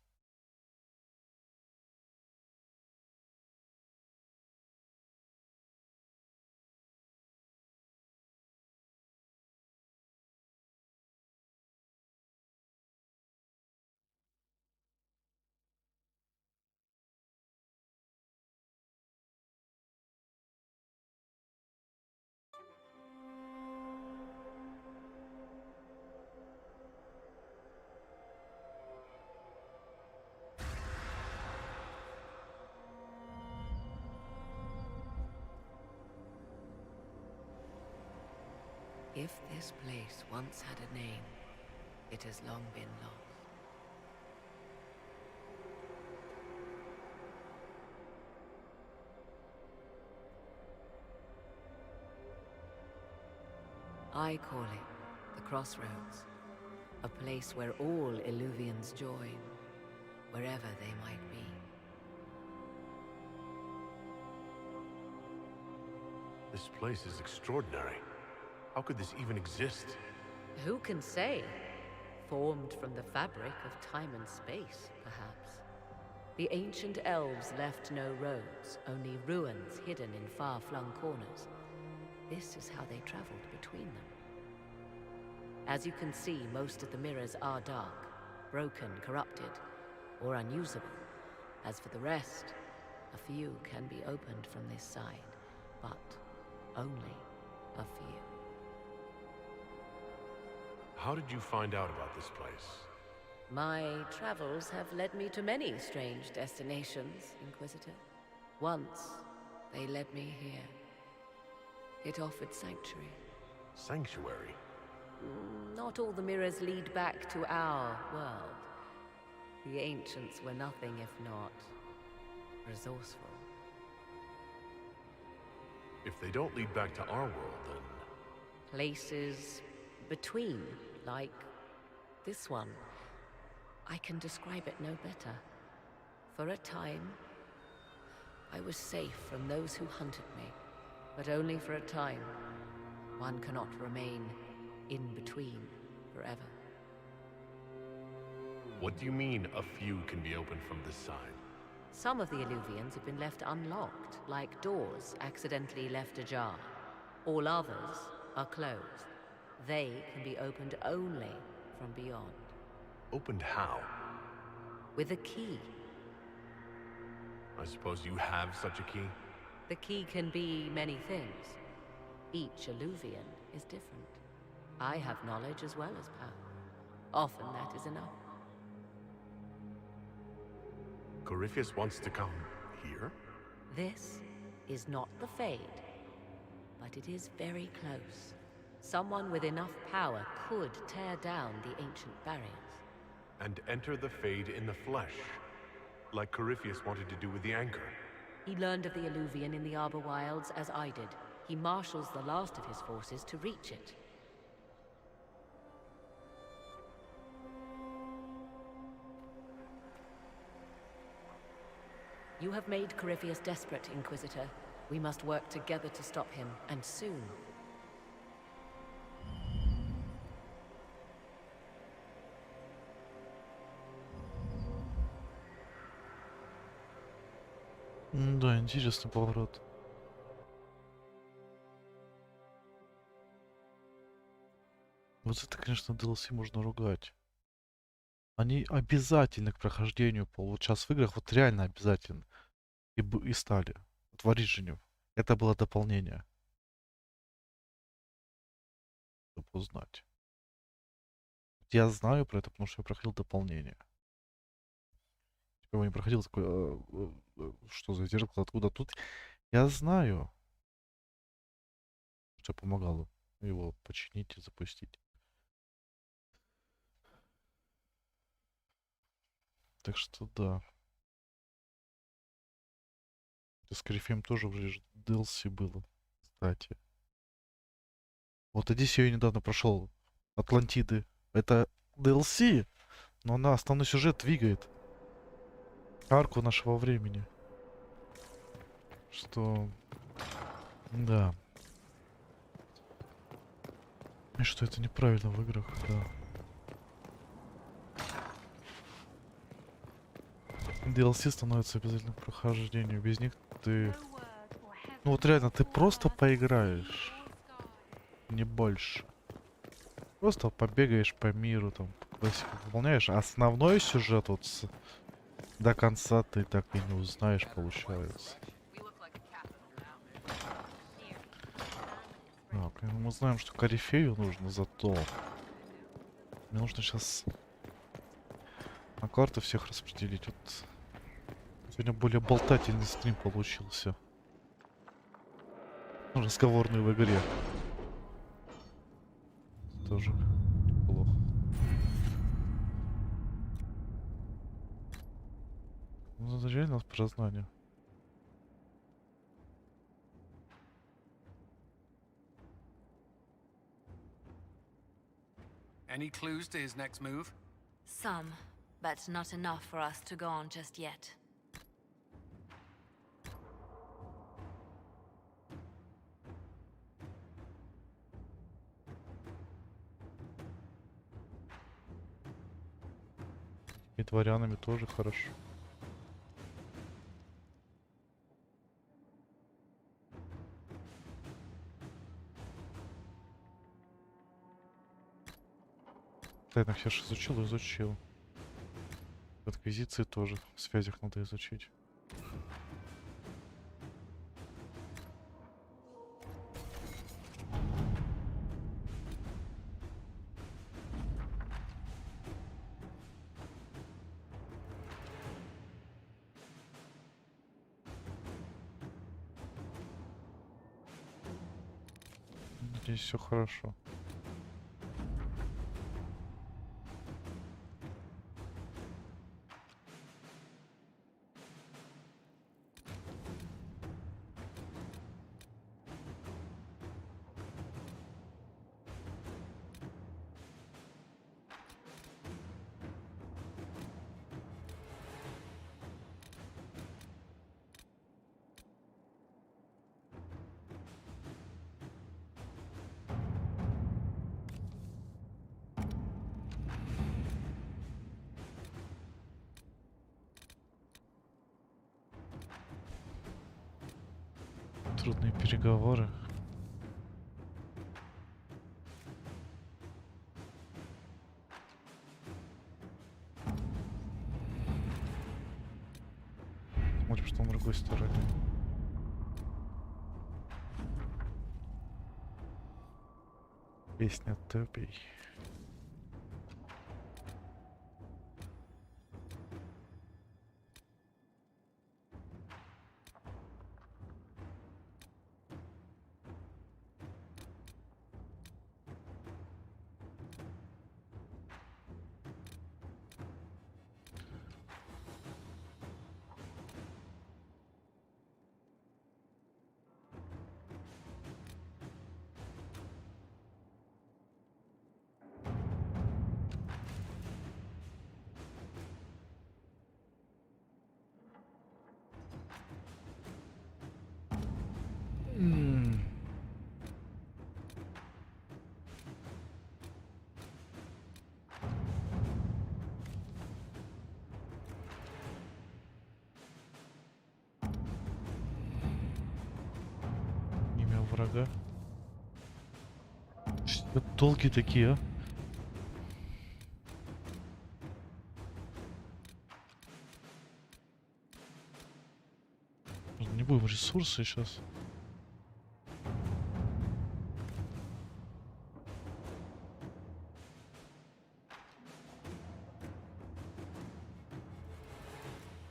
Speaker 8: If this place once had a name, it has long been lost. I call it the Crossroads, a place where all Illuvians join, wherever they might be.
Speaker 9: This place is extraordinary. How could this even exist?
Speaker 8: Who can say? Formed from the fabric of time and space, perhaps. The ancient elves left no roads, only ruins hidden in far-flung corners. This is how they traveled between them. As you can see, most of the mirrors are dark, broken, corrupted, or unusable. As for the rest, a few can be opened from this side, but only a few.
Speaker 9: How did you find out about this place?
Speaker 8: My travels have led me to many strange destinations, Inquisitor. Once, they led me here. It offered sanctuary.
Speaker 9: Sanctuary?
Speaker 8: Not all the mirrors lead back to our world. The ancients were nothing if not resourceful.
Speaker 9: If they don't lead back to our world, then...
Speaker 8: Places between, like this one. I can describe it no better. For a time, I was safe from those who hunted me, but only for a time. One cannot remain in between forever.
Speaker 9: What do you mean, a few can be opened from this side?
Speaker 8: Some of the Illuvians have been left unlocked, like doors accidentally left ajar. All others are closed. They can be opened only from beyond.
Speaker 9: Opened how?
Speaker 8: With a key.
Speaker 9: I suppose you have such a key?
Speaker 8: The key can be many things. Each Illuvian is different. I have knowledge as well as power. Often that is enough.
Speaker 9: Corypheus wants to come here?
Speaker 8: This is not the Fade, but it is very close. Someone with enough power could tear down the ancient barriers.
Speaker 9: And enter the Fade in the flesh, like Corypheus wanted to do with the Anchor.
Speaker 8: He learned of the Illuvian in the Arbor Wilds as I did. He marshals the last of his forces to reach it. You have made Corypheus desperate, Inquisitor. We must work together to stop him, and soon.
Speaker 1: Да, интересный поворот. Вот это, конечно, DLC можно ругать. Они обязательны к прохождению. Вот сейчас в играх вот реально обязательны. И стали. Вот в Origin. Это было дополнение. Чтобы узнать. Я знаю про это, потому что я проходил дополнение. Я не проходил такой... что за зеркало, откуда тут? Я знаю. Что помогало его починить и запустить. Так что да. И с Коrypheем тоже уже DLC было, кстати. Вот Одиссею я недавно прошел. Атлантиды. Это DLC, но она основной сюжет двигает. Арку нашего времени. Что... Да. И что это неправильно в играх, да. DLC становится обязательно к прохождению. Без них ты... Ну вот реально, ты просто поиграешь. Не больше. Просто побегаешь по миру, там, классику выполняешь. А основной сюжет вот до конца ты так и не узнаешь, получается. Так, мы знаем, что Коrypheю нужно, зато... Мне нужно сейчас на карты всех распределить. Вот сегодня более болтательный стрим получился. Разговорный в игре. Тоже плохо. Ну, это реально прознание.
Speaker 14: Any clues to his next move?
Speaker 3: Some, but not enough for us to go on just yet.
Speaker 1: И дворянами тоже хорошо. Тайных я же изучил. В Инквизиции тоже. В связях надо изучить. Здесь все хорошо. Трудные переговоры. Смотрим, что на другой стороне. Песня топей. Имя врага. Что долгие такие, а? Не будем ресурсы сейчас.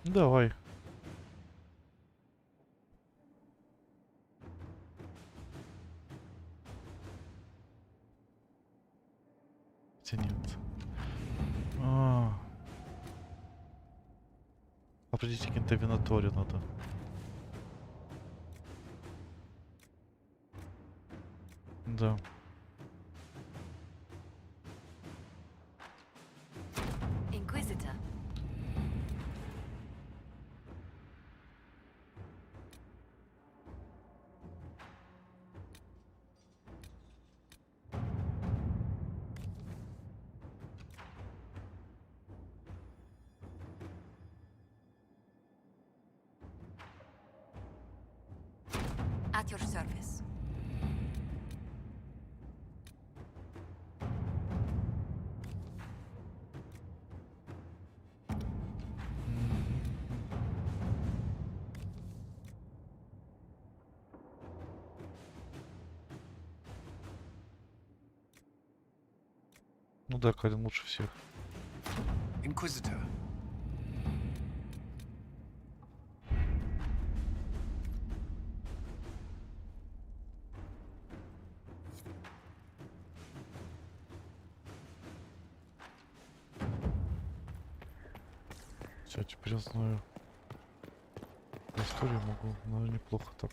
Speaker 1: Давай. Хотя нет. Определить каким-то Венатори надо. Да.
Speaker 3: Inquisitor.
Speaker 2: At your service.
Speaker 1: Ну да, Калин лучше всех.
Speaker 14: Inquisitor.
Speaker 1: Все, теперь я знаю историю, могу, но неплохо так.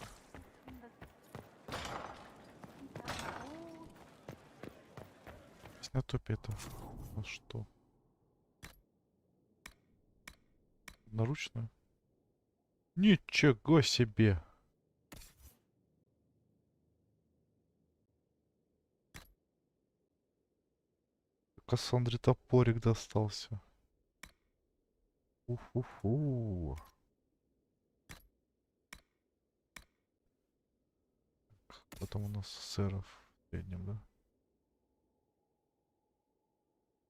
Speaker 1: Снятопи это а что? Наручная? Ничего себе! Кассандре топорик достался. Уфу-фу. Потом у нас сэров в среднем, да?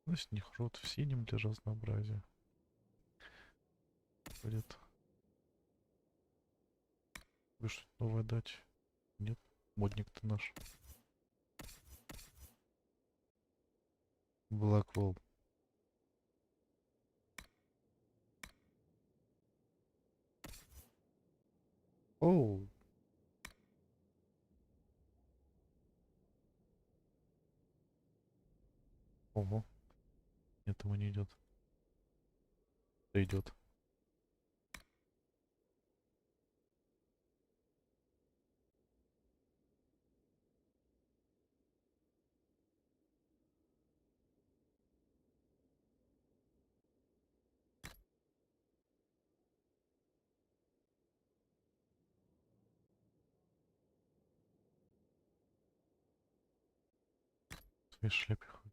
Speaker 1: Значит, них рот в синем для разнообразия. Будет. Вы что-то новое дать? Нет? Модник-то наш. Блэквелл. Оу. Ого. Нет, ему не идет. Да идет. В своей шляпе ходит.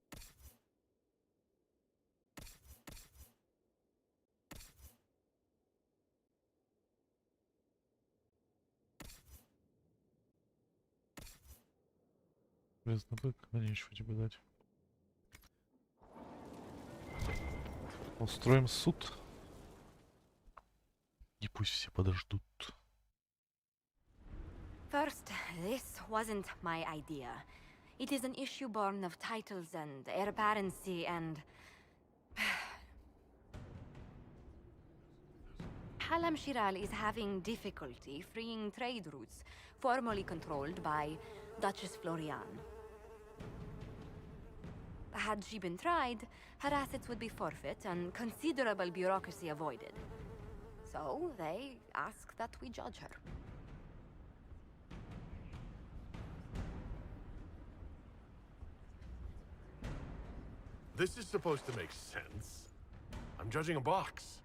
Speaker 1: Железный бык, да нечего тебе дать. Устроим суд. И пусть все подождут.
Speaker 2: First, this wasn't my idea. It is an issue born of titles and heir apparency and... Halam Shiral is having difficulty freeing trade routes formerly controlled by Duchess Florian. Had she been tried, her assets would be forfeit and considerable bureaucracy avoided. So they ask that we judge her.
Speaker 9: This is supposed to make sense. I'm judging a box.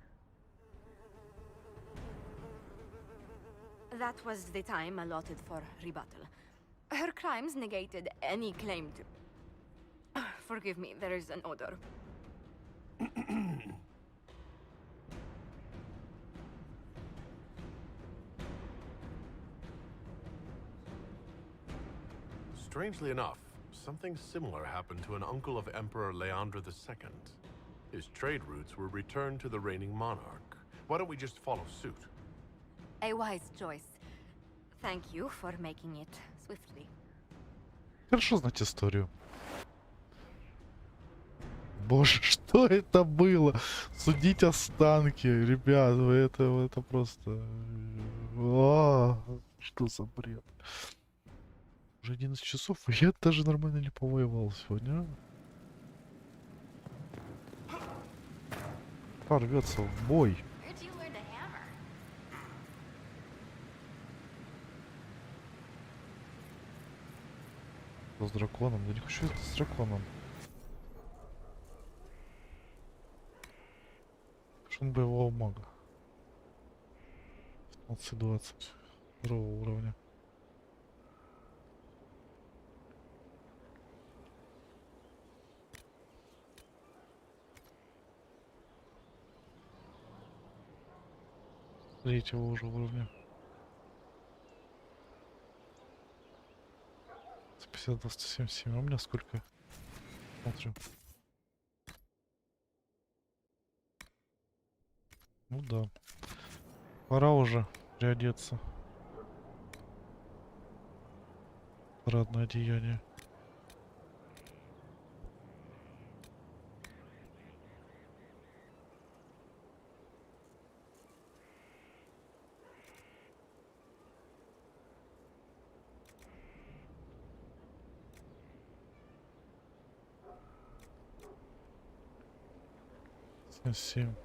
Speaker 2: That was the time allotted for rebuttal. Her crimes negated any claim to... Forgive me, there is an odor.
Speaker 9: Strangely enough, something similar happened to an uncle of Emperor Leandra II. His trade routes were returned to the reigning monarch. Why don't we just follow suit?
Speaker 2: A wise choice. Thank you for making it swiftly.
Speaker 1: Хорошо знать историю. Боже, что это было? Судить останки, ребят, это просто... Что за бред? Уже 11 часов, и я даже нормально не повоевал сегодня. Рвется в бой. С драконом? Да не хочу это с драконом. Шум боевого мага. 15-20 второго уровня. Третьего уже уровня. 50, 27, 7. А у меня сколько? Смотрю. Ну да. Пора уже переодеться. Парадное одеяние. Семь.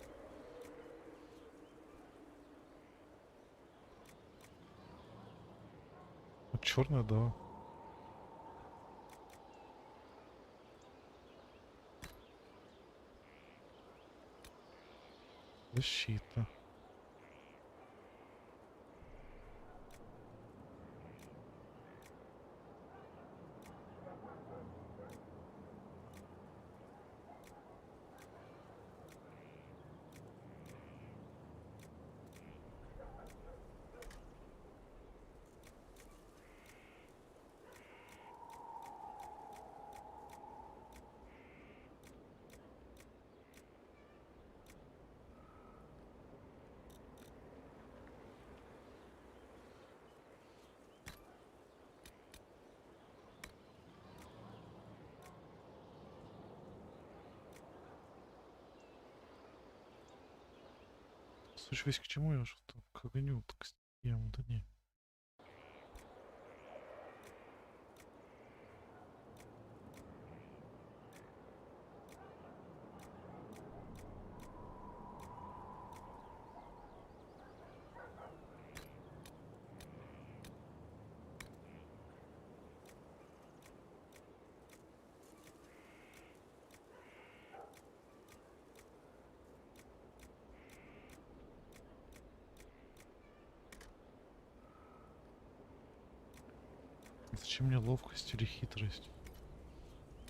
Speaker 1: Черная, да. Защита. Слушай, весь к чему я что-то к огню, так да не. Зачем мне ловкость или хитрость?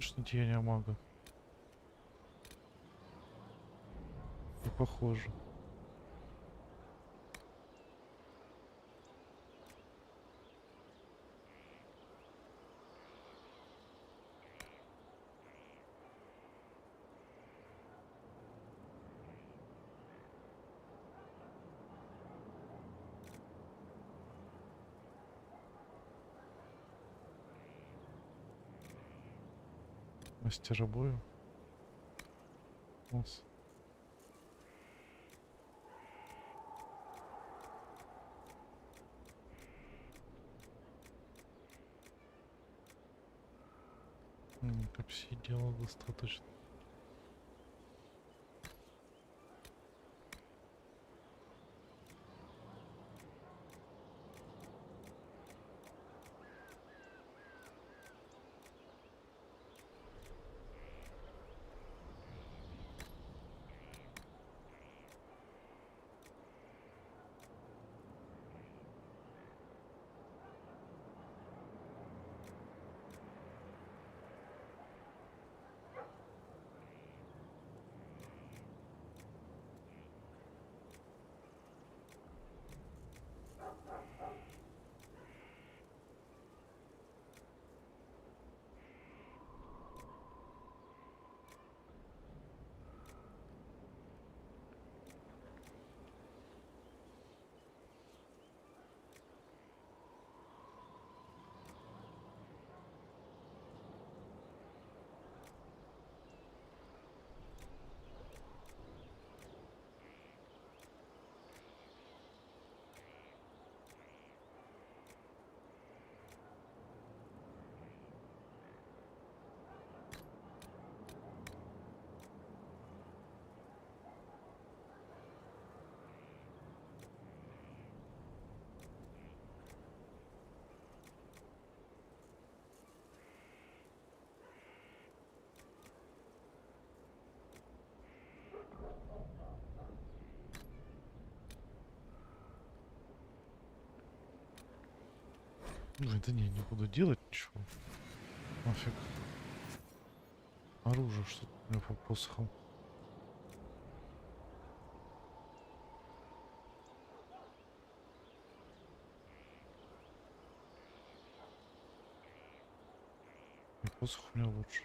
Speaker 1: Что деяния мага. Не похоже. Мастера боя. Класс. Обсидиана достаточно. Ну, это не буду делать ничего. Нафиг. Оружие что-то у меня по посохам. И посох у меня лучше.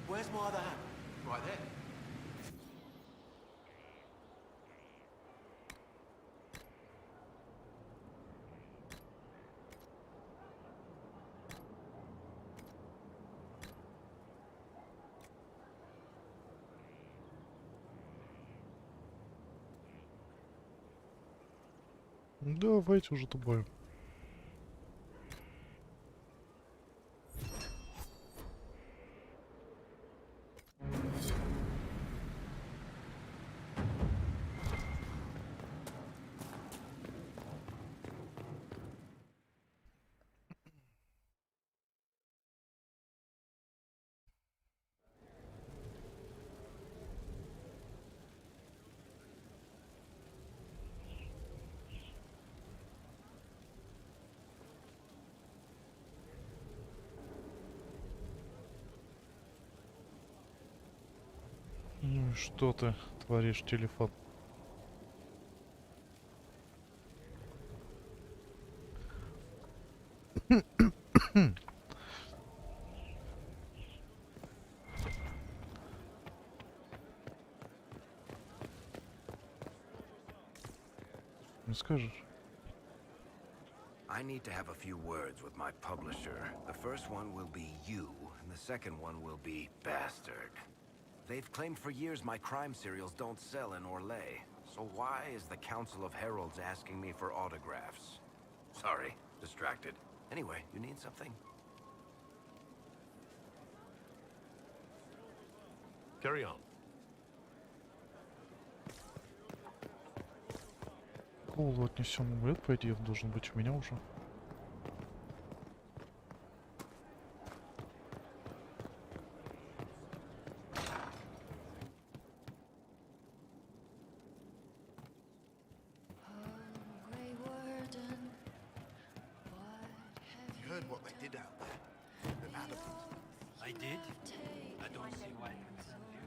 Speaker 19: Where's my other hand? Right there.
Speaker 1: Давайте уже добавим. Ну и что ты творишь, телефон? Не скажешь?
Speaker 19: I need to have a few words with my publisher. The first one will be you, and the second one will be Bastard. They've claimed for years my crime serials don't sell in Orlais. So why is the Council of Heralds asking me for autographs? Sorry, distracted. Anyway, you need something?
Speaker 9: Carry on.
Speaker 1: Колу отнесем в это, по идее, должен быть у меня уже.
Speaker 15: You heard what they did out there? The Adamant.
Speaker 6: I did? I don't see why you listen to you.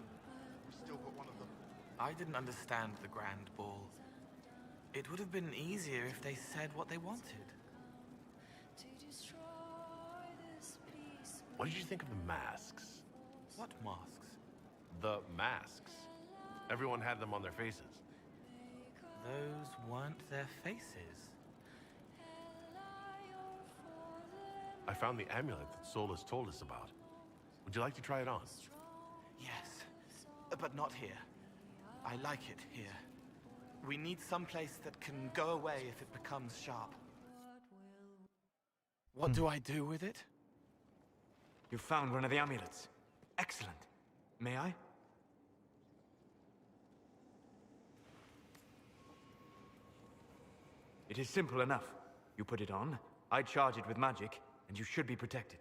Speaker 15: We still got one of them.
Speaker 6: I didn't understand the Grand Ball. It would have been easier if they said what they wanted.
Speaker 9: What did you think of the masks?
Speaker 6: What masks?
Speaker 9: The masks. Everyone had them on their faces.
Speaker 6: Those weren't their faces.
Speaker 9: I found the amulet that Solus told us about. Would you like to try it on?
Speaker 6: Yes, but not here. I like it here. We need some place that can go away if it becomes sharp. What do I do with it?
Speaker 11: You found one of the amulets. Excellent. May I? It is simple enough. You put it on, I charge it with magic, and you should be protected.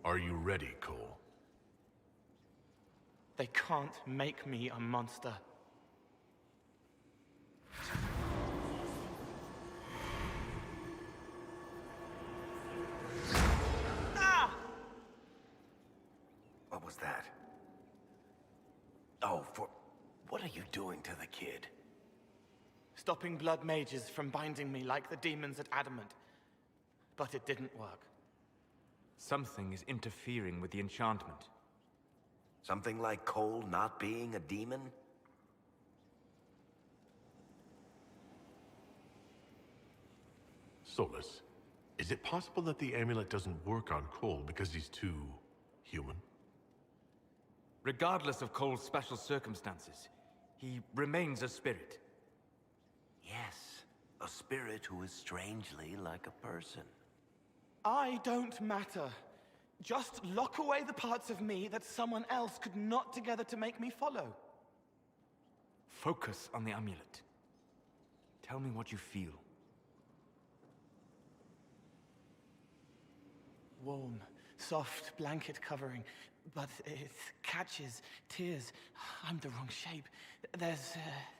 Speaker 9: Are you ready, Cole?
Speaker 6: They can't make me a monster. Ah!
Speaker 19: What was that? Oh, what are you doing to the kid?
Speaker 6: Stopping blood mages from binding me like the demons at Adamant. But it didn't work.
Speaker 11: Something is interfering with the enchantment.
Speaker 19: Something like Cole not being a demon?
Speaker 9: Solus, is it possible that the amulet doesn't work on Cole because he's too human?
Speaker 11: Regardless of Cole's special circumstances, he remains a spirit.
Speaker 19: Yes, a spirit who is strangely like a person.
Speaker 6: I don't matter. Just lock away the parts of me that someone else could knot together to make me follow.
Speaker 11: Focus on the amulet. Tell me what you feel.
Speaker 6: Warm, soft blanket covering, but it catches tears. I'm the wrong shape. There's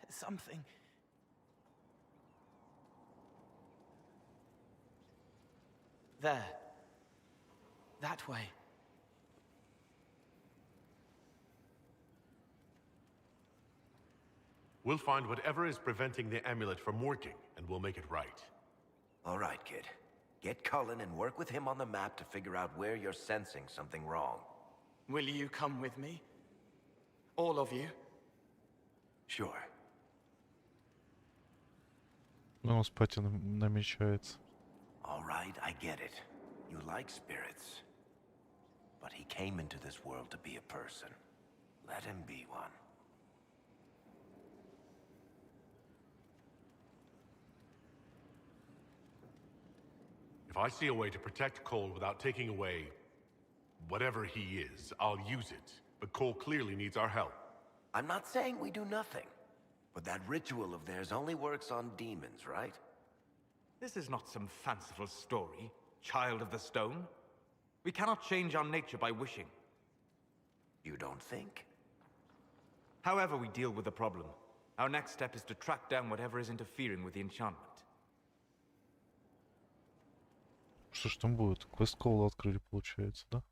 Speaker 6: something. There. That way.
Speaker 9: We'll find whatever is preventing the amulet from working, and we'll make it right.
Speaker 19: All right, kid. Get Cullen and work with him on the map to figure out where you're sensing something wrong.
Speaker 6: Will you come with me? All of you?
Speaker 19: Sure.
Speaker 1: Ну, спать намечается.
Speaker 19: All right, I get it. You like spirits. But he came into this world to be a person. Let him be one.
Speaker 9: If I see a way to protect Cole without taking away whatever he is, I'll use it. But Cole clearly needs our help.
Speaker 19: I'm not saying we do nothing. But that ritual of theirs only works on demons, right?
Speaker 11: This is not some fanciful story, child of the stone. We cannot change our nature by wishing.
Speaker 19: You don't think?
Speaker 11: However we deal with the problem, our next step is to track down whatever is interfering with the enchantment.
Speaker 1: Что ж там будет? Квест Коула открыли, получается, да?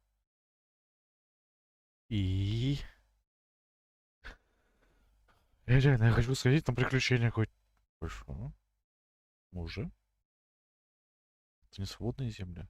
Speaker 1: И... я хочу сходить на приключения какое-то. Хорошо. Уже? Это не свободные земли.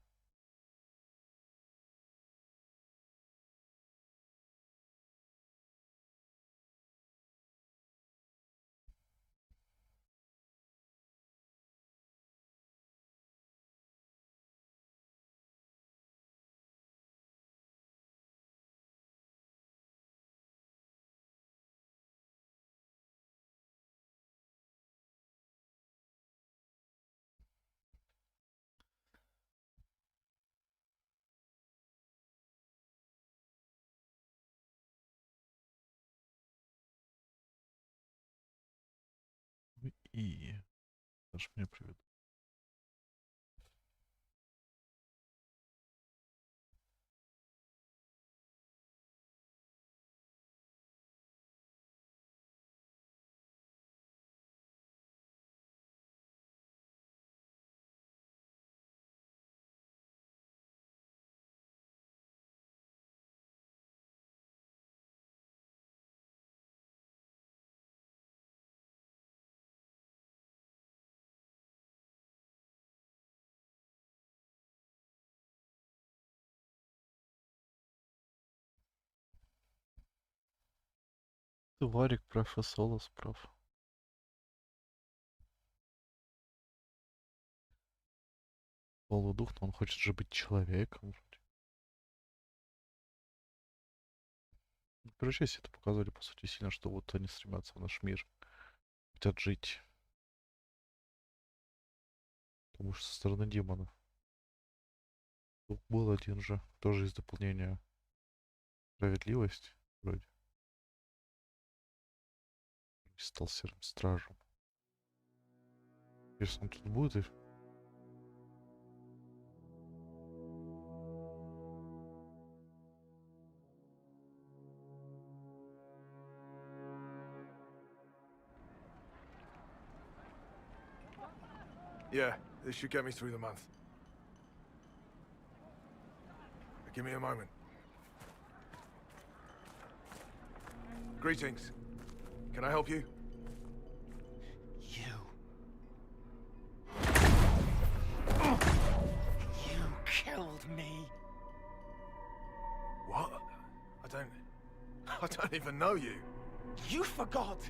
Speaker 1: И... Даже меня приведут. Ты, Варик, прав, и Солос прав. Полудух, но он хочет же быть человеком. Короче, если это показывали, по сути, сильно, что вот они стремятся в наш мир. Хотят жить. Потому что со стороны демонов. Тут был один же, тоже из дополнения. Справедливость, вроде. И стал серым стражем. Если он тут будет, и...
Speaker 18: Yeah, this should get me through the month. Give me a moment. Greetings. Can I help you?
Speaker 6: You killed me.
Speaker 18: What? I don't even know you.
Speaker 6: You forgot.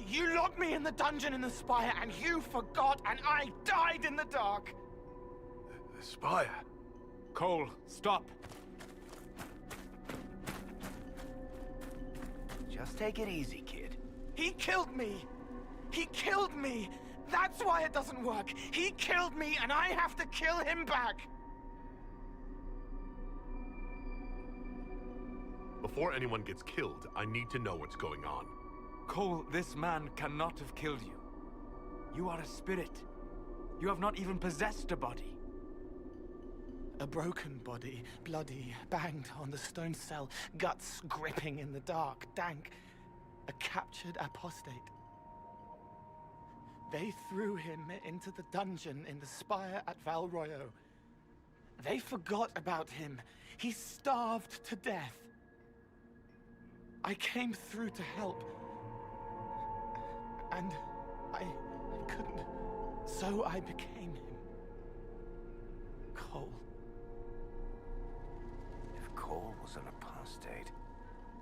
Speaker 6: You locked me in the dungeon in the spire, and you forgot, and I died in the dark.
Speaker 18: The spire?
Speaker 11: Cole, stop.
Speaker 18: Just take it easy, kid.
Speaker 6: He killed me. He killed me. That's why it doesn't work. He killed me, and I have to kill him back.
Speaker 9: Before anyone gets killed, I need to know what's going on.
Speaker 11: Cole, this man cannot have killed you. You are a spirit. You have not even possessed a body.
Speaker 6: A broken body, bloody, banged on the stone cell, guts gripping in the dark, dank. A captured apostate. They threw him into the dungeon in the spire at Val Royo. They forgot about him. He starved to death. I came through to help. And I couldn't. So I became him. Cole.
Speaker 19: If Cole was an apostate,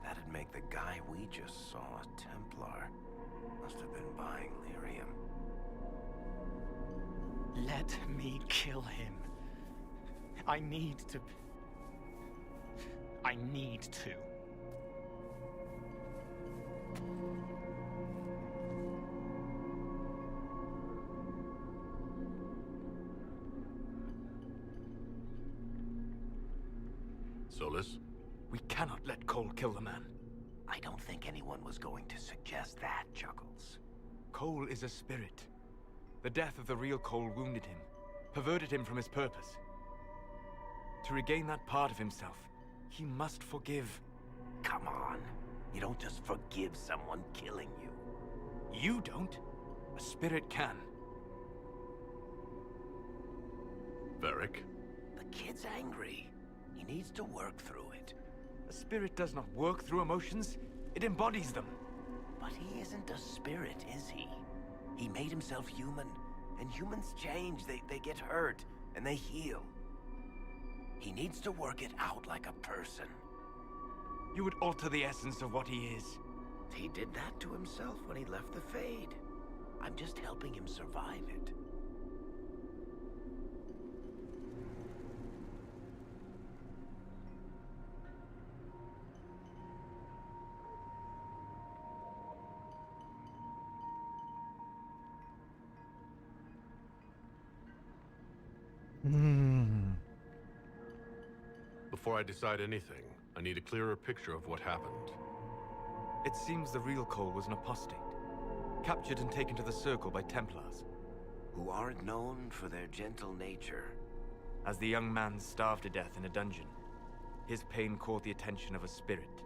Speaker 19: that'd make the guy we just saw a Templar. Must have been buying lyrium.
Speaker 6: Let me kill him. I need to.
Speaker 9: Solus?
Speaker 11: We cannot let Cole kill the man.
Speaker 19: I don't think anyone was going to suggest that, Chuckles.
Speaker 11: Cole is a spirit. The death of the real Cole wounded him, perverted him from his purpose. To regain that part of himself, he must forgive.
Speaker 19: Come on. You don't just forgive someone killing you.
Speaker 11: You don't. A spirit can.
Speaker 9: Varric?
Speaker 19: The kid's angry. He needs to work through it.
Speaker 11: A spirit does not work through emotions, it embodies them.
Speaker 19: But he isn't a spirit, is he? He made himself human, and humans change. They get hurt, and they heal. He needs to work it out like a person.
Speaker 11: You would alter the essence of what he is.
Speaker 19: He did that to himself when he left the Fade. I'm just helping him survive it.
Speaker 9: Before I decide anything, I need a clearer picture of what happened.
Speaker 11: It seems the real Cole was an apostate, captured and taken to the Circle by Templars.
Speaker 19: Who aren't known for their gentle nature.
Speaker 11: As the young man starved to death in a dungeon, his pain caught the attention of a spirit,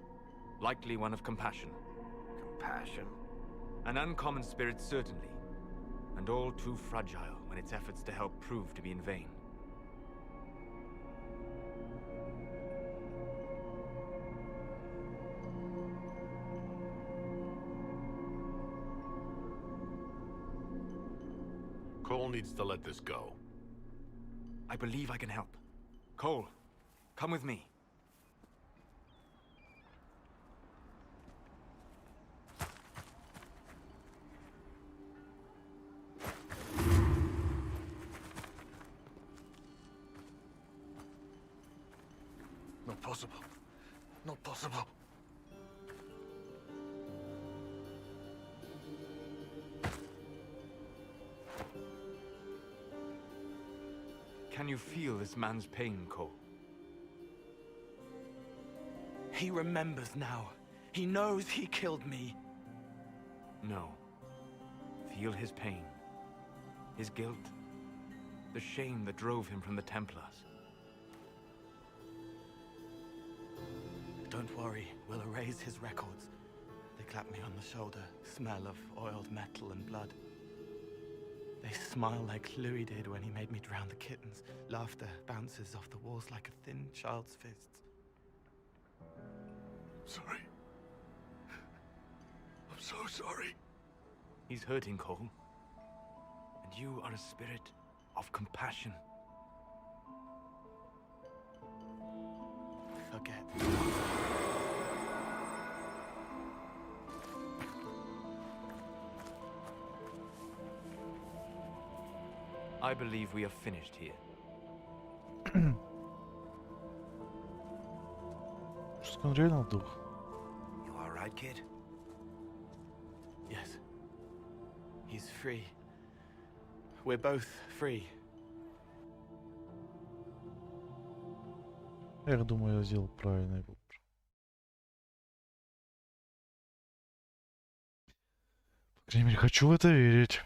Speaker 11: likely one of compassion.
Speaker 19: Compassion?
Speaker 11: An uncommon spirit, certainly, and all too fragile when its efforts to help prove to be in vain.
Speaker 9: Cole needs to let this go.
Speaker 11: I believe I can help. Cole, come with me.
Speaker 18: Not possible. Not possible.
Speaker 11: Can you feel this man's pain, Cole?
Speaker 6: He remembers now. He knows he killed me.
Speaker 11: No. Feel his pain. His guilt. The shame that drove him from the Templars.
Speaker 6: Don't worry, we'll erase his records. They clap me on the shoulder, smell of oiled metal and blood. They smile like Louis did when he made me drown the kittens. Laughter bounces off the walls like a thin child's fists.
Speaker 18: Sorry. I'm so sorry.
Speaker 11: He's hurting, Cole. And you are a spirit of compassion.
Speaker 6: Forget.
Speaker 11: I believe we are finished here.
Speaker 1: Что он реально дух?
Speaker 19: You all right, kid?
Speaker 6: Yes. He's free. We're both free.
Speaker 1: Я думаю, я сделал правильный выбор. По крайней мере, хочу в это верить.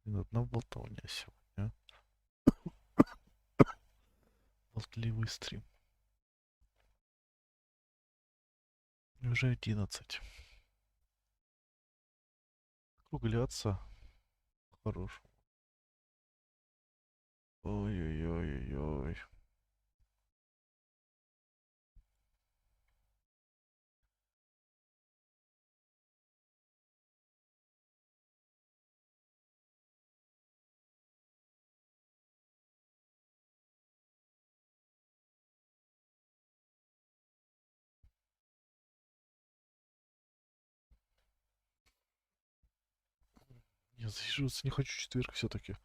Speaker 1: Одна болтовня сегодня. Болтливый стрим. И уже 11. Округляться хорошо. Ой-ой-ой-ой-ой. Я засиживаться не хочу, четверг все-таки.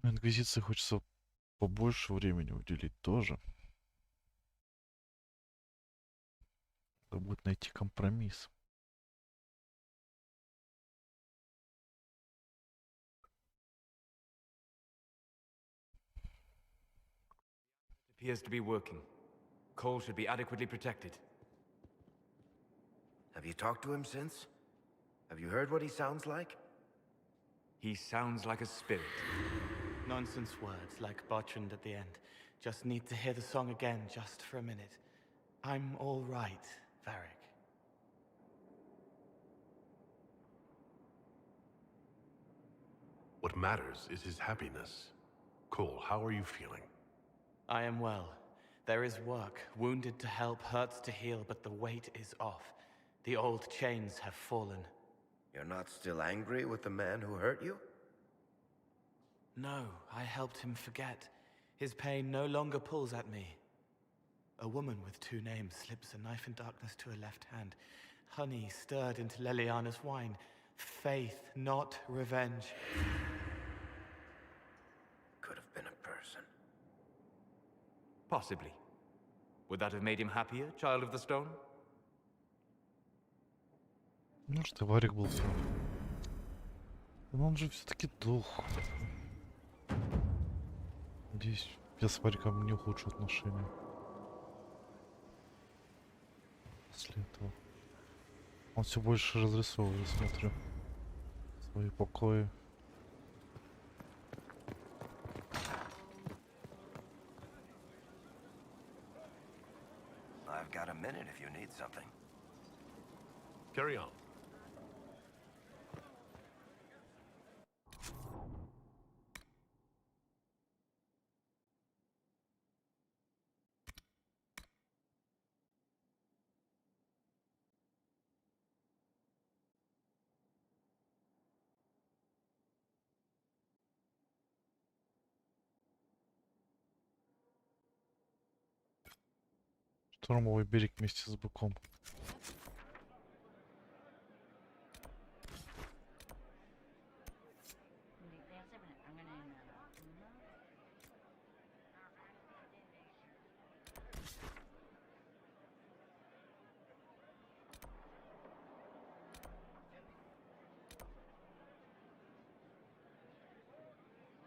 Speaker 1: Инквизиции хочется побольше времени уделить тоже. Надо будет найти компромисс.
Speaker 11: Appears to be working. Cole should be adequately protected.
Speaker 19: Have you talked to him since? Have you heard what he sounds like?
Speaker 11: He sounds like a spirit.
Speaker 6: Nonsense words like Bertrand at the end. Just need to hear the song again just for a minute. I'm all right, Varric.
Speaker 9: What matters is his happiness. Cole, how are you feeling?
Speaker 6: I am well. There is work. Wounded to help, hurts to heal, but the weight is off. The old chains have fallen.
Speaker 19: You're not still angry with the man who hurt you?
Speaker 6: No, I helped him forget. His pain no longer pulls at me. A woman with 2 names slips a knife in darkness to her left hand. Honey stirred into Leliana's wine. Faith, not revenge.
Speaker 19: Could have been a person.
Speaker 11: Possibly. Would that have made him happier, Child of the Stone?
Speaker 1: Ну что, Варик был прав. Но он же все-таки дух. Надеюсь, я с Вариком не ухудшу отношения. После этого. Он все больше разрисовывает, смотрю. Свои покои.
Speaker 19: I've got a minute if you need something.
Speaker 9: Carry on.
Speaker 1: Штурмовой берег вместе с быком.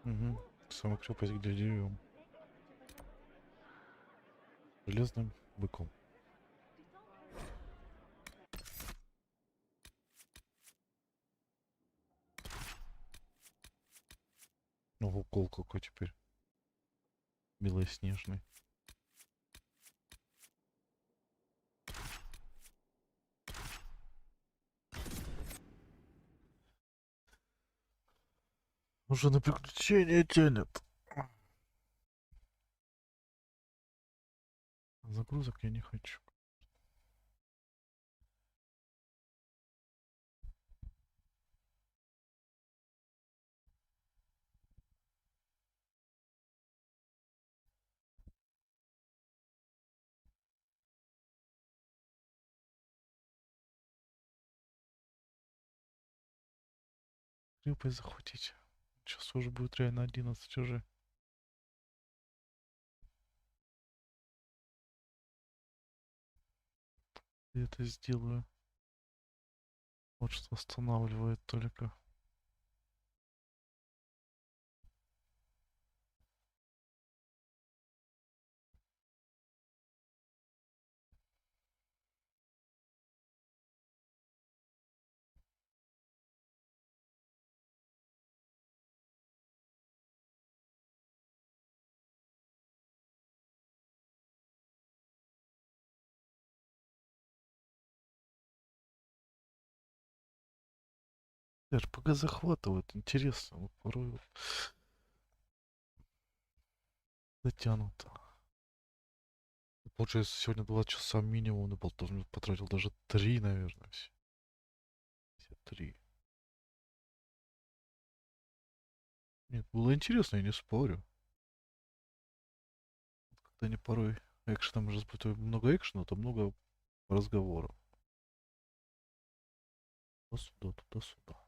Speaker 1: Угу. Самая крепость, где живем. Железным быком. Ого, кол какой теперь. Белоснежный. Уже на приключения тянет. Загрузок я не хочу. Крепость захватить. Сейчас уже будет реально 11 уже. Я это сделаю. Вот что останавливает только. РПГ захватывает, интересно, вот порой вот затянуто. Получается, сегодня 2 часа минимум на болтовню потратил, даже 3, наверное, все 3. Нет, было интересно, я не спорю. Когда не порой экшеном уже испытываю много экшена, то много разговоров. Туда-сюда, туда-сюда.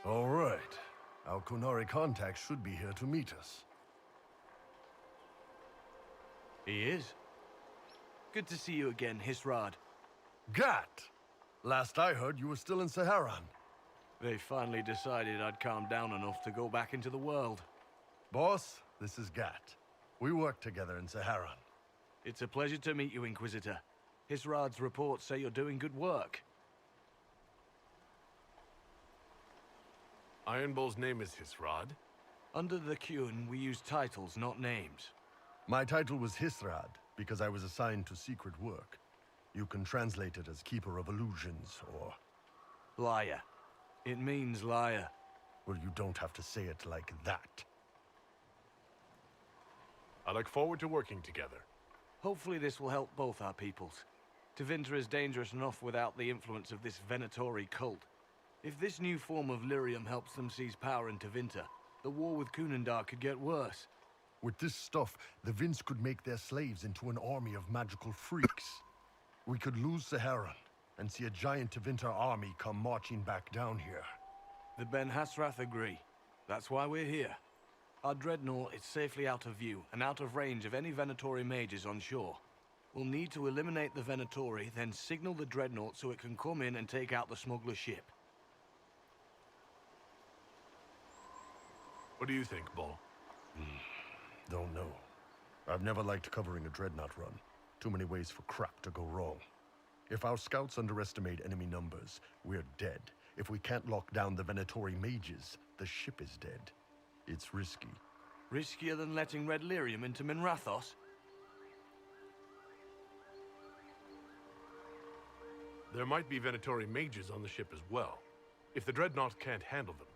Speaker 18: All right. Our Kunari contact should be here to meet us.
Speaker 11: He is. Good to see you again, Hisrad.
Speaker 18: Gat! Last I heard, you were still in Saharan.
Speaker 11: They finally decided I'd calmed down enough to go back into the world.
Speaker 18: Boss, this is Gat. We work together in Saharan.
Speaker 11: It's a pleasure to meet you, Inquisitor. Hisrad's reports say you're doing good work.
Speaker 9: Iron Bull's name is Hisrad.
Speaker 11: Under the Qun, we use titles, not names.
Speaker 18: My title was Hisrad, because I was assigned to secret work. You can translate it as Keeper of Illusions, or...
Speaker 11: Liar. It means liar.
Speaker 18: Well, you don't have to say it like that.
Speaker 9: I look forward to working together.
Speaker 11: Hopefully this will help both our peoples. Tevinter is dangerous enough without the influence of this Venatori cult. If this new form of lyrium helps them seize power in Tevinter, the war with Kunandar could get worse.
Speaker 18: With this stuff, the Vince could make their slaves into an army of magical freaks. We could lose Saharan, and see a giant Tevinter army come marching back down here.
Speaker 11: The Benhassreth agree. That's why we're here. Our Dreadnought is safely out of view, and out of range of any Venatori mages on shore. We'll need to eliminate the Venatori, then signal the Dreadnought so it can come in and take out the smuggler ship.
Speaker 9: What do you think, Bull?
Speaker 18: Don't know. I've never liked covering a Dreadnought run. Too many ways for crap to go wrong. If our scouts underestimate enemy numbers, we're dead. If we can't lock down the Venatori mages, the ship is dead. It's risky.
Speaker 11: Riskier than letting Red Lyrium into Minrathos?
Speaker 9: There might be Venatori mages on the ship as well, if the Dreadnought can't handle them.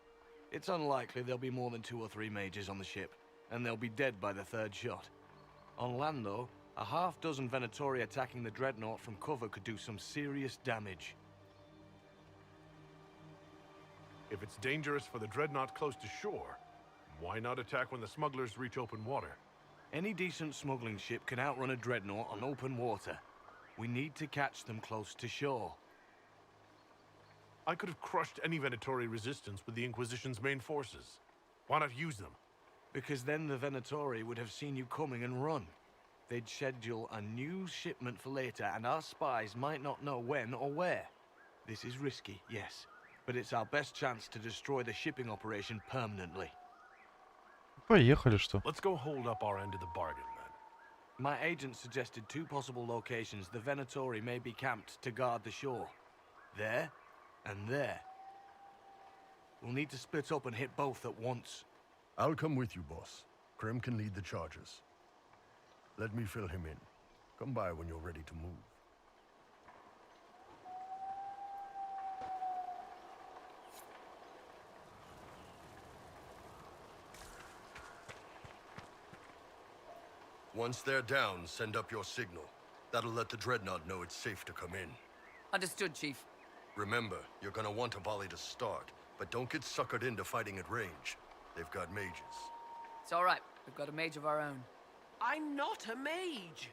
Speaker 11: It's unlikely there'll be more than 2 or 3 mages on the ship, and they'll be dead by the 3rd shot. On land, though, a half-dozen Venatori attacking the Dreadnought from cover could do some serious damage.
Speaker 9: If it's dangerous for the Dreadnought close to shore, why not attack when the smugglers reach open water?
Speaker 11: Any decent smuggling ship can outrun a Dreadnought on open water. We need to catch them close to shore.
Speaker 9: I could have crushed any Venatori resistance with the Inquisition's main forces. Why not use them?
Speaker 11: Because then the Venatori would have seen you coming and run. They'd schedule a new shipment for later, and our spies might not know when or where. This is risky, yes, but it's our best chance to destroy the shipping operation permanently.
Speaker 1: Поехали, что?
Speaker 9: Let's go hold up our end of the bargain, then.
Speaker 11: My agent suggested 2 possible locations the Venatori may be camped to guard the shore. There, and there. We'll need to split up and hit both at once.
Speaker 18: I'll come with you, boss. Krem can lead the charges. Let me fill him in. Come by when you're ready to move. Once they're down, send up your signal. That'll let the Dreadnought know it's safe to come in.
Speaker 7: Understood, Chief.
Speaker 18: Remember, you're gonna want a volley to start, but don't get suckered into fighting at range. They've got mages.
Speaker 7: It's all right. We've got a mage of our own.
Speaker 22: I'm not a mage.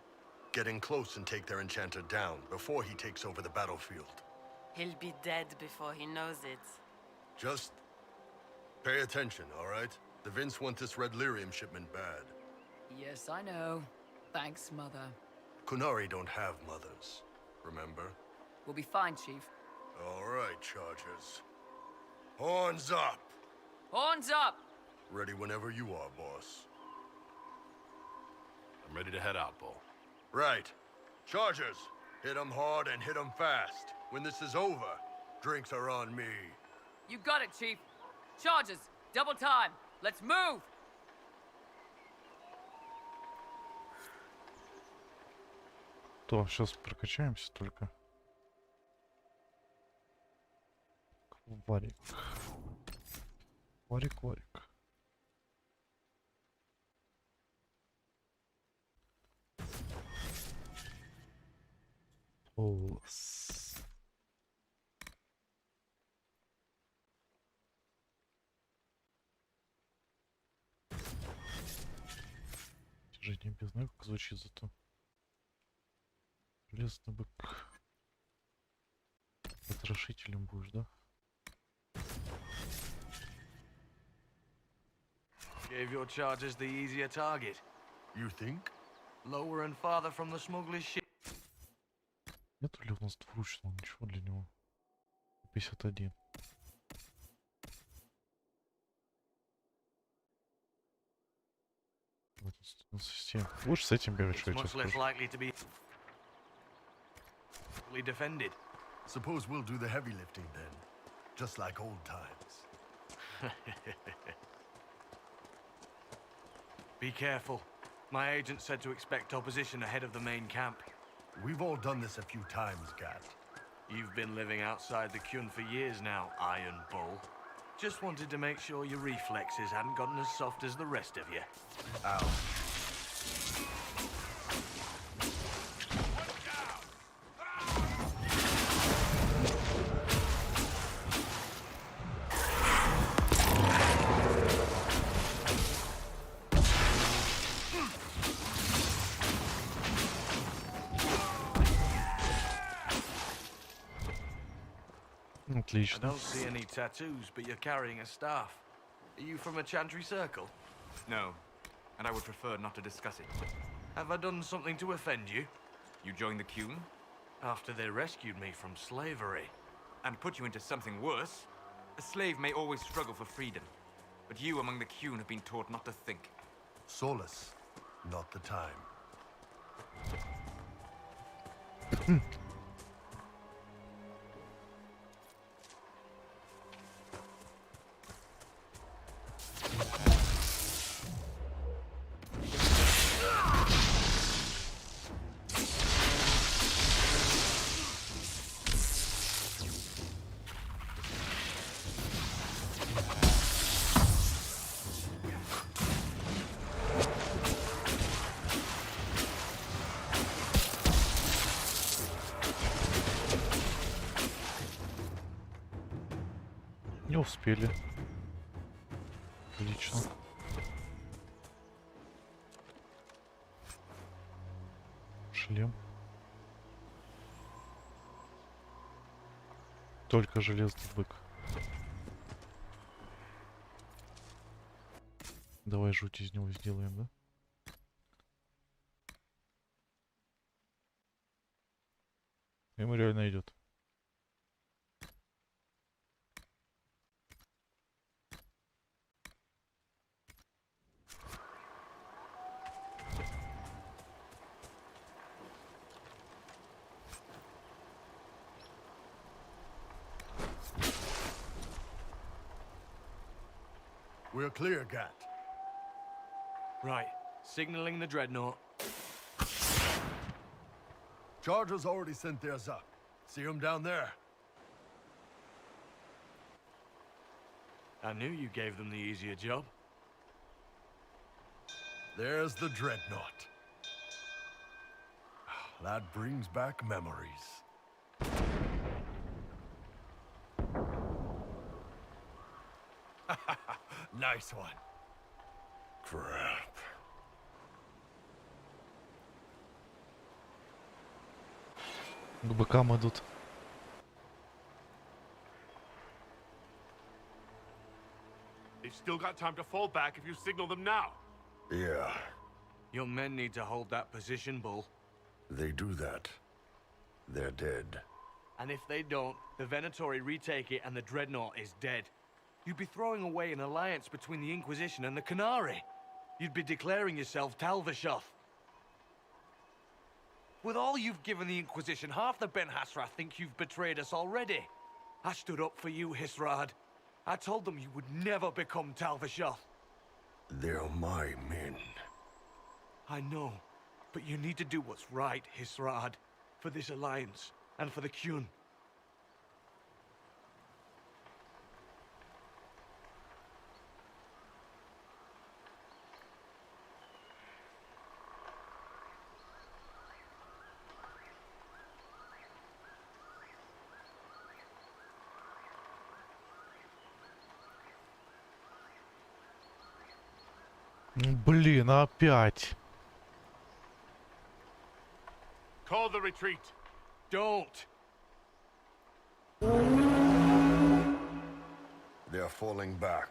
Speaker 18: Get in close and take their enchanter down before he takes over the battlefield.
Speaker 21: He'll be dead before he knows it.
Speaker 18: Just pay attention, all right? The Vince want this Red Lyrium shipment bad.
Speaker 7: Yes, I know. Thanks, Mother.
Speaker 18: Kunari don't have mothers, remember?
Speaker 7: We'll be fine, Chief.
Speaker 18: All right, Chargers. Horns up!
Speaker 7: Horns up!
Speaker 18: Ready whenever you are, boss.
Speaker 9: I'm ready to head out, Bull.
Speaker 18: Right. Chargers, hit 'em hard and hit 'em fast. When this is over, drinks are on me.
Speaker 7: You got it, Chief. Charges, double time. Let's move!
Speaker 1: То, сейчас прокачаемся только. Варик. Варик. Полос. Движение без знаю, как звучит зато. Железный бык. Потрошителем будешь, да?
Speaker 11: Gave your charges the easier target.
Speaker 18: You think?
Speaker 11: Lower and farther from the smuggler's ship.
Speaker 1: Нету ли у нас двуручного ничего для него? 51. Лучше с этим бегать, что я тебе скажу.
Speaker 11: Defended.
Speaker 18: Suppose we'll do the heavy lifting then, just like old times.
Speaker 11: Be careful. My agent said to expect opposition ahead of the main camp.
Speaker 18: We've all done this a few times, Gat.
Speaker 11: You've been living outside the Kyun for years now, Iron Bull. Just wanted to make sure your reflexes hadn't gotten as soft as the rest of you.
Speaker 18: Ow.
Speaker 11: I
Speaker 1: Отлично.
Speaker 11: don't see any tattoos, but you're carrying a staff. Are you from a Chantry circle?
Speaker 12: No, and I would prefer not to discuss it.
Speaker 11: Have I done something to offend you?
Speaker 12: You joined the Kyun?
Speaker 11: After they rescued me from slavery.
Speaker 12: And put you into something worse? A slave may always struggle for freedom, but you among the Kyun have been taught not to think.
Speaker 18: Solace, not the time.
Speaker 1: Не успели. Отлично. Шлем. Только железный бык. Давай жуть из него сделаем, да? Ему реально идет.
Speaker 18: We're clear, Gat.
Speaker 11: Right. Signaling the Dreadnought.
Speaker 18: Chargers already sent theirs up. See them down there?
Speaker 11: I knew you gave them the easier job.
Speaker 18: There's the Dreadnought. That brings back memories. Nice one. Crap.
Speaker 1: К быкам идут.
Speaker 9: They've still got time to fall back if you signal them now.
Speaker 18: Yeah,
Speaker 11: Your men need to hold that position, Bull.
Speaker 18: they do that. They're dead.
Speaker 11: And if they don't, the Venotori retake it and the Dreadnought is dead. You'd be throwing away an alliance between the Inquisition and the Canary. You'd be declaring yourself Talvashoth. With all you've given the Inquisition, half the Benhassreth think you've betrayed us already. I stood up for you, Hisrad. I told them you would never become Talvashoth.
Speaker 18: They're my men.
Speaker 11: I know, but you need to do what's right, Hisrad. For this alliance, and for the Kyun.
Speaker 1: Блин, опять.
Speaker 9: Call the retreat.
Speaker 11: Don't.
Speaker 18: They're falling back.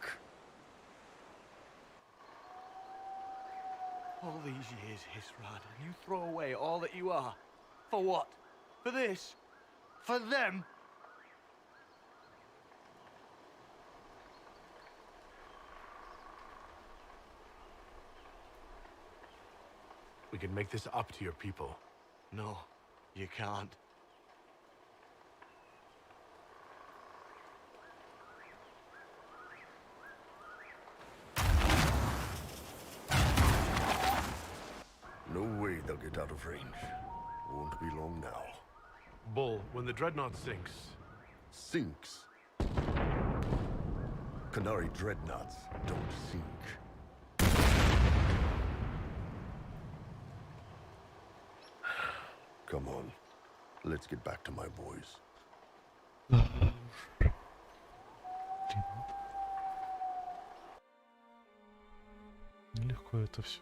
Speaker 11: All these years, Hisrad, and you throw away all that you are. For what? For this? For them?
Speaker 9: We can make this up to your people.
Speaker 11: No, you can't.
Speaker 18: way they'll get out of range. Won't be long now.
Speaker 9: Bull, when the Dreadnought sinks...
Speaker 18: Sinks? Canary Dreadnoughts don't sink. Come on. Let's get back to my boys.
Speaker 1: Нелегко это все.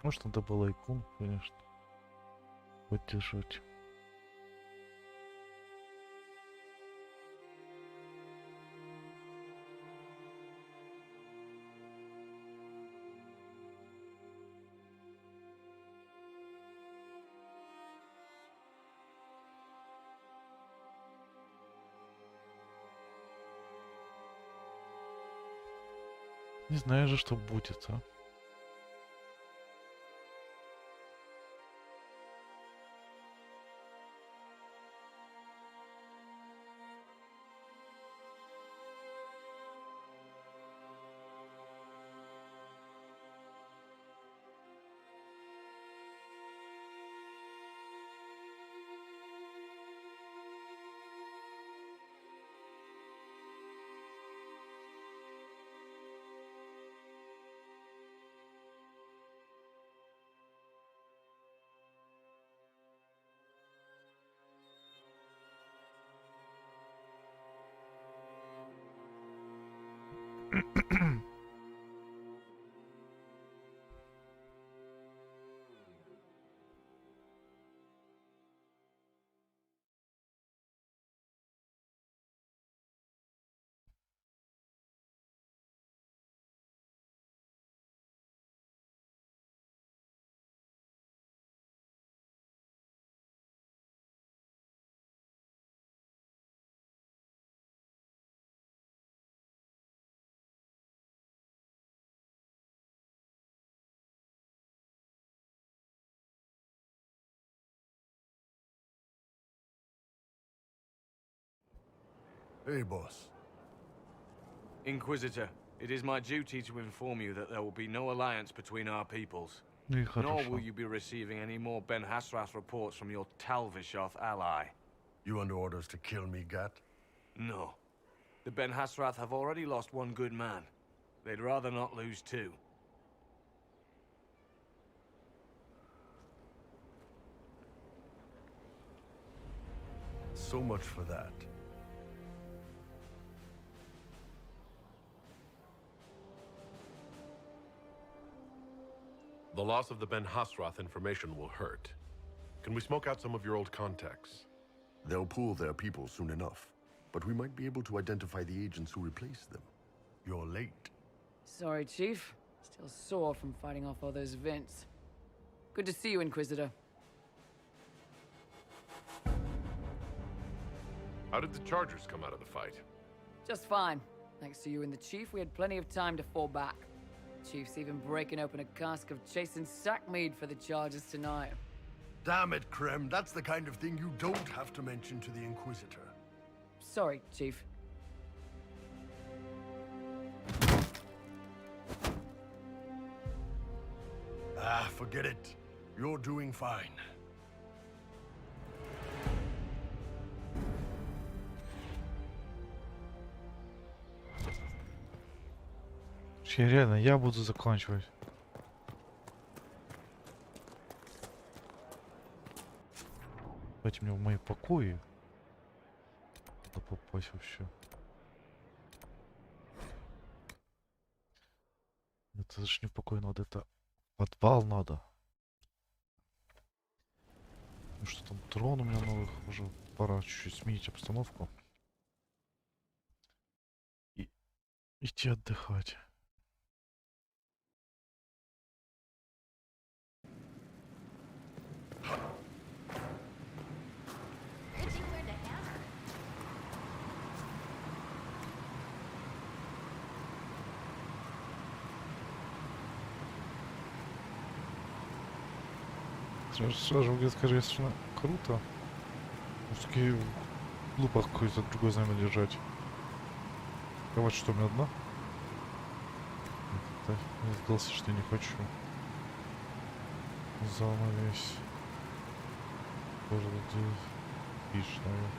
Speaker 1: Может, надо было икон, конечно, поддержать. Не знаю же, что будет, а.
Speaker 18: Hey, boss.
Speaker 11: Inquisitor, it is my duty to inform you that there will be no alliance between our peoples.
Speaker 1: Ну и
Speaker 11: Nor will
Speaker 1: хорошо.
Speaker 11: you be receiving any more Benhassreth reports from your Talvishoth ally.
Speaker 18: You under orders to kill me, Gat?
Speaker 11: No. The Benhassreth have already lost one good man. They'd rather not lose two.
Speaker 18: So much for that.
Speaker 9: The loss of the Benhassreth information will hurt. Can we smoke out some of your old contacts?
Speaker 18: They'll pool their people soon enough, but we might be able to identify the agents who replaced them. You're late.
Speaker 7: Sorry, Chief. Still sore from fighting off all those vents. Good to see you, Inquisitor.
Speaker 9: How did the Chargers come out of the fight?
Speaker 7: Just fine. Thanks to you and the Chief, we had plenty of time to fall back. Chief's even breaking open a cask of chasing sackmead for the Chargers tonight.
Speaker 18: Damn it, Krem. That's the kind of thing you don't have to mention to the Inquisitor.
Speaker 7: Sorry, Chief.
Speaker 18: Ah, forget it. You're doing fine.
Speaker 1: Реально, я буду заканчивать. Давайте мне в мои покои. Надо попасть вообще. Это же не в покой надо, это в подвал надо. Ну что там, трон у меня новых, уже пора чуть-чуть сменить обстановку. И идти отдыхать. Шажу, где, конечно, круто. Все-таки глупо какое-то другое знамя лежать. Ковать что, у меня одна? Нет, мне сдался, что я не хочу. Занавесь. Тоже здесь лишнее.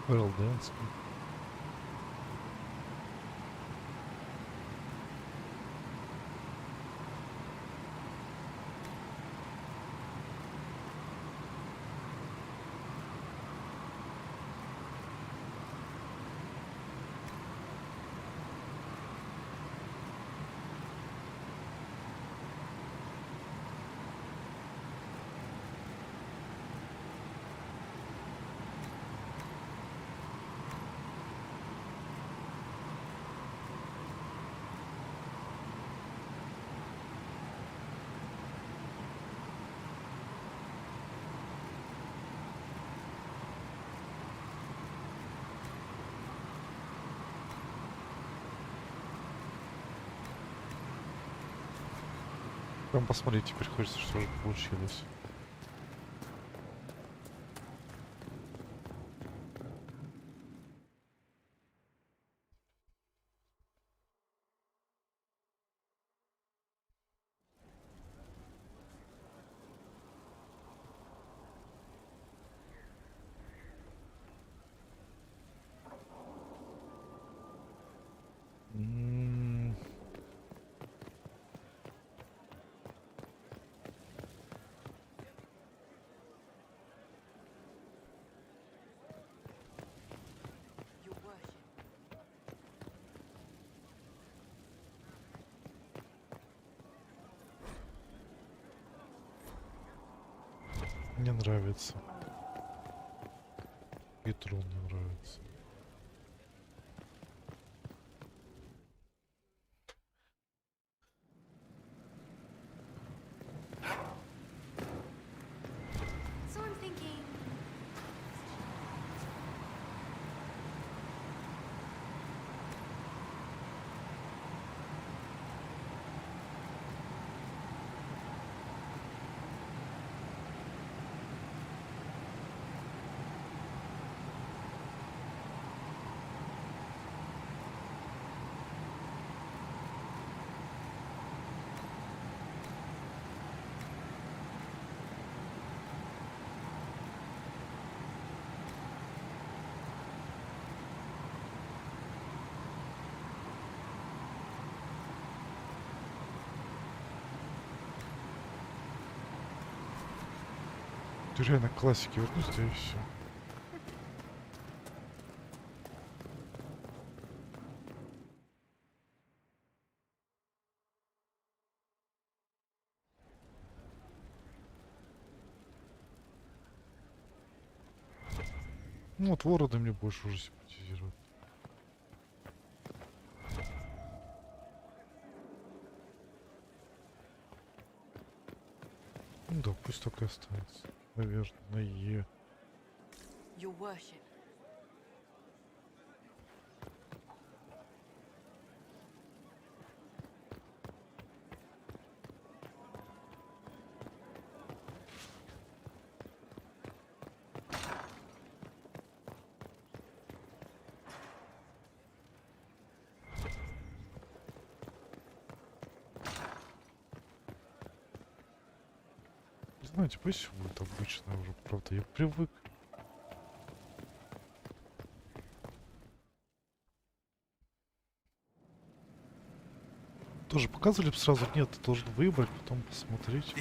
Speaker 1: Well dance. Там посмотреть теперь хочется, что же получилось. Мне нравится. И трон мне нравится.
Speaker 2: So I'm thinking.
Speaker 1: Ты реально к классике вернусь, и все. Ну вот вороны мне больше уже симпатизируют. Ну да, пусть так и останется. Наверное.
Speaker 20: Your worship.
Speaker 1: Знаете, пусть все будет обычно уже, правда, я привык. Тоже показывали бы сразу? Нет, ты должен выбрать, потом посмотреть.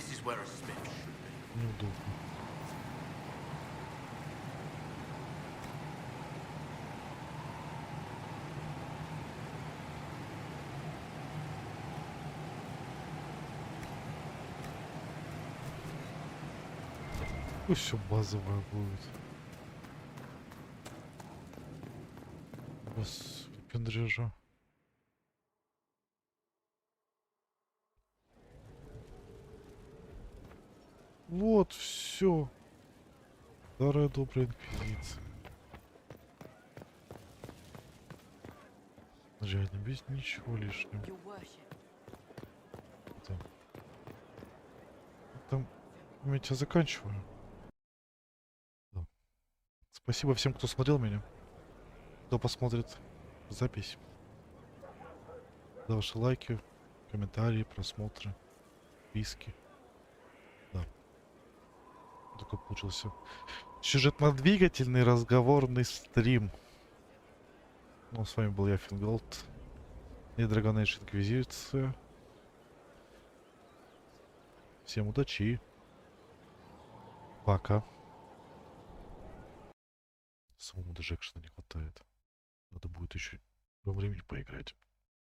Speaker 1: Неудобно. Пусть все базовое будет. Без выпендрежа. Вот, все. Старая добрая инквизиция. Реально, без ничего лишнего. Там я тебя заканчиваю. Да. Спасибо всем, кто смотрел меня. Кто посмотрит запись. За ваши лайки, комментарии, просмотры, подписки. Да. Такой получился сюжетно-двигательный разговорный стрим. Ну, с вами был я, Fingolt. И Dragon Age Inquisition. Всем удачи. Пока. Самому даже экшена не хватает. Надо будет еще во времени поиграть.